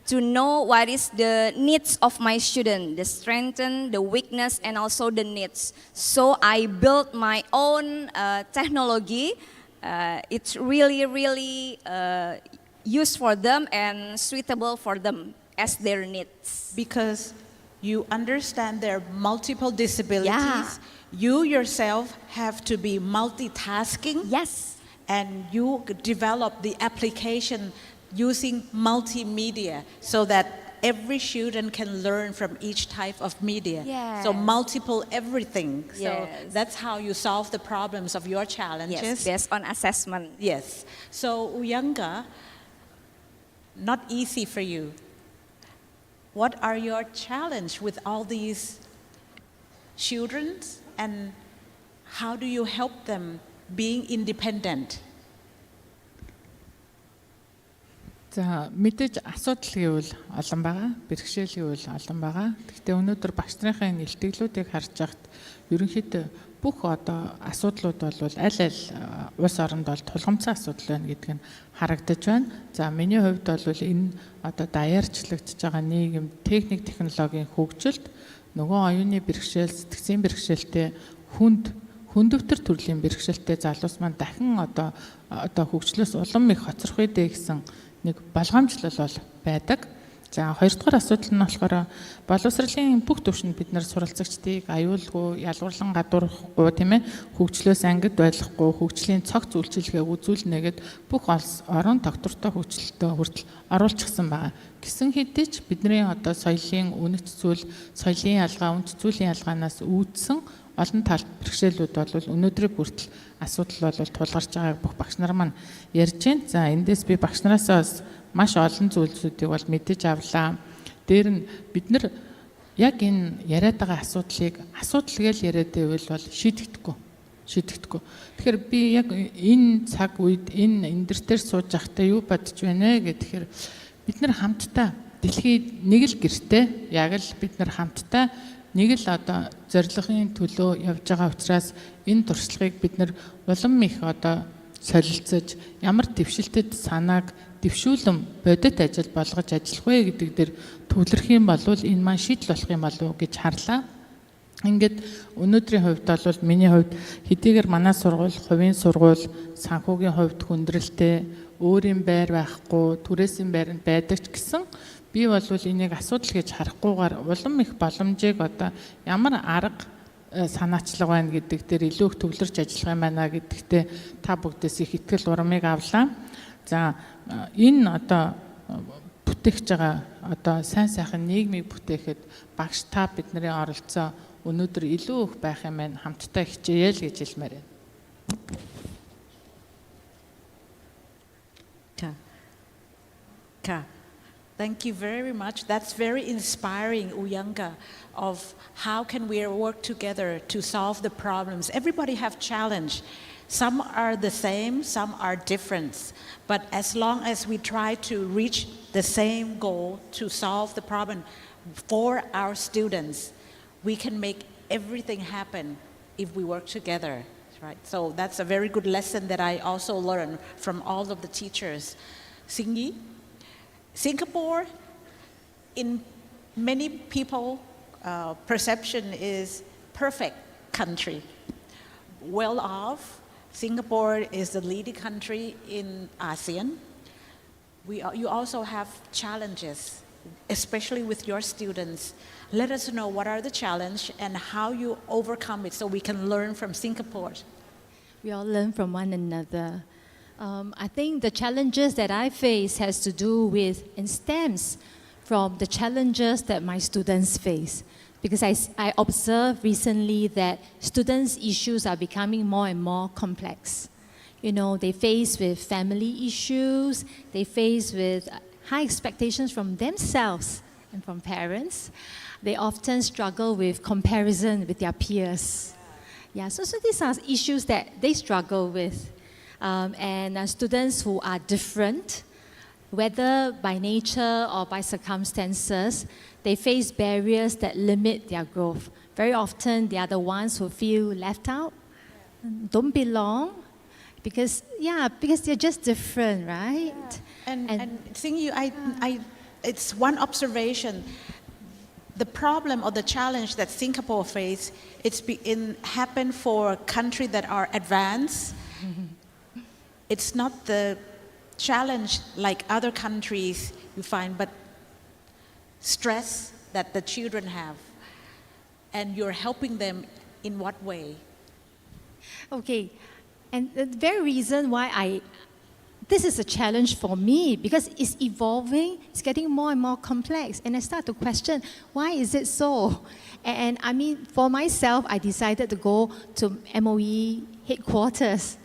to know what is the needs of my student, the strength, the weakness, and also the needs. So I built my own technology. It's really used for them and suitable for them as their needs. Because you understand their multiple disabilities. Yeah. You yourself have to be multitasking. Yes. And you develop the application using multimedia so that every student can learn from each type of media. Yes. So multiple everything. So Yes. that's how you solve the problems of your challenges. Yes, based on assessment. Yes. So Uyanga, not easy for you. What are your challenge with all these children, and how do you help them being independent? За мэдээж асуудал гэвэл олон байгаа, бэрхшээл гэвэл олон байгаа. Гэхдээ өнөөдөр багш нарын илтгэлүүдийг харж байхад ерөнхийдөө бүх одоо асуудлууд бол аль улс оронд бол тулгамдсан асуудал байна гэдг нь харагдаж байна. За миний хувьд бол энэ одоо даяарчлагдж байгаа нийгэм техник технологийн хөгжилд нөгөө оюуны бэрхшээл, сэтгцийн бэрхшээлтэй хүндөвтөр төрлийн бэрхшээлтэй залуус маань дахин одоо хөгжлөөс улам их хоцрох үедээ гэсэн нэг болгоомжлол бол байдаг. За хоёрдугаар асуудал нь болохоор боловсролын бүх түвшинд бид нар суралцагчдыг аюулгүй, ялгуурлан гадуурхахгүй тийм ээ хөгжлөөс ангид байлгахгүй, хөгжлийн цогц үйлчилгээ үзүүлнэ гэд бүх улс орон доктортой хөгжилтөд хүртэл оруулчихсан байгаа. Гэсэн хэдий ч бидний одоо соёлын үнэт зүйл, соёлын ялгаа, үнэт зүйлийн ялгаанаас үүдсэн олон талт бэрхшээлүүд бол өнөөдрийг хүртэл асуудал бол тулгарч байгааг бүх багш нар маань ярьж байна. За эндээс би багш нараасаа маш олон зүйлсүүдийг бол мэдэж авлаа. Дээр нь бид нар яг энэ яриад байгаа асуудал гэж яриад байвал бол шийдэгдэхгүй. Тэгэхээр би яг энэ цаг үед энэ дээр сууж байхдаа юу бодож байна вэ гэхээр бид нар хамтдаа дэлхийд нэг л гэртээ яг л бид нар хамтдаа нэг л одоо зорилгын төлөө явж байгаа учраас энэ туршлагыг бид нар улам их одоо солилцож ямар дэвшилтэд санааг дэвшүүлэн бодит ажил болгож ажиллах вэ гэдэг дээр төвлөрөх юм бол энэ маань шийдэл болох юм болов уу гэж харлаа. Ингээд өнөөдрийн хувьд бол миний хувьд хэдийгээр манай сургууль, хувийн сургууль, санхүүгийн хувьд хүндрэлтэй, өөрийн байр байхгүй, түрээсийн байр байдаг ч гэсэн би бол энийг асуудал гэж харахгүйгээр улам их боломжийг одоо ямар арга санаачлага байна гэдэг дээр илүү их төвлөрч ажиллах юм байна гэдэгтээ та бүгдээс их итгэл урамыг авлаа. За энэ одоо бүтээгч байгаа одоо сайн сайхан нийгмийг бүтээхэд багш та бидний оролцоо өнөөдөр илүү их байх юм байна. Хамтдаа хичээе л гэж хэлмээр байна. Thank you very much. That's very inspiring, Uyanga, of how can we work together to solve the problems. Everybody have challenge. Some are the same, some are different. But as long as we try to reach the same goal to solve the problem for our students, we can make everything happen if we work together, right? So that's a very good lesson that I also learned from all of the teachers. Singi? Singapore, in many people, perception is perfect country. Well off. Singapore is the leading country in ASEAN. You also have challenges, especially with your students. Let us know what are the challenges and how you overcome it so we can learn from Singapore. We all learn from one another. I think the challenges that I face has to do with and stems from the challenges that my students face. Because I observed recently that students' issues are becoming more and more complex. You know, they face with family issues, they face with high expectations from themselves and from parents. They often struggle with comparison with their peers. Yeah, so these are issues that they struggle with. And students who are different, whether by nature or by circumstances, they face barriers that limit their growth. Very often, they are the ones who feel left out, don't belong. because they're just different, right? And it's one observation. The problem or the challenge that Singapore face, happen for countries that are advanced. It's not the challenge like other countries you find, but stress that the children have. And you're helping them in what way? Okay, and the very reason why this is a challenge for me, because it's evolving, it's getting more and more complex, and I start to question, why is it so? And I mean, for myself, I decided to go to MOE headquarters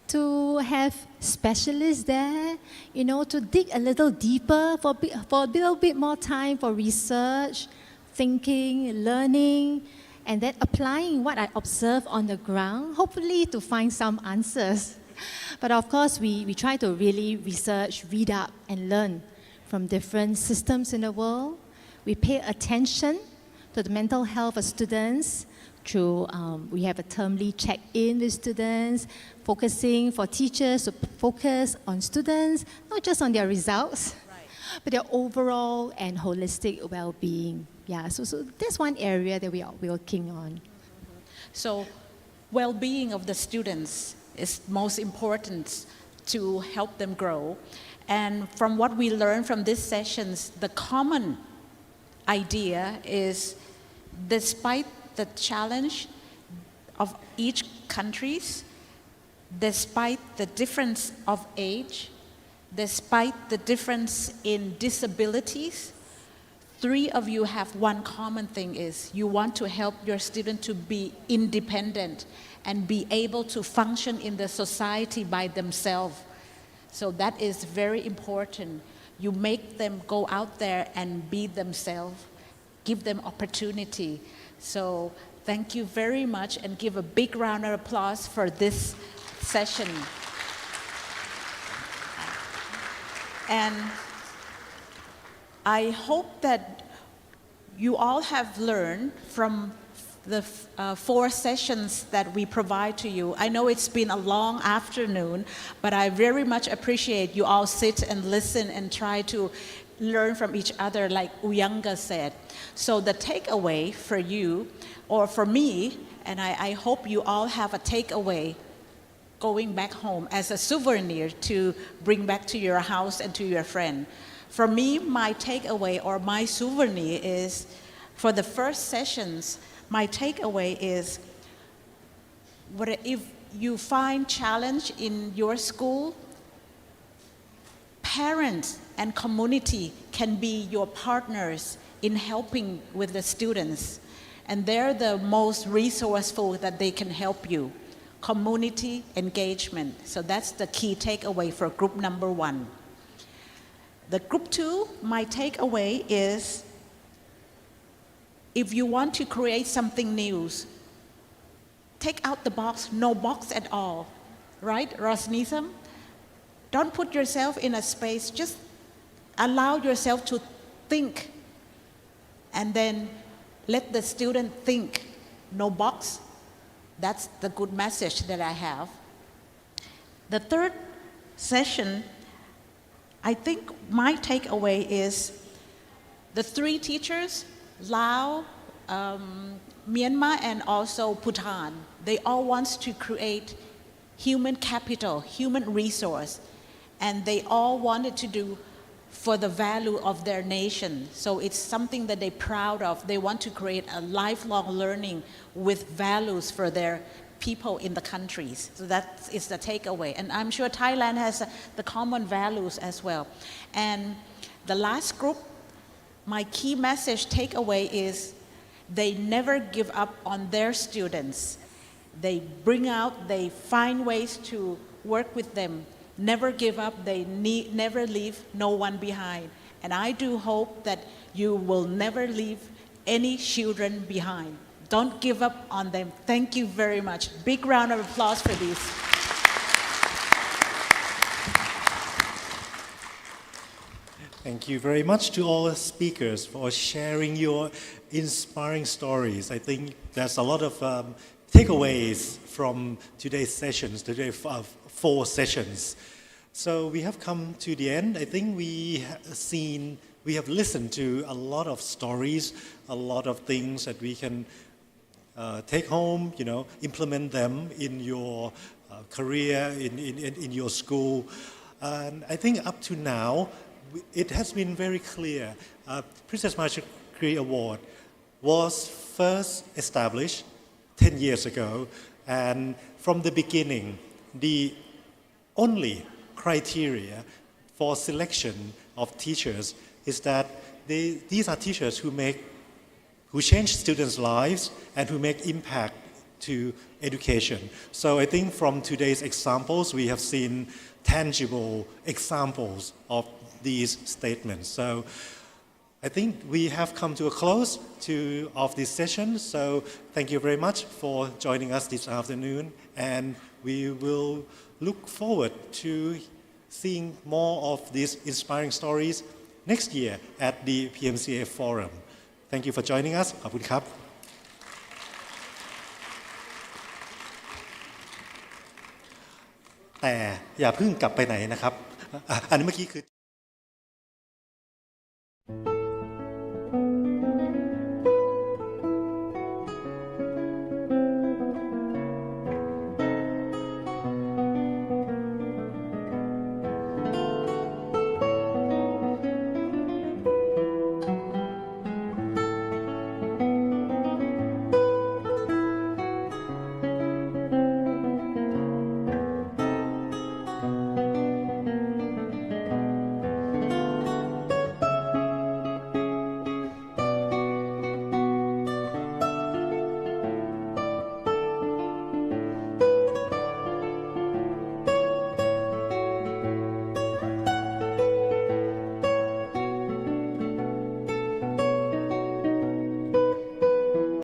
to have specialists there, to dig a little deeper for a little bit more time for research, thinking, learning, and then applying what I observe on the ground, hopefully to find some answers. But of course, we try to really research, read up, and learn from different systems in the world. We pay attention to the mental health of students through, we have a termly check-in with students, focusing for teachers to focus on students, not just on their results, but their overall and holistic well-being. Yeah, so that's one area that we are working on. So, well-being of the students is most important to help them grow. And from what we learned from these sessions, the common idea is, despite the challenge of each countries, despite the difference of age, despite the difference in disabilities, three of you have one common thing is you want to help your student to be independent and be able to function in the society by themselves. So that is very important. You make them go out there and be themselves, give them opportunity. So thank you very much, and give a big round of applause for this session. And I hope that you all have learned from the 4 sessions that we provide to you. I know it's been a long afternoon, but I very much appreciate you all sit and listen and try to learn from each other, like Uyanga said. So the takeaway for you, or for me, and I hope you all have a takeaway going back home as a souvenir to bring back to your house and to your friend. For me, my takeaway or my souvenir is, for the first sessions, my takeaway is, if you find challenge in your school, parents and community can be your partners in helping with the students. And they're the most resourceful that they can help you. Community engagement. So that's the key takeaway for group number 1. The group 2, my takeaway is, if you want to create something new, take out the box, no box at all. Right, Rosnism? Don't put yourself in a space, just allow yourself to think, and then let the student think. No box. That's the good message that I have. The third session, I think my takeaway is, the 3 teachers, Lao, Myanmar, and also Bhutan, they all want to create human capital, human resource, and they all wanted to do for the value of their nation. So it's something that they're proud of. They want to create a lifelong learning with values for their people in the countries. So that is the takeaway. And I'm sure Thailand has the common values as well. And the last group, my key message takeaway is, they never give up on their students. They they find ways to work with them. Never give up, they never leave no one behind. And I do hope that you will never leave any children behind. Don't give up on them. Thank you very much. Big round of applause for this. Thank you very much to all the speakers for sharing your inspiring stories. I think there's a lot of takeaways from today's sessions, today's 4 sessions. So we have come to the end. I think we have listened to a lot of stories, a lot of things that we can take home, implement them in your career, in your school. And I think up to now, it has been very clear. Princess Maha Chakri Award was first established 10 years ago, and from the beginning, the only criteria for selection of teachers is that these are teachers who change students' lives and who make impact to education. So I think from today's examples, we have seen tangible examples of these statements. So I think we have come to a close of this session. So thank you very much for joining us this afternoon, and we will look forward to seeing more of these inspiring stories next year at the PMCA Forum. Thank you for joining us. ขอบคุณครับ แต่อย่าเพิ่งกลับไปไหนนะครับ อันนี้เมื่อกี้คือ